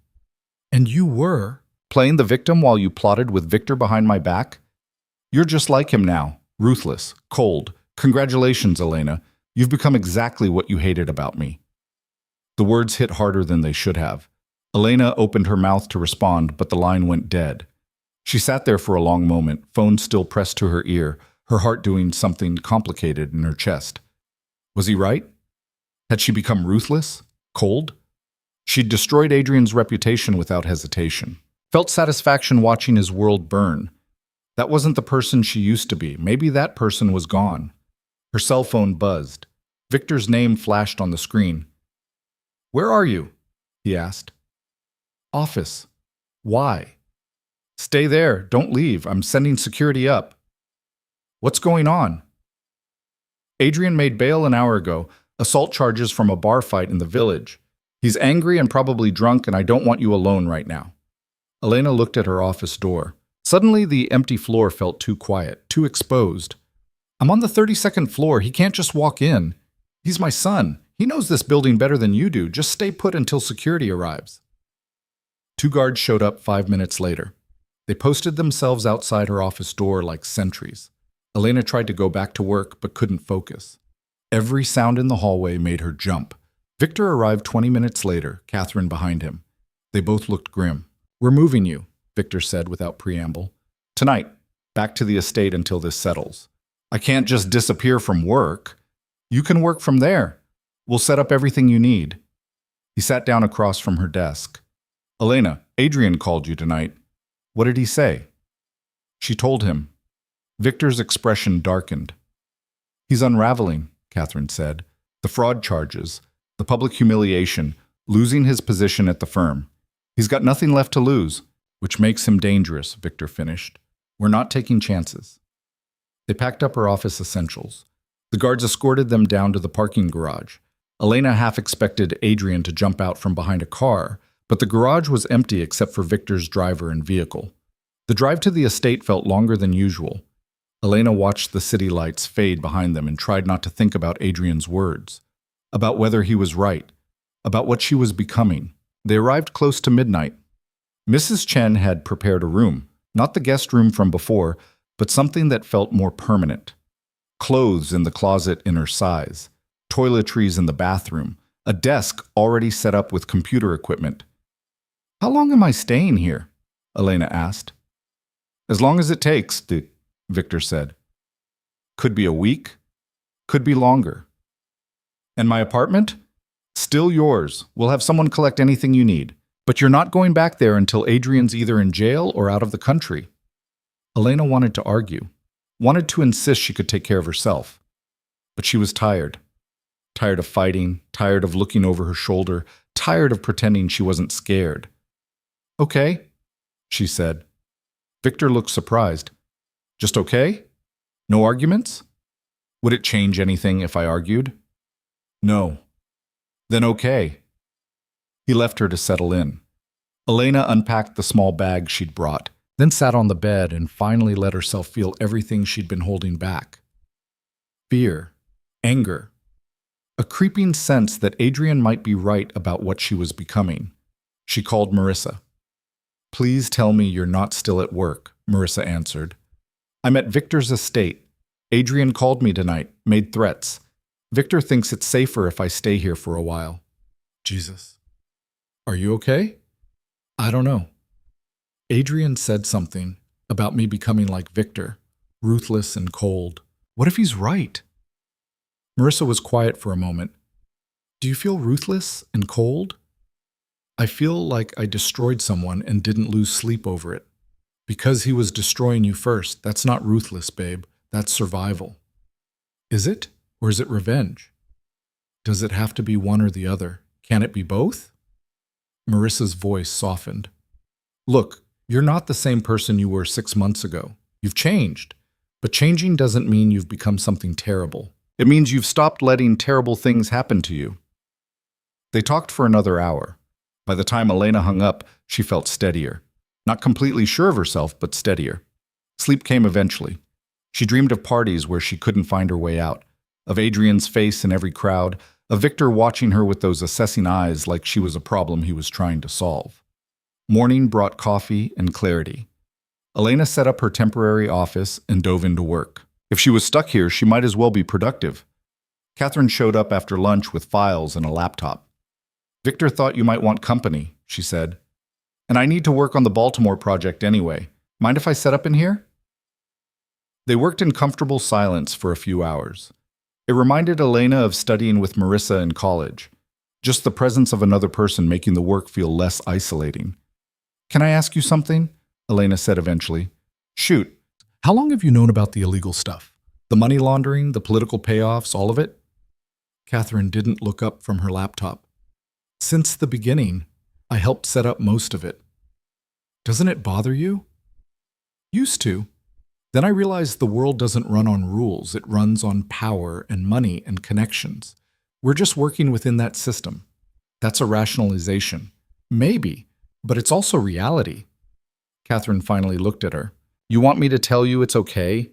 And you were. Playing the victim while you plotted with Victor behind my back? You're just like him now. Ruthless. Cold. Congratulations, Elena. You've become exactly what you hated about me. The words hit harder than they should have. Elena opened her mouth to respond, but the line went dead. She sat there for a long moment, phone still pressed to her ear, her heart doing something complicated in her chest. Was he right? Had she become ruthless? Cold? She'd destroyed Adrian's reputation without hesitation. Felt satisfaction watching his world burn. That wasn't the person she used to be. Maybe that person was gone. Her cell phone buzzed. Victor's name flashed on the screen. Where are you? He asked. Office. Why? Stay there. Don't leave. I'm sending security up. What's going on? Adrian made bail an hour ago, Assault charges from a bar fight in the village. He's angry and probably drunk, and I don't want you alone right now. Elena looked at her office door. Suddenly, the empty floor felt too quiet, too exposed. I'm on the 32nd floor. He can't just walk in. He's my son. He knows this building better than you do. Just stay put until security arrives. 2 guards showed up 5 minutes later. They posted themselves outside her office door like sentries. Elena tried to go back to work, but couldn't focus. Every sound in the hallway made her jump. Victor arrived 20 minutes later, Catherine behind him. They both looked grim. We're moving you, Victor said without preamble. Tonight, back to the estate until this settles. I can't just disappear from work. You can work from there. We'll set up everything you need. He sat down across from her desk. Elena, Adrian called you tonight. What did he say? She told him. Victor's expression darkened. He's unraveling, Catherine said. The fraud charges, the public humiliation, losing his position at the firm. He's got nothing left to lose, which makes him dangerous, Victor finished. We're not taking chances. They packed up her office essentials. The guards escorted them down to the parking garage. Elena half expected Adrian to jump out from behind a car, but the garage was empty except for Victor's driver and vehicle. The drive to the estate felt longer than usual. Elena watched the city lights fade behind them and tried not to think about Adrian's words, about whether he was right, about what she was becoming. They arrived close to midnight. Mrs. Chen had prepared a room, not the guest room from before, but something that felt more permanent. Clothes in the closet in her size, toiletries in the bathroom, a desk already set up with computer equipment. How long am I staying here? Elena asked. As long as it takes, Victor said. Could be a week, could be longer. And my apartment? Still yours. We'll have someone collect anything you need. But you're not going back there until Adrian's either in jail or out of the country. Elena wanted to argue, wanted to insist she could take care of herself. But she was tired. Tired of fighting, tired of looking over her shoulder, tired of pretending she wasn't scared. Okay, she said. Victor looked surprised. Just okay? No arguments? Would it change anything if I argued? No. Then okay. He left her to settle in. Elena unpacked the small bag she'd brought, then sat on the bed and finally let herself feel everything she'd been holding back. Fear, anger, a creeping sense that Adrian might be right about what she was becoming. She called Marissa. Please tell me you're not still at work, Marissa answered. I'm at Victor's estate. Adrian called me tonight, made threats. Victor thinks it's safer if I stay here for a while. Jesus. Are you okay? I don't know. Adrian said something about me becoming like Victor, ruthless and cold. What if he's right? Marissa was quiet for a moment. Do you feel ruthless and cold? I feel like I destroyed someone and didn't lose sleep over it. Because he was destroying you first, that's not ruthless, babe. That's survival. Is it? Or is it revenge? Does it have to be one or the other? Can it be both? Marissa's voice softened. Look, you're not the same person you were 6 months ago. You've changed. But changing doesn't mean you've become something terrible. It means you've stopped letting terrible things happen to you. They talked for another hour. By the time Elena hung up, she felt steadier. Not completely sure of herself, but steadier. Sleep came eventually. She dreamed of parties where she couldn't find her way out, of Adrian's face in every crowd, of Victor watching her with those assessing eyes like she was a problem he was trying to solve. Morning brought coffee and clarity. Elena set up her temporary office and dove into work. If she was stuck here, she might as well be productive. Catherine showed up after lunch with files and a laptop. Victor thought you might want company, she said. And I need to work on the Baltimore project anyway. Mind if I set up in here? They worked in comfortable silence for a few hours. It reminded Elena of studying with Marissa in college. Just the presence of another person making the work feel less isolating. Can I ask you something? Elena said eventually. Shoot. How long have you known about the illegal stuff? The money laundering, the political payoffs, all of it? Catherine didn't look up from her laptop. Since the beginning, I helped set up most of it. Doesn't it bother you? Used to. Then I realized the world doesn't run on rules, it runs on power and money and connections. We're just working within that system. That's a rationalization. Maybe, but it's also reality. Catherine finally looked at her. You want me to tell you it's okay?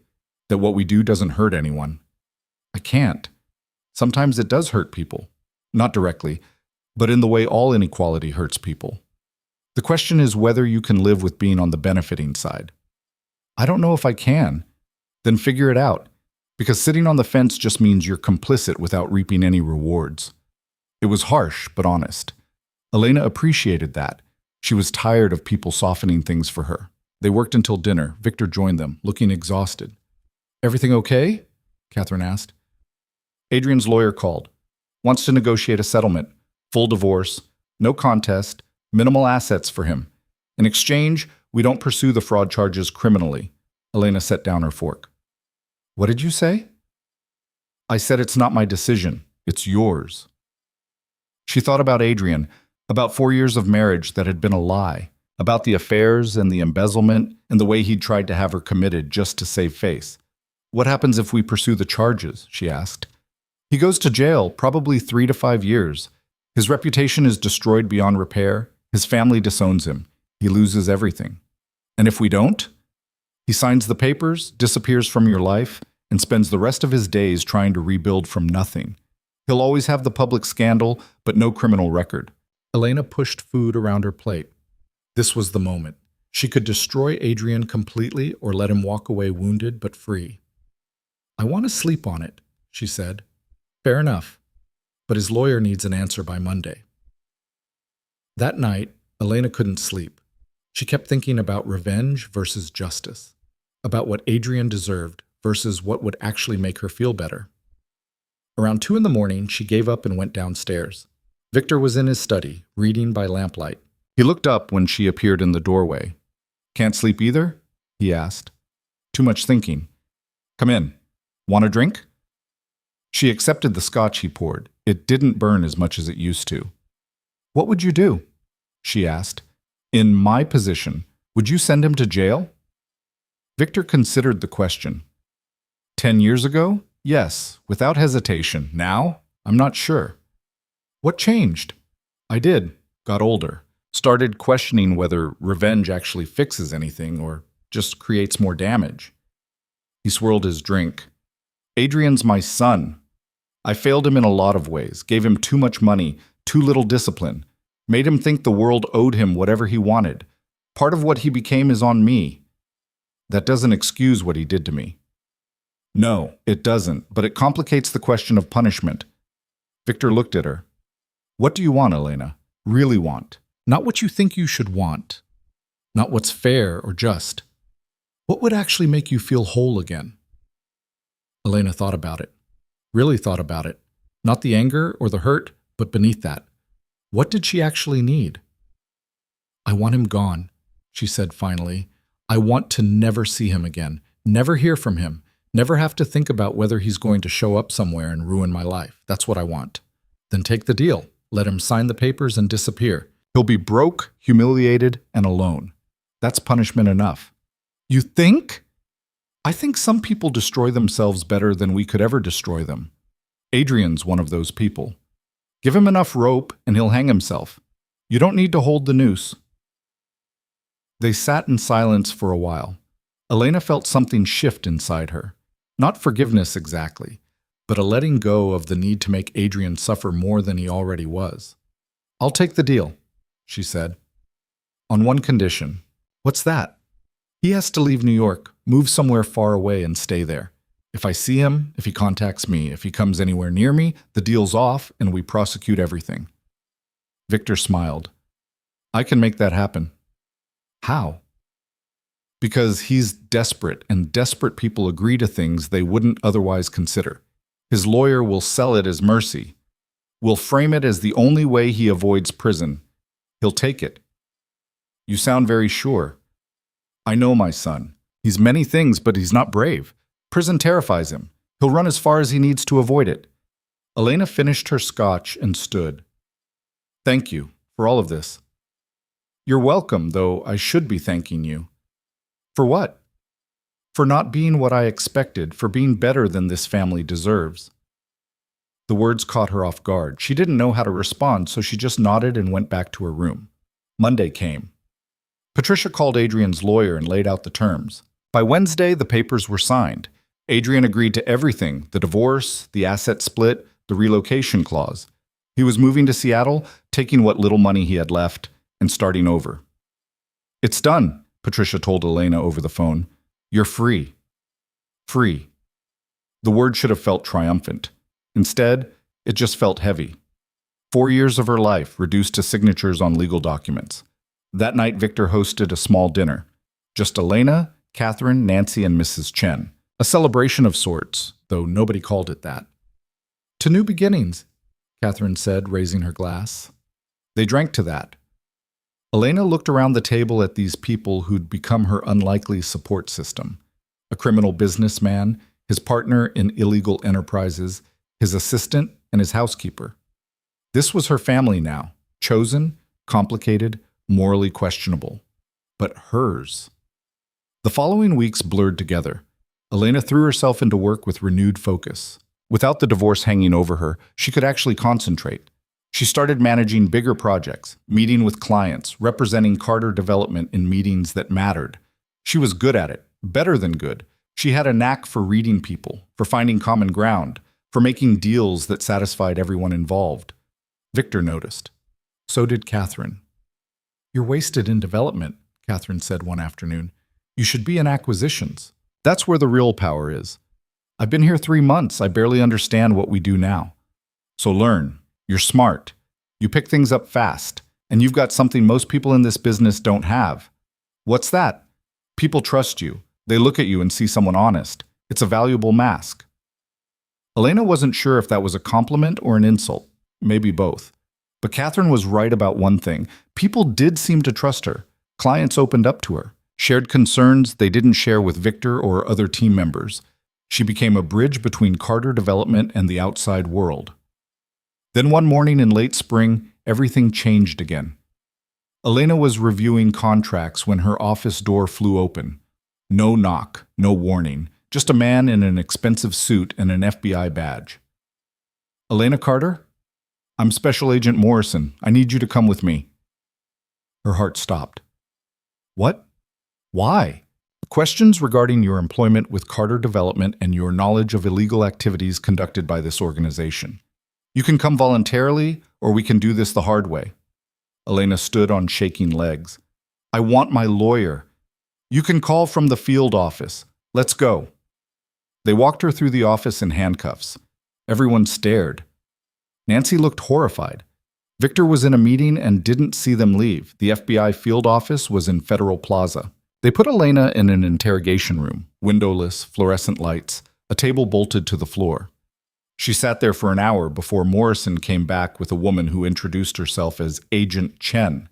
That what we do doesn't hurt anyone? I can't. Sometimes it does hurt people. Not directly, but in the way all inequality hurts people. The question is whether you can live with being on the benefiting side. I don't know if I can. Then figure it out, because sitting on the fence just means you're complicit without reaping any rewards. It was harsh, but honest. Elena appreciated that. She was tired of people softening things for her. They worked until dinner. Victor joined them, looking exhausted. Everything okay? Catherine asked. Adrian's lawyer called. Wants to negotiate a settlement. Full divorce. No contest. Minimal assets for him. In exchange, we don't pursue the fraud charges criminally. Elena set down her fork. What did you say? I said it's not my decision. It's yours. She thought about Adrian, about 4 years of marriage that had been a lie, about the affairs and the embezzlement and the way he'd tried to have her committed just to save face. What happens if we pursue the charges? She asked. He goes to jail, probably 3 to 5 years. His reputation is destroyed beyond repair. His family disowns him. He loses everything. And if we don't? He signs the papers, disappears from your life, and spends the rest of his days trying to rebuild from nothing. He'll always have the public scandal, but no criminal record. Elena pushed food around her plate. This was the moment. She could destroy Adrian completely or let him walk away wounded but free. I want to sleep on it, she said. Fair enough, but his lawyer needs an answer by Monday. That night, Elena couldn't sleep. She kept thinking about revenge versus justice, about what Adrian deserved versus what would actually make her feel better. Around 2 a.m, she gave up and went downstairs. Victor was in his study, reading by lamplight. He looked up when she appeared in the doorway. Can't sleep either? He asked. Too much thinking. Come in. Want a drink? She accepted the scotch he poured. It didn't burn as much as it used to. What would you do? She asked. In my position, would you send him to jail? Victor considered the question. 10 years ago? Yes, without hesitation. Now? I'm not sure. What changed? I did. Got older. Started questioning whether revenge actually fixes anything or just creates more damage. He swirled his drink. Adrian's my son. I failed him in a lot of ways, gave him too much money, too little discipline, made him think the world owed him whatever he wanted. Part of what he became is on me. That doesn't excuse what he did to me. No, it doesn't, but it complicates the question of punishment. Victor looked at her. What do you want, Elena? Really want? Not what you think you should want. Not what's fair or just. What would actually make you feel whole again? Elena thought about it. Really thought about it. Not the anger or the hurt, but beneath that. What did she actually need? I want him gone, she said finally. I want to never see him again, never hear from him, never have to think about whether he's going to show up somewhere and ruin my life. That's what I want. Then take the deal. Let him sign the papers and disappear. He'll be broke, humiliated, and alone. That's punishment enough. You think? I think some people destroy themselves better than we could ever destroy them. Adrian's one of those people. Give him enough rope and he'll hang himself. You don't need to hold the noose. They sat in silence for a while. Elena felt something shift inside her. Not forgiveness exactly, but a letting go of the need to make Adrian suffer more than he already was. I'll take the deal, she said. On one condition. What's that? He has to leave New York, move somewhere far away and stay there. If I see him, if he contacts me, if he comes anywhere near me, the deal's off and we prosecute everything. Victor smiled. I can make that happen. How? Because he's desperate, and desperate people agree to things they wouldn't otherwise consider. His lawyer will sell it as mercy. Will frame it as the only way he avoids prison. He'll take it. You sound very sure. I know my son. He's many things, but he's not brave. Prison terrifies him. He'll run as far as he needs to avoid it. Elena finished her scotch and stood. Thank you for all of this. You're welcome, though I should be thanking you. For what? For not being what I expected, for being better than this family deserves. The words caught her off guard. She didn't know how to respond, so she just nodded and went back to her room. Monday came. Patricia called Adrian's lawyer and laid out the terms. By Wednesday, the papers were signed. Adrian agreed to everything: the divorce, the asset split, the relocation clause. He was moving to Seattle, taking what little money he had left, and starting over. "It's done," Patricia told Elena over the phone. "You're free." Free. The word should have felt triumphant. Instead, it just felt heavy. 4 years of her life reduced to signatures on legal documents. That night, Victor hosted a small dinner. Just Elena, Catherine, Nancy, and Mrs. Chen. A celebration of sorts, though nobody called it that. "To new beginnings," Catherine said, raising her glass. They drank to that. Elena looked around the table at these people who'd become her unlikely support system. A criminal businessman, his partner in illegal enterprises, his assistant, and his housekeeper. This was her family now, chosen, complicated, morally questionable. But hers. The following weeks blurred together. Elena threw herself into work with renewed focus. Without the divorce hanging over her, she could actually concentrate. She started managing bigger projects, meeting with clients, representing Carter Development in meetings that mattered. She was good at it, better than good. She had a knack for reading people, for finding common ground, for making deals that satisfied everyone involved. Victor noticed. So did Catherine. "You're wasted in development," Catherine said one afternoon. "You should be in acquisitions. That's where the real power is. I've been here 3 months. I barely understand what we do now. So learn. You're smart. You pick things up fast. And you've got something most people in this business don't have. What's that? People trust you. They look at you and see someone honest. It's a valuable mask." Elena wasn't sure if that was a compliment or an insult. Maybe both. But Catherine was right about one thing. People did seem to trust her. Clients opened up to her, shared concerns they didn't share with Victor or other team members. She became a bridge between Carter Development and the outside world. Then one morning in late spring, everything changed again. Elena was reviewing contracts when her office door flew open. No knock, no warning, just a man in an expensive suit and an FBI badge. "Elena Carter? I'm Special Agent Morrison. I need you to come with me." Her heart stopped. "What? Why?" "Questions regarding your employment with Carter Development and your knowledge of illegal activities conducted by this organization. You can come voluntarily, or we can do this the hard way." Elena stood on shaking legs. "I want my lawyer. You can call from the field office. Let's go." They walked her through the office in handcuffs. Everyone stared. Nancy looked horrified. Victor was in a meeting and didn't see them leave. The FBI field office was in Federal Plaza. They put Elena in an interrogation room, windowless, fluorescent lights, a table bolted to the floor. She sat there for an hour before Morrison came back with a woman who introduced herself as Agent Chen.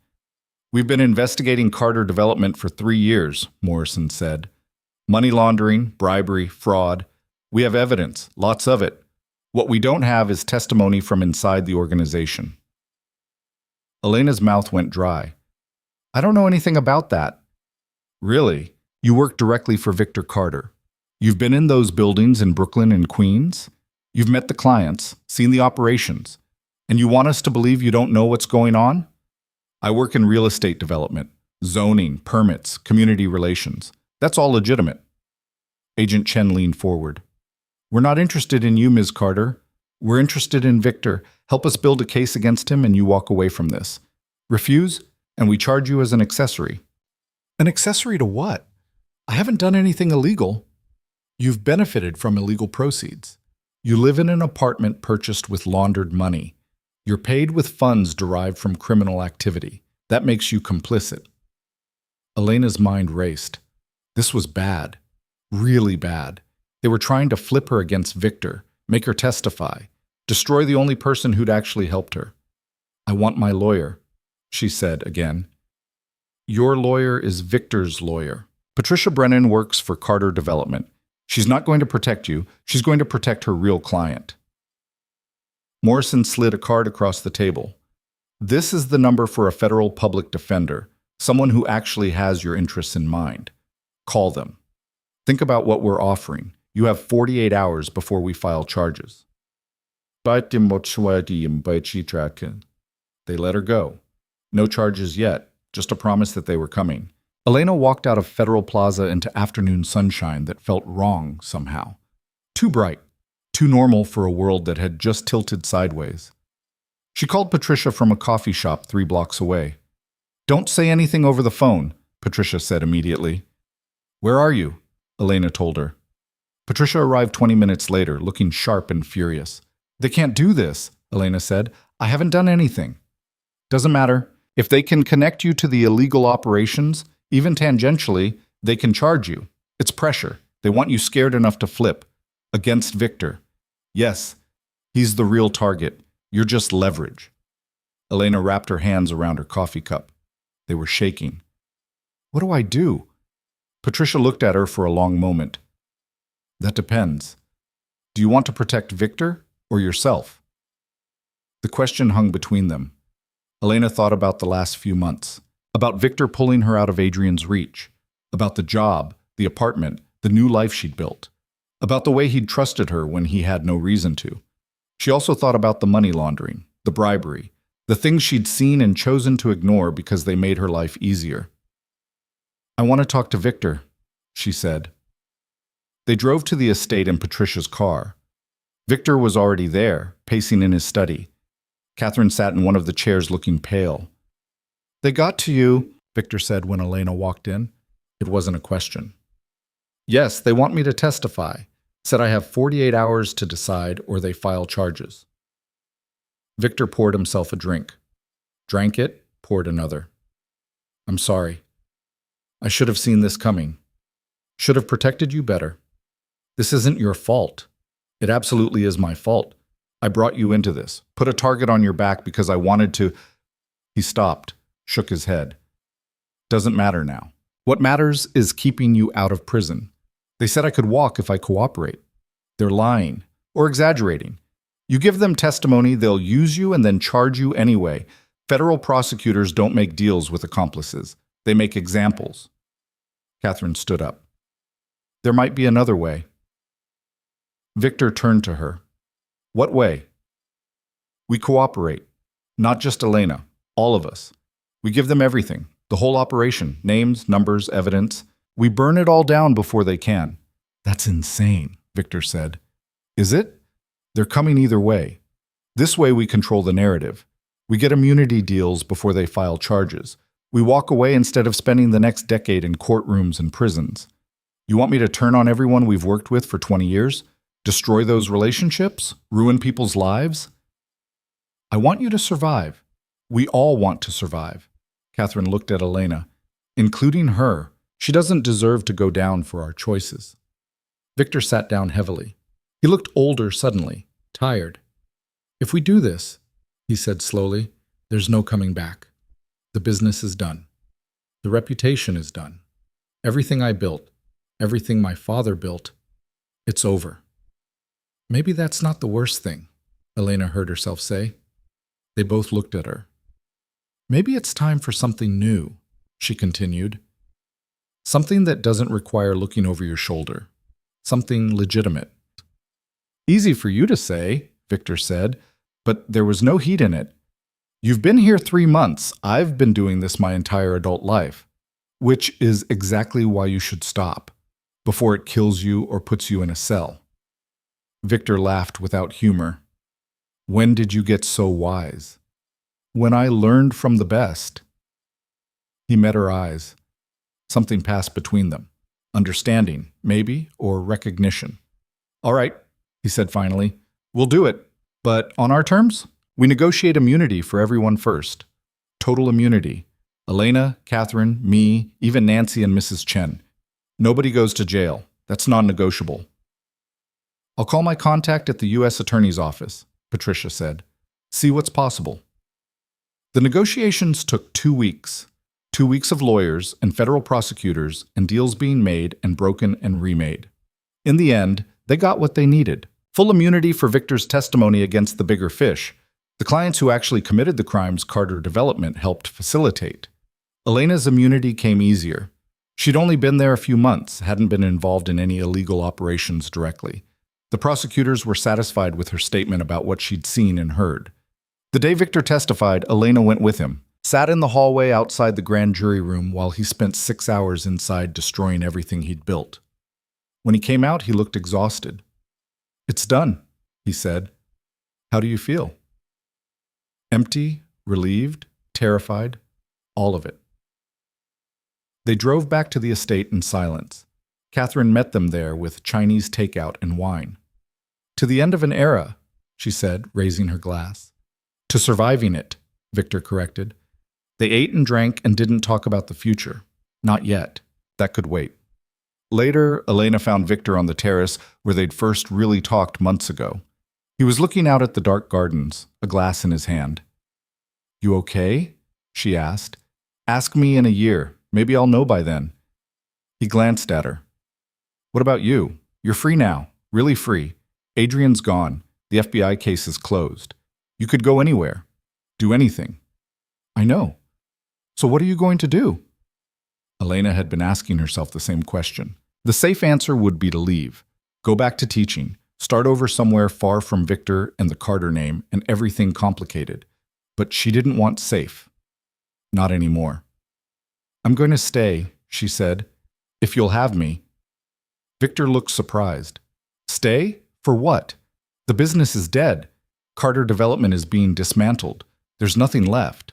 "We've been investigating Carter Development for 3 years, Morrison said. "Money laundering, bribery, fraud. We have evidence, lots of it. What we don't have is testimony from inside the organization." Elena's mouth went dry. "I don't know anything about that." "Really? You work directly for Victor Carter. You've been in those buildings in Brooklyn and Queens? You've met the clients, seen the operations, and you want us to believe you don't know what's going on?" "I work in real estate development, zoning, permits, community relations. That's all legitimate." Agent Chen leaned forward. "We're not interested in you, Ms. Carter. We're interested in Victor. Help us build a case against him and you walk away from this. Refuse, and we charge you as an accessory." "An accessory to what? I haven't done anything illegal." "You've benefited from illegal proceeds. You live in an apartment purchased with laundered money. You're paid with funds derived from criminal activity. That makes you complicit." Elena's mind raced. This was bad. Really bad. They were trying to flip her against Victor, make her testify, destroy the only person who'd actually helped her. "I want my lawyer," she said again. "Your lawyer is Victor's lawyer. Patricia Brennan works for Carter Development. She's not going to protect you. She's going to protect her real client." Morrison slid a card across the table. "This is the number for a federal public defender, someone who actually has your interests in mind. Call them. Think about what we're offering. You have 48 hours before we file charges." They let her go. No charges yet, just a promise that they were coming. Elena walked out of Federal Plaza into afternoon sunshine that felt wrong somehow. Too bright, too normal for a world that had just tilted sideways. She called Patricia from a coffee shop 3 blocks away. "Don't say anything over the phone," Patricia said immediately. "Where are you?" Elena told her. Patricia arrived 20 minutes later, looking sharp and furious. "They can't do this," Elena said. "I haven't done anything." "Doesn't matter. If they can connect you to the illegal operations, even tangentially, they can charge you. It's pressure. They want you scared enough to flip. Against Victor. Yes, he's the real target. You're just leverage." Elena wrapped her hands around her coffee cup. They were shaking. "What do I do?" Patricia looked at her for a long moment. "That depends. Do you want to protect Victor or yourself?" The question hung between them. Elena thought about the last few months, about Victor pulling her out of Adrian's reach, about the job, the apartment, the new life she'd built, about the way he'd trusted her when he had no reason to. She also thought about the money laundering, the bribery, the things she'd seen and chosen to ignore because they made her life easier. "I want to talk to Victor," she said. They drove to the estate in Patricia's car. Victor was already there, pacing in his study. Catherine sat in one of the chairs looking pale. "They got to you," Victor said when Elena walked in. It wasn't a question. "Yes, they want me to testify. Said I have 48 hours to decide or they file charges." Victor poured himself a drink. Drank it, poured another. "I'm sorry. I should have seen this coming. Should have protected you better. This isn't your fault. It absolutely is my fault. I brought you into this, put a target on your back because I wanted to—" He stopped, shook his head. "Doesn't matter now. What matters is keeping you out of prison. They said I could walk if I cooperate. They're lying, or exaggerating. You give them testimony, they'll use you and then charge you anyway. Federal prosecutors don't make deals with accomplices. They make examples." Catherine stood up. "There might be another way." Victor turned to her. "What way?" "We cooperate. Not just Elena. All of us. We give them everything. The whole operation. Names, numbers, evidence. We burn it all down before they can." "That's insane," Victor said. "Is it? They're coming either way. This way we control the narrative. We get immunity deals before they file charges. We walk away instead of spending the next decade in courtrooms and prisons. You want me to turn on everyone we've worked with for 20 years? Destroy those relationships? Ruin people's lives? I want you to survive. We all want to survive." Catherine looked at Elena. "Including her. She doesn't deserve to go down for our choices." Victor sat down heavily. He looked older suddenly, tired. "If we do this," he said slowly, "there's no coming back. The business is done. The reputation is done. Everything I built, everything my father built, it's over." "Maybe that's not the worst thing," Elena heard herself say. They both looked at her. "Maybe it's time for something new," she continued. "Something that doesn't require looking over your shoulder. Something legitimate." "Easy for you to say," Victor said, "but there was no heat in it. You've been here 3 months. I've been doing this my entire adult life. Which is exactly why you should stop, before it kills you or puts you in a cell." Victor laughed without humor. "When did you get so wise?" "When I learned from the best." He met her eyes. Something passed between them. Understanding, maybe, or recognition. "All right," he said finally. "We'll do it. But on our terms? We negotiate immunity for everyone first. Total immunity. Elena, Catherine, me, even Nancy and Mrs. Chen. Nobody goes to jail. That's non-negotiable." "I'll call my contact at the U.S. Attorney's Office," Patricia said. "See what's possible." The negotiations took 2 weeks. 2 weeks of lawyers and federal prosecutors and deals being made and broken and remade. In the end, they got what they needed. Full immunity for Victor's testimony against the bigger fish. The clients who actually committed the crimes Carter Development helped facilitate. Elena's immunity came easier. She'd only been there a few months, hadn't been involved in any illegal operations directly. The prosecutors were satisfied with her statement about what she'd seen and heard. The day Victor testified, Elena went with him, sat in the hallway outside the grand jury room while he spent 6 hours inside destroying everything he'd built. When he came out, he looked exhausted. "It's done," he said. "How do you feel?" Empty, relieved, terrified, all of it. They drove back to the estate in silence. Catherine met them there with Chinese takeout and wine. "To the end of an era," she said, raising her glass. "To surviving it," Victor corrected. They ate and drank and didn't talk about the future. Not yet. That could wait. Later, Elena found Victor on the terrace where they'd first really talked months ago. He was looking out at the dark gardens, a glass in his hand. "You okay?" she asked. "Ask me in a year. Maybe I'll know by then." He glanced at her. "What about you? You're free now. Really free. Adrian's gone. The FBI case is closed. You could go anywhere. Do anything." "I know. So what are you going to do?" Elena had been asking herself the same question. The safe answer would be to leave, go back to teaching, start over somewhere far from Victor and the Carter name and everything complicated. But she didn't want safe. Not anymore. "I'm going to stay," she said, "if you'll have me." Victor looked surprised. "Stay? For what? The business is dead. Carter Development is being dismantled. There's nothing left.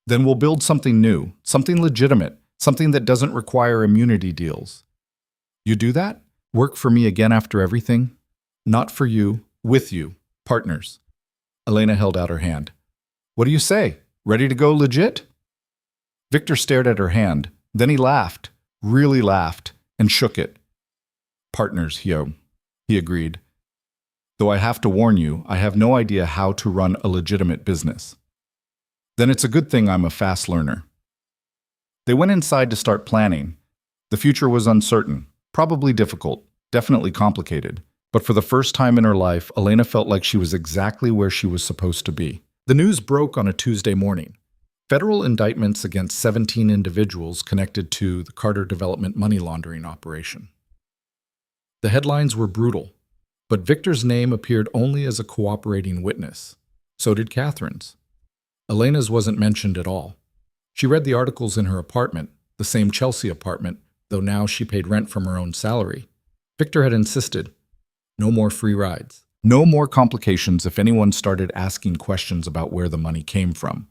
Then we'll build something new, something legitimate, something that doesn't require immunity deals." "You do that? Work for me again after everything?" "Not for you, with you, partners." Elena held out her hand. "What do you say? Ready to go legit?" Victor stared at her hand. Then he laughed, really laughed, and shook it. "Partners, he agreed. "Though I have to warn you, I have no idea how to run a legitimate business." "Then it's a good thing I'm a fast learner." They went inside to start planning. The future was uncertain, probably difficult, definitely complicated. But for the first time in her life, Elena felt like she was exactly where she was supposed to be. The news broke on a Tuesday morning. Federal indictments against 17 individuals connected to the Carter Development money laundering operation. The headlines were brutal, but Victor's name appeared only as a cooperating witness. So did Catherine's. Elena's wasn't mentioned at all. She read the articles in her apartment, the same Chelsea apartment, though now she paid rent from her own salary. Victor had insisted, no more free rides. No more complications if anyone started asking questions about where the money came from.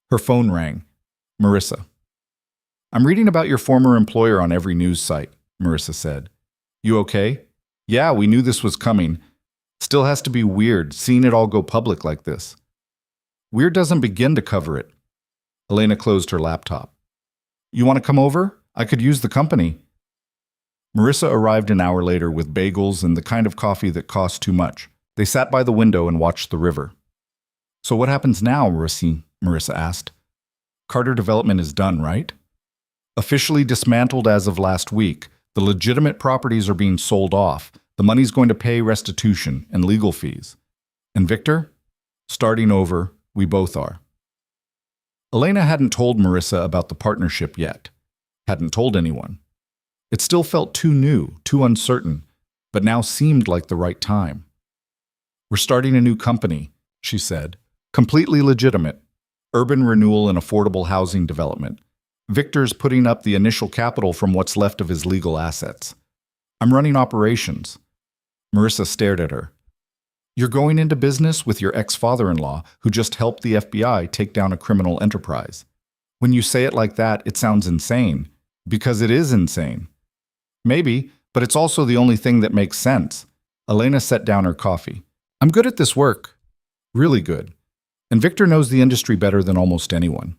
Her phone rang. "Marissa." "I'm reading about your former employer on every news site," Marissa said. "You okay?" "Yeah, we knew this was coming. Still has to be weird, seeing it all go public like this." "Weird doesn't begin to cover it." Elena closed her laptop. "You want to come over? I could use the company." Marissa arrived an hour later with bagels and the kind of coffee that cost too much. They sat by the window and watched the river. "So what happens now, Marissa asked. "Carter Development is done, right?" "Officially dismantled as of last week. The legitimate properties are being sold off. The money's going to pay restitution and legal fees. And Victor? Starting over, we both are." Elena hadn't told Marissa about the partnership yet. Hadn't told anyone. It still felt too new, too uncertain, but now seemed like the right time. "We're starting a new company," she said. "Completely legitimate. Urban renewal and affordable housing development. Victor's putting up the initial capital from what's left of his legal assets. I'm running operations." Marissa stared at her. "You're going into business with your ex-father-in-law, who just helped the FBI take down a criminal enterprise. When you say it like that, it sounds insane. Because it is insane." "Maybe, but it's also the only thing that makes sense." Elena set down her coffee. "I'm good at this work. Really good. And Victor knows the industry better than almost anyone.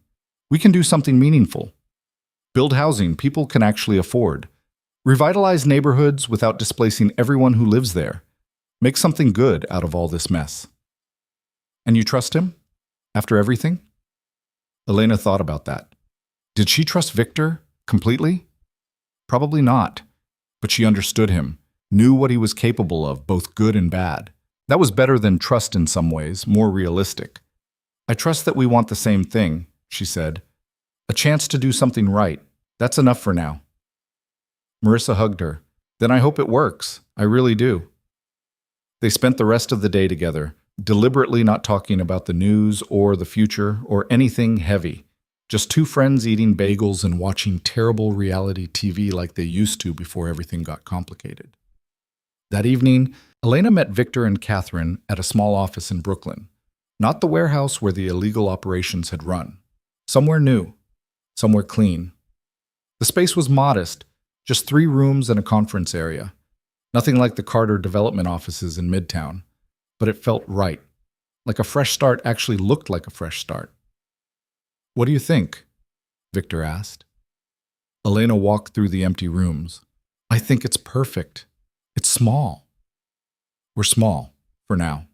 We can do something meaningful. Build housing people can actually afford. Revitalize neighborhoods without displacing everyone who lives there. Make something good out of all this mess." "And you trust him? After everything?" Elena thought about that. Did she trust Victor completely? Probably not. But she understood him, knew what he was capable of, both good and bad. That was better than trust in some ways, more realistic. "I trust that we want the same thing," she said. "A chance to do something right. That's enough for now." Marissa hugged her. "Then I hope it works. I really do." They spent the rest of the day together, deliberately not talking about the news or the future or anything heavy. Just two friends eating bagels and watching terrible reality TV like they used to before everything got complicated. That evening, Elena met Victor and Catherine at a small office in Brooklyn. Not the warehouse where the illegal operations had run. Somewhere new. Somewhere clean. The space was modest, just 3 rooms and a conference area. Nothing like the Carter development offices in Midtown, but it felt right. Like a fresh start actually looked like a fresh start. "What do you think?" Victor asked. Elena walked through the empty rooms. "I think it's perfect. It's small." "We're small, for now."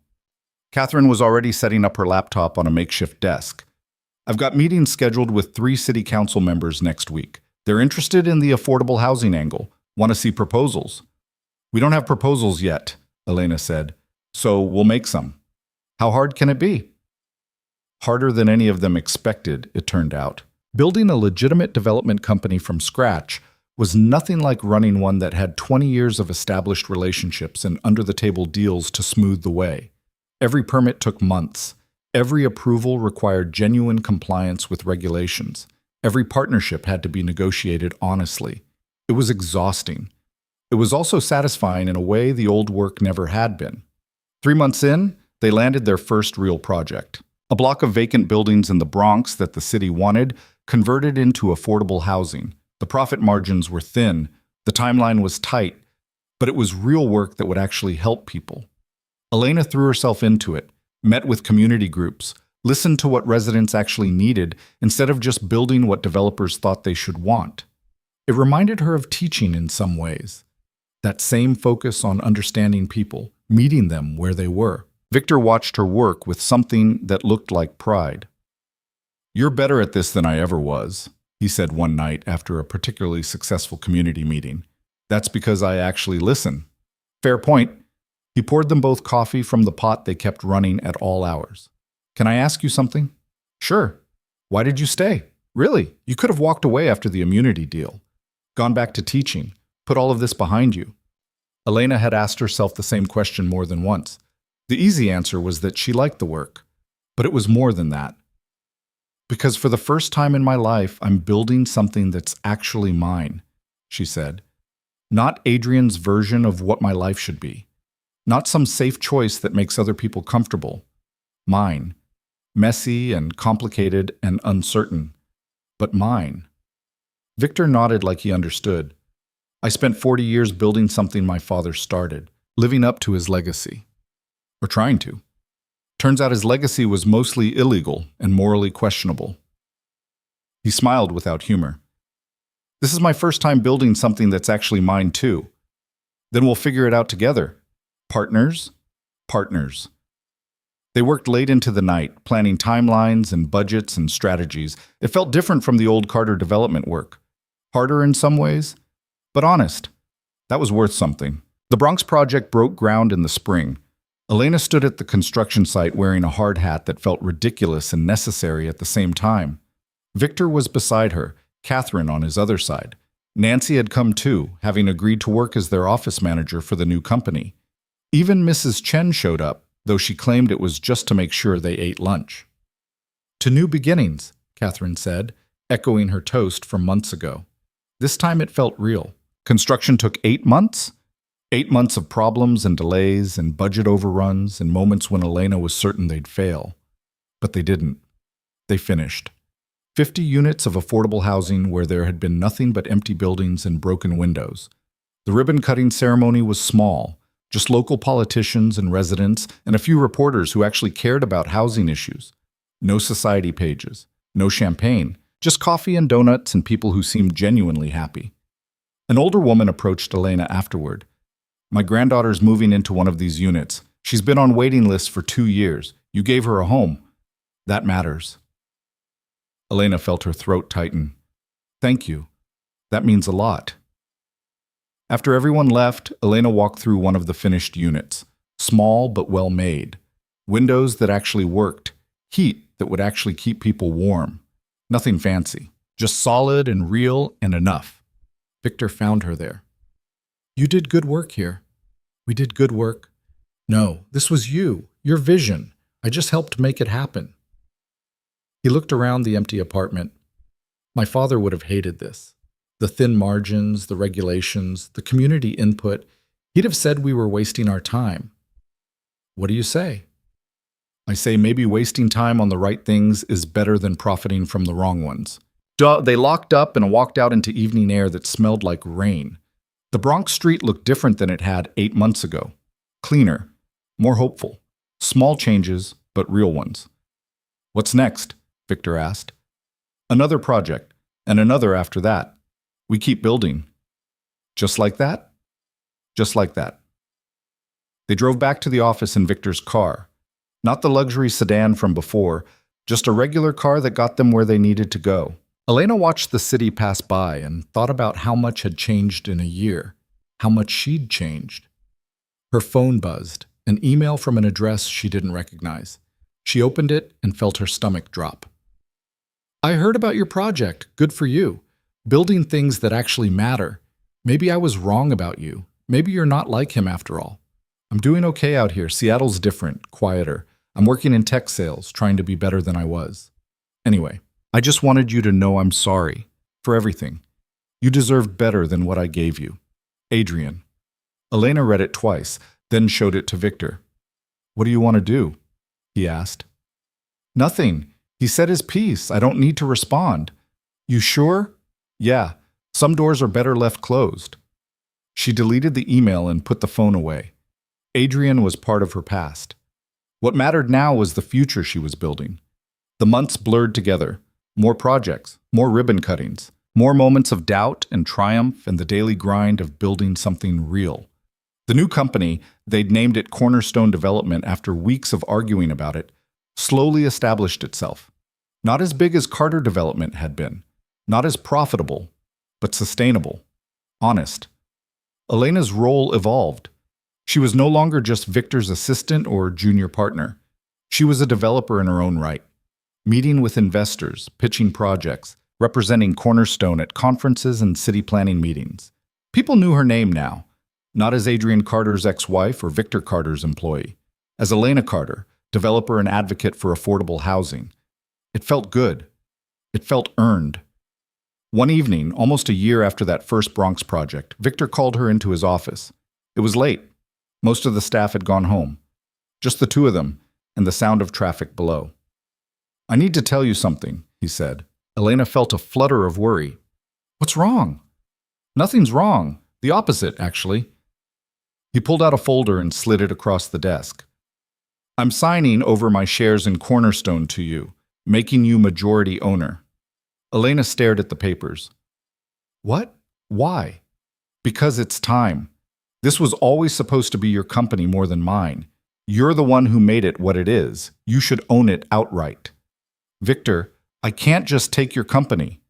Catherine was already setting up her laptop on a makeshift desk. "I've got meetings scheduled with 3 city council members next week. They're interested in the affordable housing angle, want to see proposals." "We don't have proposals yet," Elena said, "so we'll make some." "How hard can it be?" Harder than any of them expected, it turned out. Building a legitimate development company from scratch was nothing like running one that had 20 years of established relationships and under-the-table deals to smooth the way. Every permit took months. Every approval required genuine compliance with regulations. Every partnership had to be negotiated honestly. It was exhausting. It was also satisfying in a way the old work never had been. 3 months in, they landed their first real project. A block of vacant buildings in the Bronx that the city wanted, converted into affordable housing. The profit margins were thin, the timeline was tight, but it was real work that would actually help people. Elena threw herself into it, met with community groups, listened to what residents actually needed instead of just building what developers thought they should want. It reminded her of teaching in some ways. That same focus on understanding people, meeting them where they were. Victor watched her work with something that looked like pride. "You're better at this than I ever was," he said one night after a particularly successful community meeting. "That's because I actually listen." "Fair point." He poured them both coffee from the pot they kept running at all hours. "Can I ask you something?" "Sure." "Why did you stay?" "Really? You could have walked away after the immunity deal. Gone back to teaching. Put all of this behind you." Elena had asked herself the same question more than once. The easy answer was that she liked the work, but it was more than that. "Because for the first time in my life, I'm building something that's actually mine," she said. "Not Adrian's version of what my life should be. Not some safe choice that makes other people comfortable. Mine. Messy and complicated and uncertain, but mine." Victor nodded like he understood. "I spent 40 years building something my father started, living up to his legacy. Or trying to. Turns out his legacy was mostly illegal and morally questionable." He smiled without humor. "This is my first time building something that's actually mine too. Then we'll figure it out together. Partners? Partners." They worked late into the night, planning timelines and budgets and strategies. It felt different from the old Carter development work. Harder in some ways, but honest. That was worth something. The Bronx project broke ground in the spring. Elena stood at the construction site wearing a hard hat that felt ridiculous and necessary at the same time. Victor was beside her, Catherine on his other side. Nancy had come too, having agreed to work as their office manager for the new company. Even Mrs. Chen showed up, though she claimed it was just to make sure they ate lunch. "To new beginnings," Catherine said, echoing her toast from months ago. This time it felt real. Construction took 8 months? 8 months of problems and delays and budget overruns and moments when Elena was certain they'd fail. But they didn't. They finished. 50 units of affordable housing where there had been nothing but empty buildings and broken windows. The ribbon-cutting ceremony was small, just local politicians and residents and a few reporters who actually cared about housing issues. No society pages, no champagne, just coffee and donuts and people who seemed genuinely happy. An older woman approached Elena afterward. "My granddaughter's moving into one of these units. She's been on waiting lists for 2 years. You gave her a home. That matters." Elena felt her throat tighten. "Thank you. That means a lot." After everyone left, Elena walked through one of the finished units. Small but well made. Windows that actually worked. Heat that would actually keep people warm. Nothing fancy. Just solid and real and enough. Victor found her there. "You did good work here. We did good work. No, this was you, your vision. I just helped make it happen. He looked around the empty apartment. My father would have hated this. The thin margins, the regulations, the community input. He'd have said we were wasting our time. What do you say? I say maybe wasting time on the right things is better than profiting from the wrong ones. They locked up and walked out into evening air that smelled like rain. The Bronx street looked different than it had 8 months ago. Cleaner, more hopeful. Small changes, but real ones. What's next? Victor asked. Another project, and another after that. We keep building. Just like that? Just like that. They drove back to the office in Victor's car. Not the luxury sedan from before, just a regular car that got them where they needed to go. Elena watched the city pass by and thought about how much had changed in a year, how much she'd changed. Her phone buzzed, an email from an address she didn't recognize. She opened it and felt her stomach drop. I heard about your project. Good for you. Building things that actually matter. Maybe I was wrong about you. Maybe you're not like him after all. I'm doing okay out here. Seattle's different, quieter. I'm working in tech sales, trying to be better than I was. Anyway, I just wanted you to know I'm sorry for everything. You deserved better than what I gave you. Adrian. Elena read it twice, then showed it to Victor. What do you want to do? He asked. Nothing. He said his piece. I don't need to respond. You sure? Yeah. Some doors are better left closed. She deleted the email and put the phone away. Adrian was part of her past. What mattered now was the future she was building. The months blurred together. More projects, more ribbon cuttings, more moments of doubt and triumph and the daily grind of building something real. The new company, they'd named it Cornerstone Development after weeks of arguing about it, slowly established itself. Not as big as Carter Development had been, not as profitable, but sustainable, honest. Elena's role evolved. She was no longer just Victor's assistant or junior partner. She was a developer in her own right, meeting with investors, pitching projects, representing Cornerstone at conferences and city planning meetings. People knew her name now, not as Adrian Carter's ex-wife or Victor Carter's employee, as Elena Carter, developer and advocate for affordable housing. It felt good. It felt earned. One evening, almost a year after that first Bronx project, Victor called her into his office. It was late. Most of the staff had gone home. Just the two of them, and the sound of traffic below. I need to tell you something, he said. Elena felt a flutter of worry. What's wrong? Nothing's wrong. The opposite, actually. He pulled out a folder and slid it across the desk. I'm signing over my shares in Cornerstone to you, making you majority owner. Elena stared at the papers. What? Why? Because it's time. This was always supposed to be your company more than mine. You're the one who made it what it is. You should own it outright. Victor, I can't just take your company.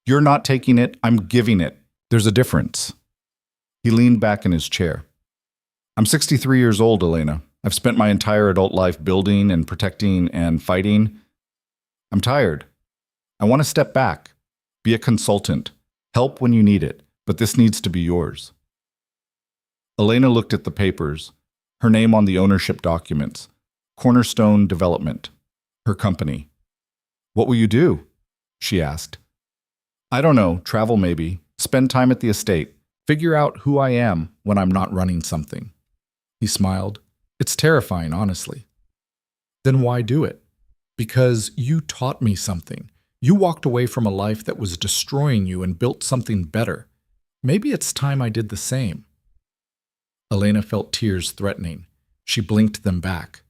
You're not taking it, I'm giving it. There's a difference. He leaned back in his chair. I'm 63 years old, Elena. I've spent my entire adult life building and protecting and fighting. I'm tired. I want to step back, be a consultant, help when you need it, but this needs to be yours. Elena looked at the papers, her name on the ownership documents, Cornerstone Development, her company. What will you do? She asked. I don't know, travel maybe, spend time at the estate, figure out who I am when I'm not running something. He smiled. It's terrifying, honestly. Then why do it? Because you taught me something. You walked away from a life that was destroying you and built something better. Maybe it's time I did the same. Elena felt tears threatening. She blinked them back.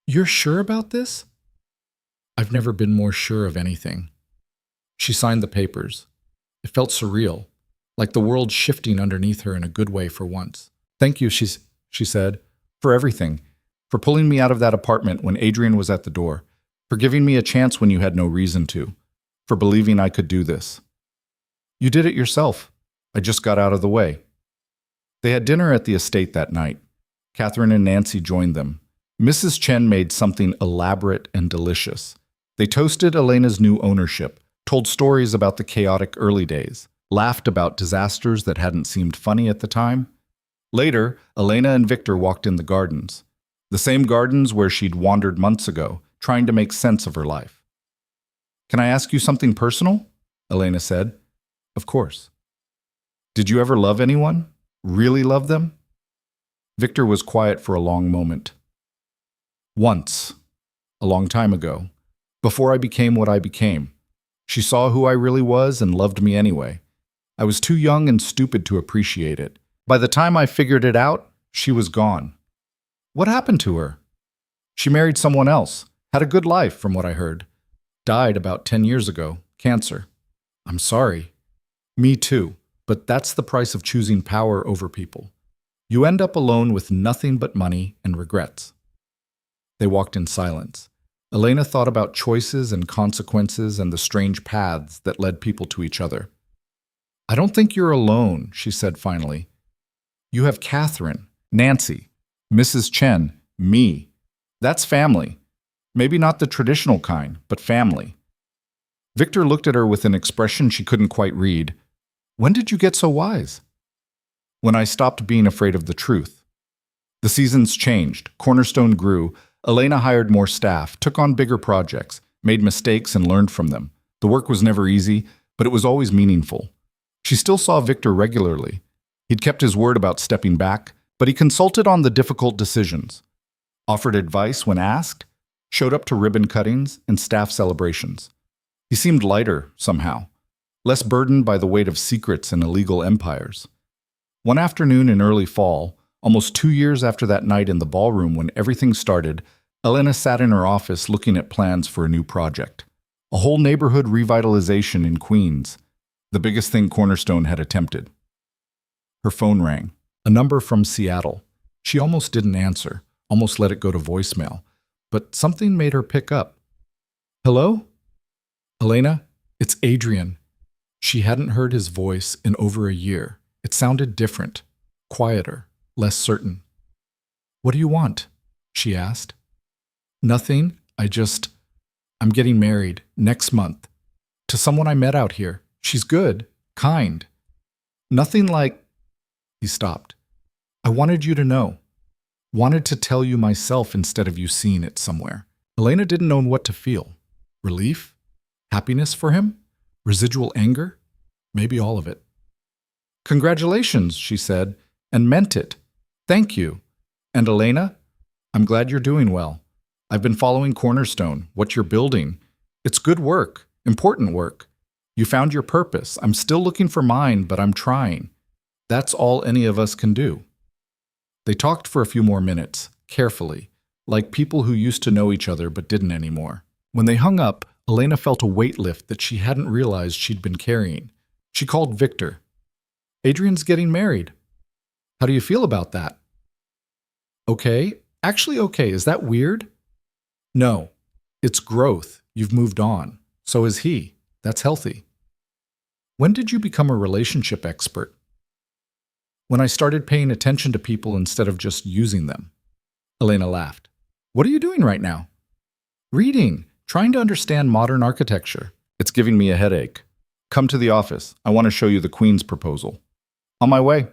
You're sure about this? I've never been more sure of anything. She signed the papers. It felt surreal, like the world shifting underneath her in a good way for once. Thank you, she said, for everything, for pulling me out of that apartment when Adrian was at the door, for giving me a chance when you had no reason to, for believing I could do this. You did it yourself. I just got out of the way. They had dinner at the estate that night. Catherine and Nancy joined them. Mrs. Chen made something elaborate and delicious. They toasted Elena's new ownership, told stories about the chaotic early days, laughed about disasters that hadn't seemed funny at the time. Later, Elena and Victor walked in the gardens. The same gardens where she'd wandered months ago, trying to make sense of her life. "Can I ask you something personal?" Elena said. "Of course." "Did you ever love anyone? Really love them?" Victor was quiet for a long moment. "Once. A long time ago. Before I became what I became. She saw who I really was and loved me anyway. I was too young and stupid to appreciate it. By the time I figured it out, she was gone." "What happened to her?" "She married someone else. Had a good life, from what I heard. Died about 10 years ago. Cancer." "I'm sorry." "Me too. But that's the price of choosing power over people. You end up alone with nothing but money and regrets." They walked in silence. Elena thought about choices and consequences and the strange paths that led people to each other. "I don't think you're alone," she said finally. "You have Catherine, Nancy, Mrs. Chen, me. That's family. Maybe not the traditional kind, but family." Victor looked at her with an expression she couldn't quite read. "When did you get so wise?" "When I stopped being afraid of the truth. The seasons changed, Cornerstone grew, Elena hired more staff, took on bigger projects, made mistakes and learned from them. The work was never easy, but it was always meaningful. She still saw Victor regularly. He'd kept his word about stepping back, but he consulted on the difficult decisions, offered advice when asked, showed up to ribbon cuttings and staff celebrations. He seemed lighter, somehow, less burdened by the weight of secrets and illegal empires. One afternoon in early fall, almost 2 years after that night in the ballroom when everything started, Elena sat in her office looking at plans for a new project. A whole neighborhood revitalization in Queens, the biggest thing Cornerstone had attempted. Her phone rang, a number from Seattle. She almost didn't answer, almost let it go to voicemail, but something made her pick up. "Hello? Elena, it's Adrian." She hadn't heard his voice in over a year. It sounded different, quieter, less certain. "What do you want?" she asked. "Nothing. I'm getting married next month. To someone I met out here. She's good, kind. Nothing like..." He stopped. "I wanted you to know. Wanted to tell you myself instead of you seeing it somewhere." Elena didn't know what to feel. Relief? Happiness for him? Residual anger? Maybe all of it. "Congratulations," she said, and meant it. "Thank you. And Elena, I'm glad you're doing well. I've been following Cornerstone, what you're building. It's good work, important work. You found your purpose. I'm still looking for mine, but I'm trying. That's all any of us can do." They talked for a few more minutes, carefully, like people who used to know each other but didn't anymore. When they hung up, Elena felt a weight lift that she hadn't realized she'd been carrying. She called Victor. "Adrian's getting married. How do you feel about that?" "Okay. Actually okay. Is that weird?" "No. It's growth. You've moved on. So is he. That's healthy." "When did you become a relationship expert?" "When I started paying attention to people instead of just using them." Elena laughed. "What are you doing right now?" "Reading. Trying to understand modern architecture. It's giving me a headache. Come to the office. I want to show you the Queen's proposal." "On my way."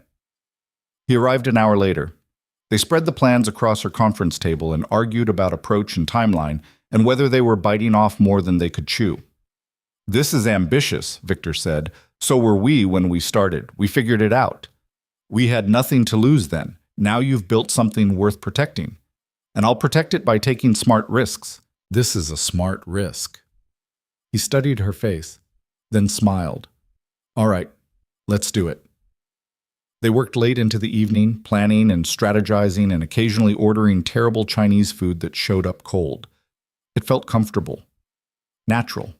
He arrived an hour later. They spread the plans across her conference table and argued about approach and timeline and whether they were biting off more than they could chew. "This is ambitious," Victor said. "So were we when we started. We figured it out. We had nothing to lose then. Now you've built something worth protecting. And I'll protect it by taking smart risks." "This is a smart risk." He studied her face, then smiled. "All right, let's do it." They worked late into the evening, planning and strategizing and occasionally ordering terrible Chinese food that showed up cold. It felt comfortable, natural,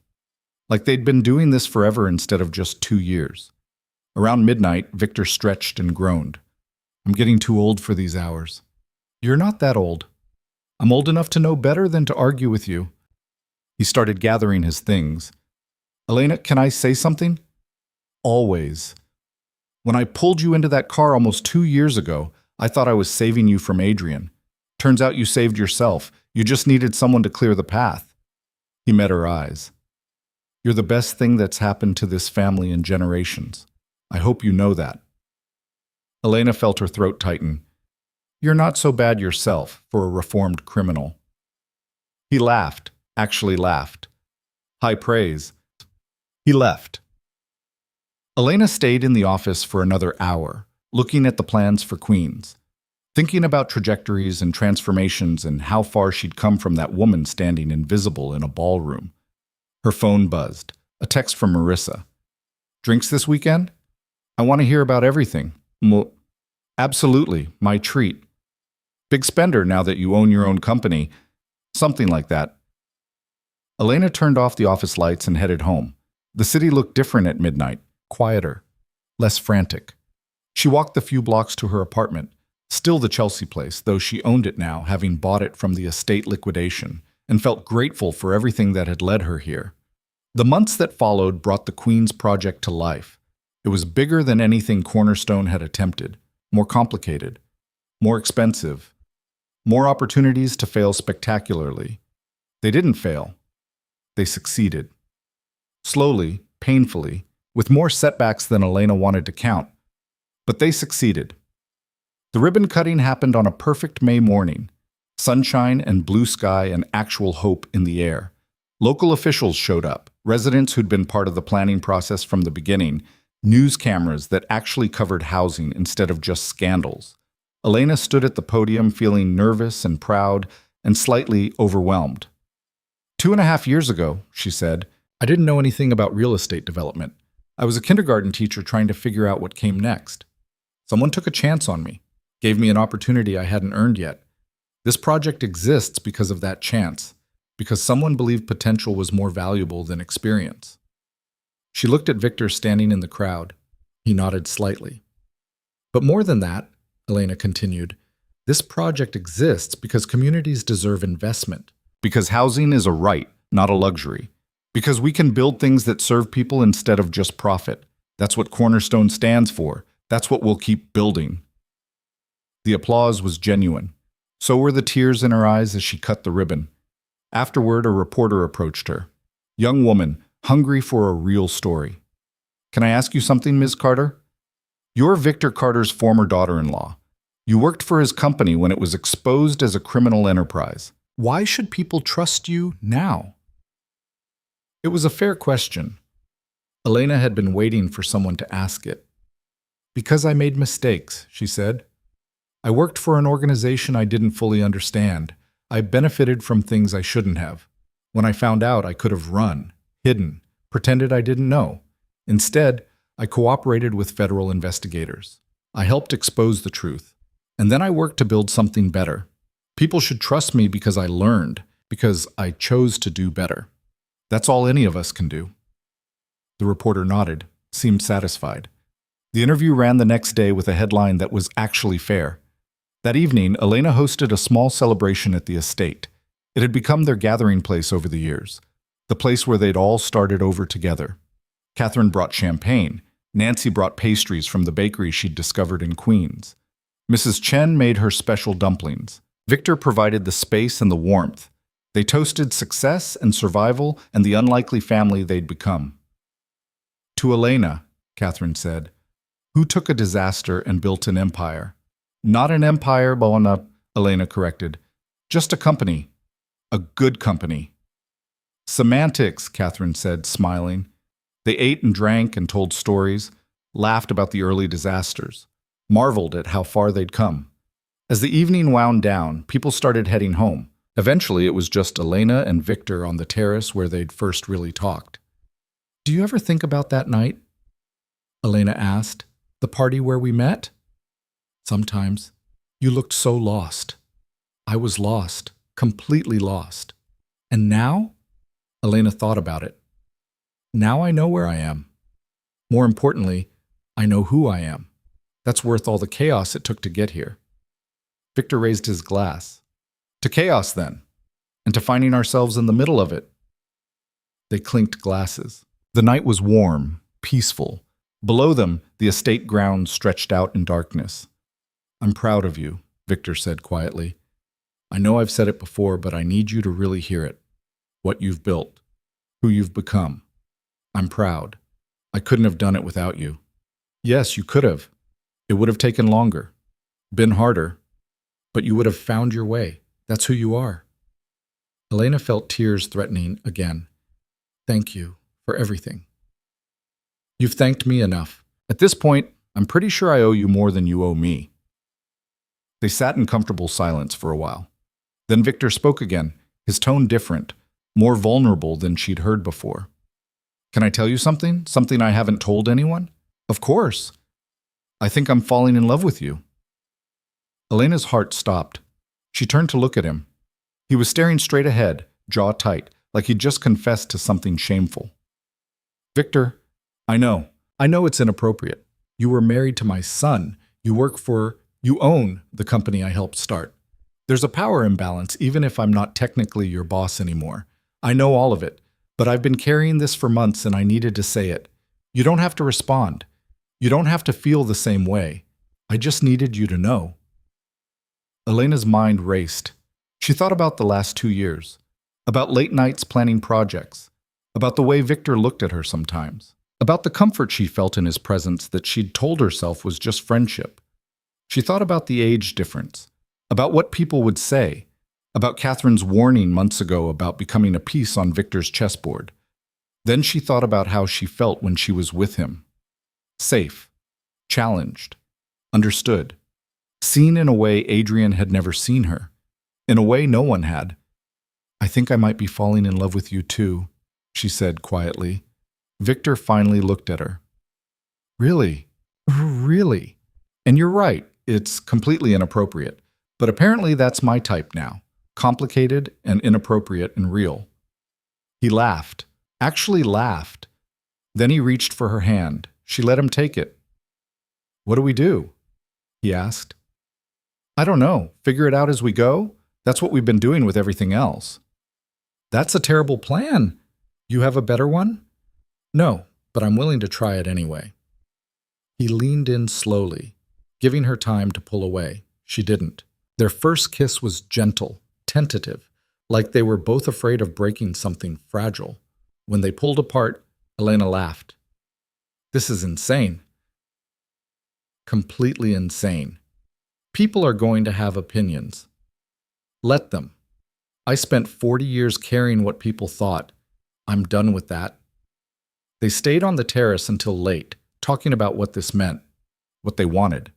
like they'd been doing this forever instead of just 2 years. Around midnight, Victor stretched and groaned. "I'm getting too old for these hours." "You're not that old. I'm old enough to know better than to argue with you." He started gathering his things. "Elena, can I say something?" "Always. When I pulled you into that car almost 2 years ago, I thought I was saving you from Adrian. Turns out you saved yourself. You just needed someone to clear the path." He met her eyes. "You're the best thing that's happened to this family in generations. I hope you know that." Elena felt her throat tighten. You're not so bad yourself for a reformed criminal. He laughed, actually laughed. High praise. He left. Elena stayed in the office for another hour, looking at the plans for Queens, thinking about trajectories and transformations and how far she'd come from that woman standing invisible in a ballroom. Her phone buzzed. A text from Marissa. Drinks this weekend? I want to hear about everything. Absolutely, my treat. Big spender now that you own your own company. Something like that. Elena turned off the office lights and headed home. The city looked different at midnight, quieter, less frantic. She walked the few blocks to her apartment, still the Chelsea place, though she owned it now, having bought it from the estate liquidation, and felt grateful for everything that had led her here. The months that followed brought the Queen's project to life. It was bigger than anything Cornerstone had attempted, more complicated, more expensive, more opportunities to fail spectacularly. They didn't fail. They succeeded. Slowly, painfully, with more setbacks than Elena wanted to count. But they succeeded. The ribbon cutting happened on a perfect May morning. Sunshine and blue sky and actual hope in the air. Local officials showed up, residents who'd been part of the planning process from the beginning, news cameras that actually covered housing instead of just scandals. Elena stood at the podium feeling nervous and proud and slightly overwhelmed. 2.5 years ago, she said, I didn't know anything about real estate development. I was a kindergarten teacher trying to figure out what came next. Someone took a chance on me, gave me an opportunity I hadn't earned yet. This project exists because of that chance, because someone believed potential was more valuable than experience. She looked at Victor standing in the crowd. He nodded slightly. But more than that, Elena continued, this project exists because communities deserve investment. Because housing is a right, not a luxury. Because we can build things that serve people instead of just profit. That's what Cornerstone stands for. That's what we'll keep building. The applause was genuine. So were the tears in her eyes as she cut the ribbon. Afterward, a reporter approached her. Young woman, hungry for a real story. Can I ask you something, Ms. Carter? You're Victor Carter's former daughter-in-law. You worked for his company when it was exposed as a criminal enterprise. Why should people trust you now? It was a fair question. Elena had been waiting for someone to ask it. Because I made mistakes, she said. I worked for an organization I didn't fully understand. I benefited from things I shouldn't have. When I found out, I could have run, hidden, pretended I didn't know. Instead, I cooperated with federal investigators. I helped expose the truth. And then I worked to build something better. People should trust me because I learned, because I chose to do better. That's all any of us can do. The reporter nodded, seemed satisfied. The interview ran the next day with a headline that was actually fair. That evening, Elena hosted a small celebration at the estate. It had become their gathering place over the years, the place where they'd all started over together. Catherine brought champagne. Nancy brought pastries from the bakery she'd discovered in Queens. Mrs. Chen made her special dumplings. Victor provided the space and the warmth. They toasted success and survival and the unlikely family they'd become. To Elena, Catherine said, who took a disaster and built an empire. Not an empire, Bona, Elena corrected. Just a company. A good company. Semantics, Catherine said, smiling. They ate and drank and told stories, laughed about the early disasters, marveled at how far they'd come. As the evening wound down, people started heading home. Eventually, it was just Elena and Victor on the terrace where they'd first really talked. Do you ever think about that night? Elena asked. The party where we met? Sometimes. You looked so lost. I was lost, completely lost. And now? Elena thought about it. Now I know where I am. More importantly, I know who I am. That's worth all the chaos it took to get here. Victor raised his glass. To chaos, then, and to finding ourselves in the middle of it. They clinked glasses. The night was warm, peaceful. Below them, the estate grounds stretched out in darkness. I'm proud of you, Victor said quietly. I know I've said it before, but I need you to really hear it. What you've built, who you've become. I'm proud. I couldn't have done it without you. Yes, you could have. It would have taken longer, been harder, but you would have found your way. That's who you are. Elena felt tears threatening again. Thank you for everything. You've thanked me enough. At this point, I'm pretty sure I owe you more than you owe me. They sat in comfortable silence for a while. Then Victor spoke again, his tone different, more vulnerable than she'd heard before. Can I tell you something? Something I haven't told anyone? Of course. I think I'm falling in love with you. Elena's heart stopped. She turned to look at him. He was staring straight ahead, jaw tight, like he'd just confessed to something shameful. Victor, I know it's inappropriate. You were married to my son. You own the company I helped start. There's a power imbalance, even if I'm not technically your boss anymore. I know all of it, but I've been carrying this for months and I needed to say it. You don't have to respond. You don't have to feel the same way. I just needed you to know. Elena's mind raced. She thought about the last 2 years, about late nights planning projects, about the way Victor looked at her sometimes, about the comfort she felt in his presence that she'd told herself was just friendship. She thought about the age difference, about what people would say, about Catherine's warning months ago about becoming a piece on Victor's chessboard. Then she thought about how she felt when she was with him. Safe, challenged, understood, seen in a way Adrian had never seen her, in a way no one had. I think I might be falling in love with you too, she said quietly. Victor finally looked at her. Really? Really? And you're right, it's completely inappropriate. But apparently that's my type now. Complicated and inappropriate and real. He laughed. Actually laughed. Then he reached for her hand. She let him take it. What do we do? He asked. I don't know. Figure it out as we go? That's what we've been doing with everything else. That's a terrible plan. You have a better one? No, but I'm willing to try it anyway. He leaned in slowly, giving her time to pull away. She didn't. Their first kiss was gentle, tentative, like they were both afraid of breaking something fragile. When they pulled apart, Elena laughed. This is insane. Completely insane. People are going to have opinions. Let them. I spent 40 years caring what people thought. I'm done with that. They stayed on the terrace until late, talking about what this meant, what they wanted,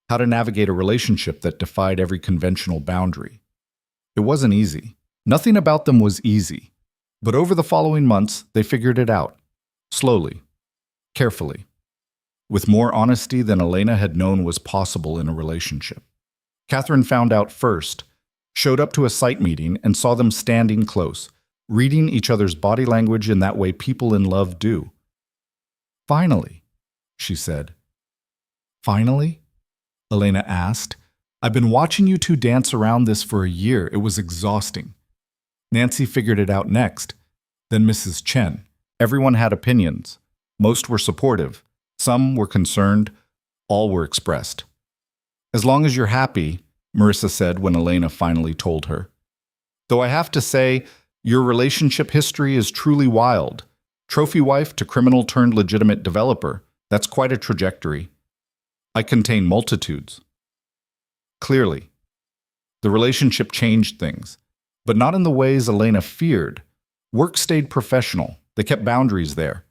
how to navigate a relationship that defied every conventional boundary. It wasn't easy. Nothing about them was easy. But over the following months, they figured it out. Slowly. Carefully. With more honesty than Elena had known was possible in a relationship. Catherine found out first, showed up to a site meeting and saw them standing close, reading each other's body language in that way people in love do. Finally, she said. Finally? Elena asked. I've been watching you two dance around this for a year. It was exhausting. Nancy figured it out next. Then Mrs. Chen. Everyone had opinions. Most were supportive. Some were concerned. All were expressed. As long as you're happy, Marissa said when Elena finally told her. Though I have to say, your relationship history is truly wild. Trophy wife to criminal turned legitimate developer. That's quite a trajectory. I contain multitudes. Clearly. The relationship changed things, but not in the ways Elena feared. Work stayed professional. They kept boundaries there.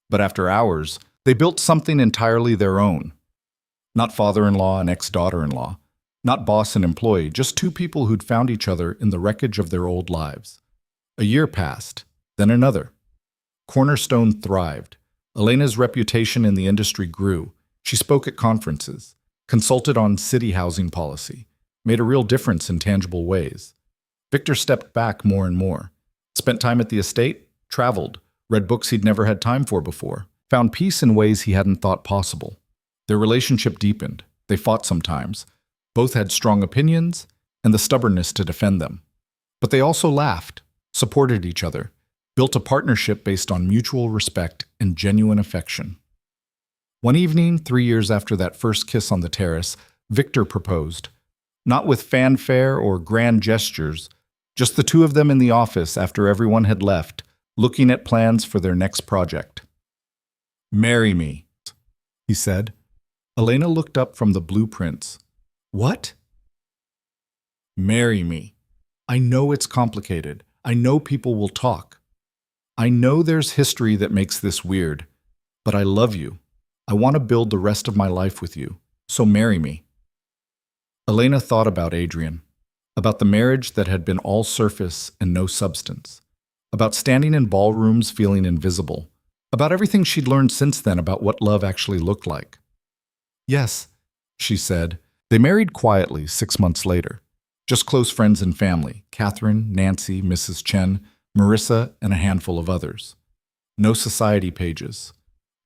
But after hours, they built something entirely their own. Not father-in-law and ex-daughter-in-law. Not boss and employee, just two people who'd found each other in the wreckage of their old lives. A year passed, then another. Cornerstone thrived. Elena's reputation in the industry grew. She spoke at conferences, consulted on city housing policy, made a real difference in tangible ways. Victor stepped back more and more. Spent time at the estate, traveled, read books he'd never had time for before, found peace in ways he hadn't thought possible. Their relationship deepened. They fought sometimes. Both had strong opinions and the stubbornness to defend them. But they also laughed, supported each other, built a partnership based on mutual respect and genuine affection. One evening, 3 years after that first kiss on the terrace, Victor proposed. Not with fanfare or grand gestures, just the two of them in the office after everyone had left, looking at plans for their next project. Marry me, he said. Elena looked up from the blueprints. What? Marry me. I know it's complicated. I know people will talk. I know there's history that makes this weird. But I love you. I want to build the rest of my life with you. So marry me. Elena thought about Adrian, about the marriage that had been all surface and no substance, about standing in ballrooms feeling invisible, about everything she'd learned since then about what love actually looked like. Yes, she said. They married quietly 6 months later. Just close friends and family, Catherine, Nancy, Mrs. Chen, Marissa, and a handful of others. No society pages.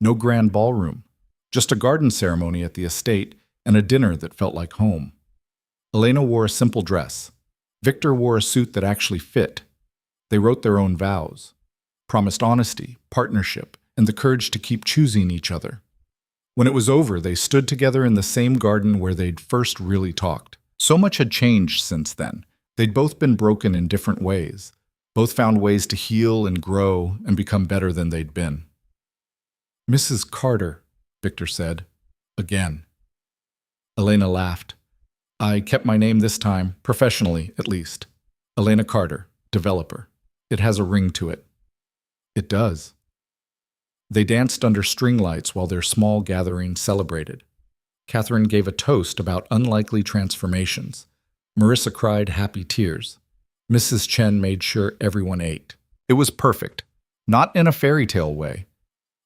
No grand ballroom. Just a garden ceremony at the estate and a dinner that felt like home. Elena wore a simple dress. Victor wore a suit that actually fit. They wrote their own vows. Promised honesty, partnership, and the courage to keep choosing each other. When it was over, they stood together in the same garden where they'd first really talked. So much had changed since then. They'd both been broken in different ways. Both found ways to heal and grow and become better than they'd been. Mrs. Carter, Victor said. Again. Elena laughed. I kept my name this time, professionally at least. Elena Carter, developer. It has a ring to it. It does. They danced under string lights while their small gathering celebrated. Catherine gave a toast about unlikely transformations. Marissa cried happy tears. Mrs. Chen made sure everyone ate. It was perfect. Not in a fairy tale way.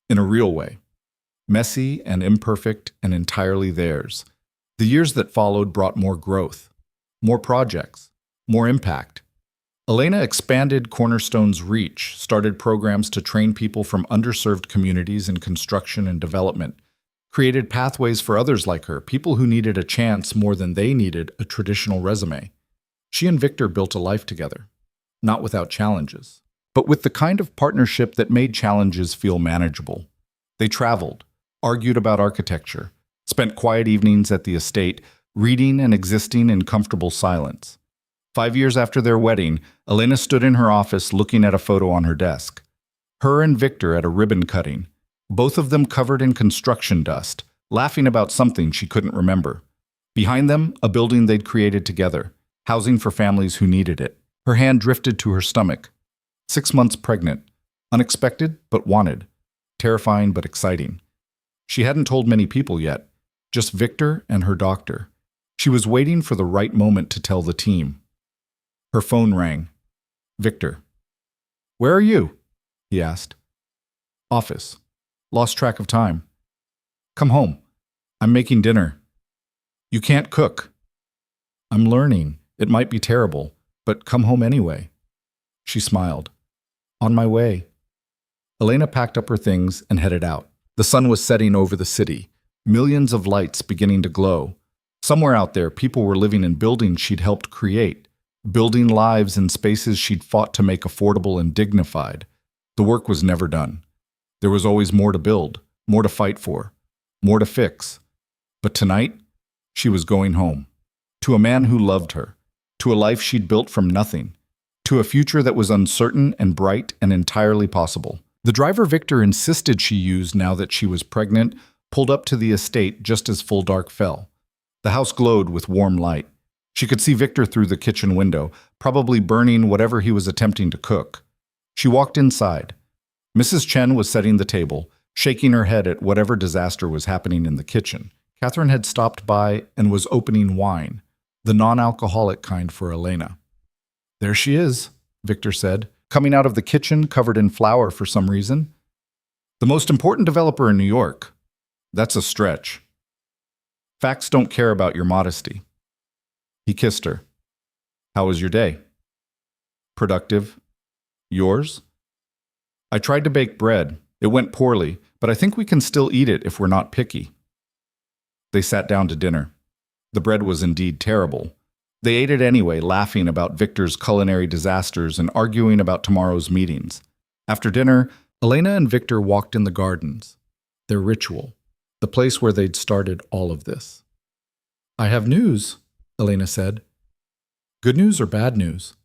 In a real way. Messy and imperfect and entirely theirs. The years that followed brought more growth. More projects. More impact. Elena expanded Cornerstone's reach, started programs to train people from underserved communities in construction and development, created pathways for others like her, people who needed a chance more than they needed a traditional resume. She and Victor built a life together, not without challenges, but with the kind of partnership that made challenges feel manageable. They traveled, argued about architecture, spent quiet evenings at the estate, reading and existing in comfortable silence. 5 years after their wedding, Elena stood in her office looking at a photo on her desk. Her and Victor at a ribbon cutting, both of them covered in construction dust, laughing about something she couldn't remember. Behind them, a building they'd created together, housing for families who needed it. Her hand drifted to her stomach. 6 months pregnant. Unexpected, but wanted. Terrifying, but exciting. She hadn't told many people yet, just Victor and her doctor. She was waiting for the right moment to tell the team. Her phone rang. Victor. Where are you? He asked. Office. Lost track of time. Come home. I'm making dinner. You can't cook. I'm learning. It might be terrible, but come home anyway. She smiled. On my way. Elena packed up her things and headed out. The sun was setting over the city, millions of lights beginning to glow. Somewhere out there, people were living in buildings she'd helped create, building lives in spaces she'd fought to make affordable and dignified. The work was never done. There was always more to build, more to fight for, more to fix. But tonight, she was going home. To a man who loved her, to a life she'd built from nothing, to a future that was uncertain and bright and entirely possible. The driver Victor insisted she used now that she was pregnant pulled up to the estate just as full dark fell. The house glowed with warm light. She could see Victor through the kitchen window, probably burning whatever he was attempting to cook. She walked inside. Mrs. Chen was setting the table, shaking her head at whatever disaster was happening in the kitchen. Catherine had stopped by and was opening wine, the non-alcoholic kind for Elena. There she is, Victor said, coming out of the kitchen covered in flour for some reason. The most important developer in New York. That's a stretch. Facts don't care about your modesty. He kissed her. How was your day? Productive. Yours? I tried to bake bread. It went poorly, but I think we can still eat it if we're not picky. They sat down to dinner. The bread was indeed terrible. They ate it anyway, laughing about Victor's culinary disasters and arguing about tomorrow's meetings. After dinner, Elena and Victor walked in the gardens, their ritual, the place where they'd started all of this. I have news, Elena said. Good news or bad news?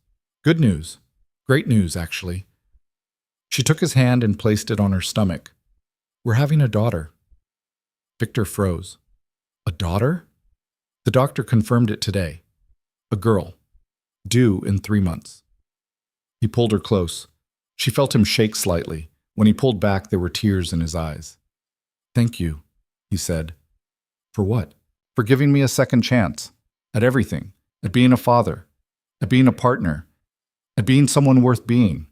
Good news. Great news, actually. She took his hand and placed it on her stomach. We're having a daughter. Victor froze. A daughter? The doctor confirmed it today. A girl. Due in 3 months. He pulled her close. She felt him shake slightly. When he pulled back, there were tears in his eyes. Thank you, he said. For what? For giving me a second chance. At everything. At being a father. At being a partner. At being someone worth being.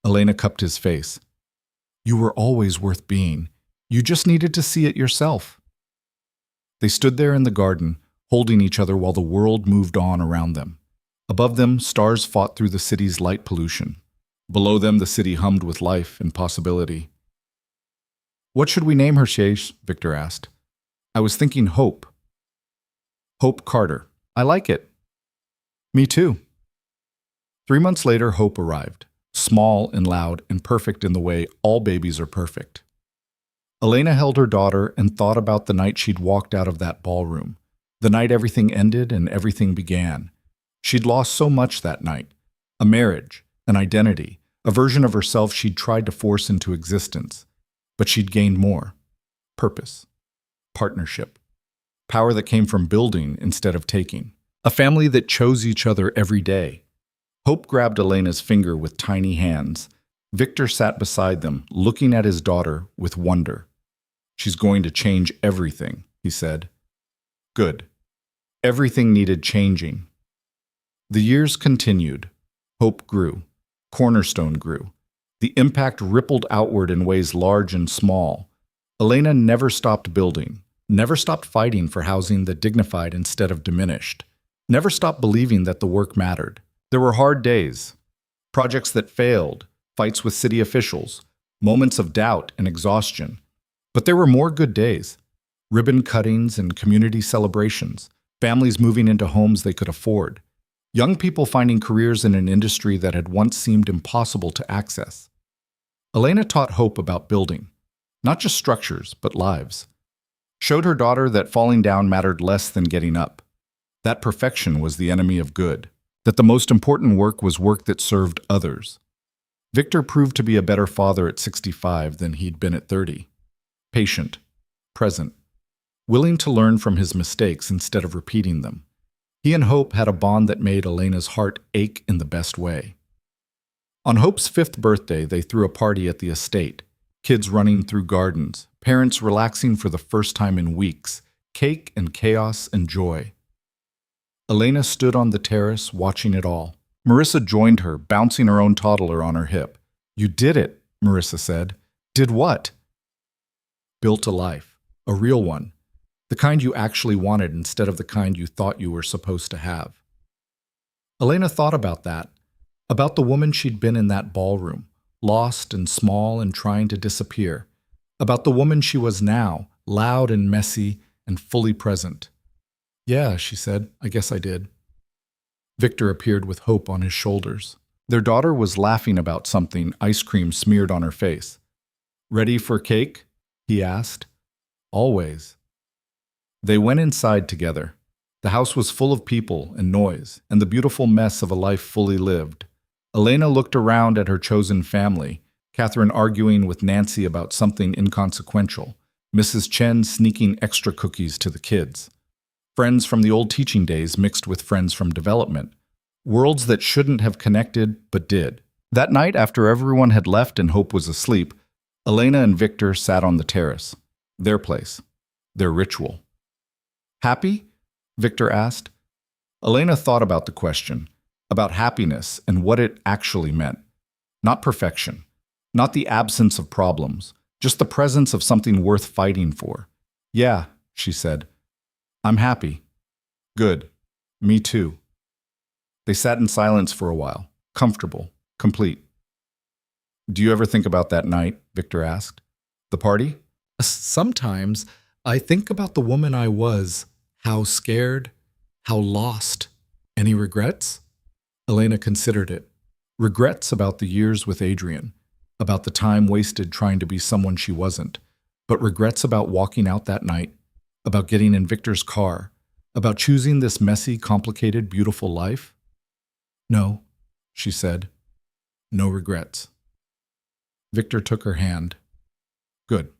Elena cupped his face. You were always worth being. You just needed to see it yourself. They stood there in the garden, holding each other while the world moved on around them. Above them, stars fought through the city's light pollution. Below them, the city hummed with life and possibility. What should we name her, Shays? Victor asked. I was thinking Hope. Hope Carter. I like it. Me too. 3 months later, Hope arrived. Small and loud and perfect in the way all babies are perfect. Elena held her daughter and thought about the night she'd walked out of that ballroom. The night everything ended and everything began. She'd lost so much that night. A marriage, an identity, a version of herself she'd tried to force into existence. But she'd gained more. Purpose. Partnership. Power that came from building instead of taking. A family that chose each other every day. Hope grabbed Elena's finger with tiny hands. Victor sat beside them, looking at his daughter with wonder. She's going to change everything, he said. Good. Everything needed changing. The years continued. Hope grew. Cornerstone grew. The impact rippled outward in ways large and small. Elena never stopped building, never stopped fighting for housing that dignified instead of diminished, never stopped believing that the work mattered. There were hard days, projects that failed, fights with city officials, moments of doubt and exhaustion. But there were more good days. Ribbon cuttings and community celebrations, families moving into homes they could afford, young people finding careers in an industry that had once seemed impossible to access. Elena taught Hope about building, not just structures, but lives. Showed her daughter that falling down mattered less than getting up, that perfection was the enemy of good, that the most important work was work that served others. Victor proved to be a better father at 65 than he'd been at 30. Patient, present, willing to learn from his mistakes instead of repeating them. He and Hope had a bond that made Elena's heart ache in the best way. On Hope's 5th birthday, they threw a party at the estate. Kids running through gardens, parents relaxing for the first time in weeks, cake and chaos and joy. Elena stood on the terrace, watching it all. Marissa joined her, bouncing her own toddler on her hip. You did it, Marissa said. Did what? Built a life, a real one. The kind you actually wanted instead of the kind you thought you were supposed to have. Elena thought about that, about the woman she'd been in that ballroom, lost and small and trying to disappear, about the woman she was now, loud and messy and fully present. Yeah, she said, I guess I did. Victor appeared with Hope on his shoulders. Their daughter was laughing about something, ice cream smeared on her face. Ready for cake? He asked. Always. They went inside together. The house was full of people and noise, and the beautiful mess of a life fully lived. Elena looked around at her chosen family, Catherine arguing with Nancy about something inconsequential, Mrs. Chen sneaking extra cookies to the kids. Friends from the old teaching days mixed with friends from development. Worlds that shouldn't have connected, but did. That night, after everyone had left and Hope was asleep, Elena and Victor sat on the terrace. Their place. Their ritual. Happy? Victor asked. Elena thought about the question, about happiness and what it actually meant. Not perfection. Not the absence of problems. Just the presence of something worth fighting for. Yeah, she said. I'm happy. Good. Me too. They sat in silence for a while, comfortable, complete. Do you ever think about that night? Victor asked. The party? Sometimes I think about the woman I was, how scared, how lost. Any regrets? Elena considered it. Regrets about the years with Adrian, about the time wasted trying to be someone she wasn't, but regrets about walking out that night, about getting in Victor's car, about choosing this messy, complicated, beautiful life? No, she said. No regrets. Victor took her hand. Good,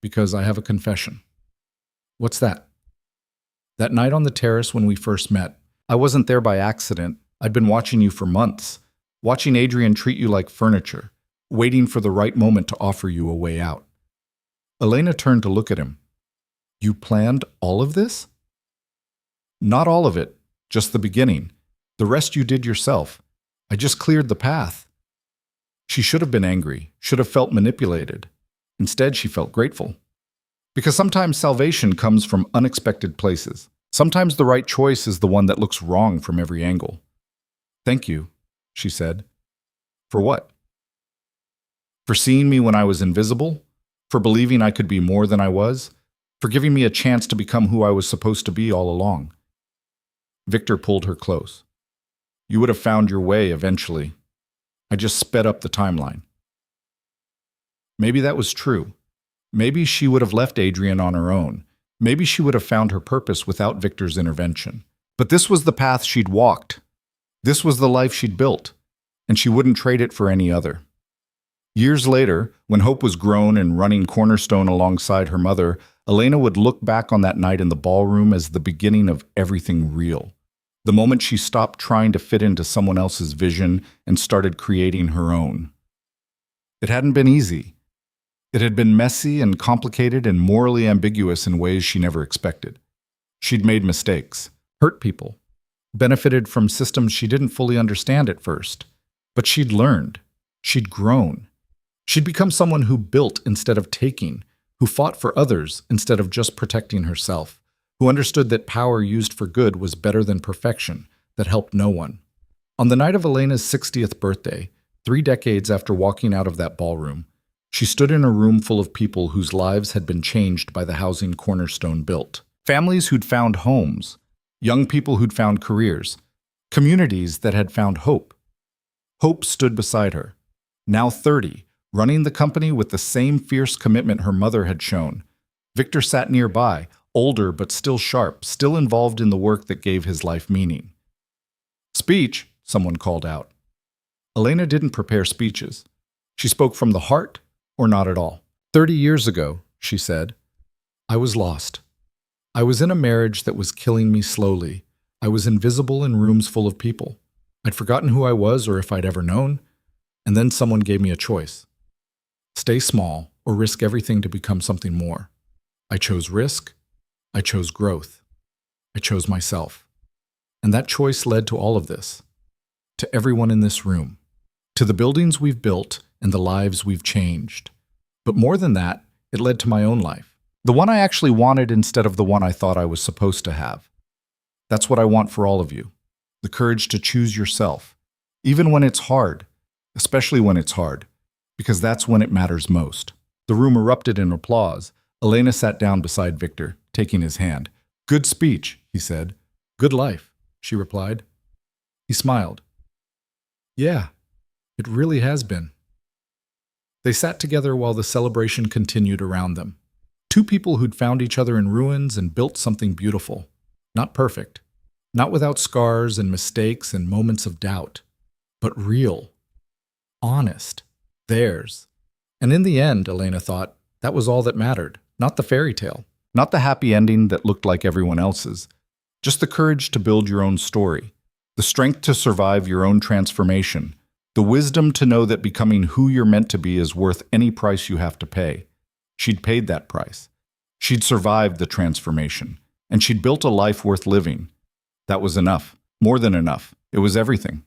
because I have a confession. What's that? That night on the terrace when we first met. I wasn't there by accident. I'd been watching you for months, watching Adrian treat you like furniture, waiting for the right moment to offer you a way out. Elena turned to look at him. You planned all of this? Not all of it, just the beginning. The rest you did yourself. I just cleared the path. She should have been angry, should have felt manipulated. Instead, she felt grateful. Because sometimes salvation comes from unexpected places. Sometimes the right choice is the one that looks wrong from every angle. Thank you, she said. For what? For seeing me when I was invisible? For believing I could be more than I was? For giving me a chance to become who I was supposed to be all along? Victor pulled her close. You would have found your way eventually. I just sped up the timeline. Maybe that was true. Maybe she would have left Adrian on her own. Maybe she would have found her purpose without Victor's intervention. But this was the path she'd walked. This was the life she'd built, and she wouldn't trade it for any other. Years later, when Hope was grown and running Cornerstone alongside her mother, Elena would look back on that night in the ballroom as the beginning of everything real. The moment she stopped trying to fit into someone else's vision and started creating her own. It hadn't been easy. It had been messy and complicated and morally ambiguous in ways she never expected. She'd made mistakes, hurt people, benefited from systems she didn't fully understand at first. But she'd learned. She'd grown. She'd become someone who built instead of taking, who fought for others instead of just protecting herself, who understood that power used for good was better than perfection that helped no one. On the night of Elena's 60th birthday, 3 decades after walking out of that ballroom, she stood in a room full of people whose lives had been changed by the housing Cornerstone built. Families who'd found homes, young people who'd found careers, communities that had found hope. Hope stood beside her, now 30, running the company with the same fierce commitment her mother had shown. Victor sat nearby, older but still sharp, still involved in the work that gave his life meaning. Speech, someone called out. Elena didn't prepare speeches. She spoke from the heart, or not at all. 30 years ago, she said, I was lost. I was in a marriage that was killing me slowly. I was invisible in rooms full of people. I'd forgotten who I was or if I'd ever known. And then someone gave me a choice. Stay small or risk everything to become something more. I chose risk. I chose growth. I chose myself. And that choice led to all of this. To everyone in this room. To the buildings we've built and the lives we've changed. But more than that, it led to my own life. The one I actually wanted instead of the one I thought I was supposed to have. That's what I want for all of you. The courage to choose yourself. Even when it's hard. Especially when it's hard. Because that's when it matters most. The room erupted in applause. Elena sat down beside Victor, taking his hand. Good speech, he said. Good life, she replied. He smiled. Yeah, it really has been. They sat together while the celebration continued around them. 2 people who'd found each other in ruins and built something beautiful. Not perfect. Not without scars and mistakes and moments of doubt. But real. Honest. Theirs. And in the end, Elena thought, that was all that mattered. Not the fairy tale. Not the happy ending that looked like everyone else's. Just the courage to build your own story. The strength to survive your own transformation. The wisdom to know that becoming who you're meant to be is worth any price you have to pay. She'd paid that price. She'd survived the transformation. And she'd built a life worth living. That was enough. More than enough. It was everything.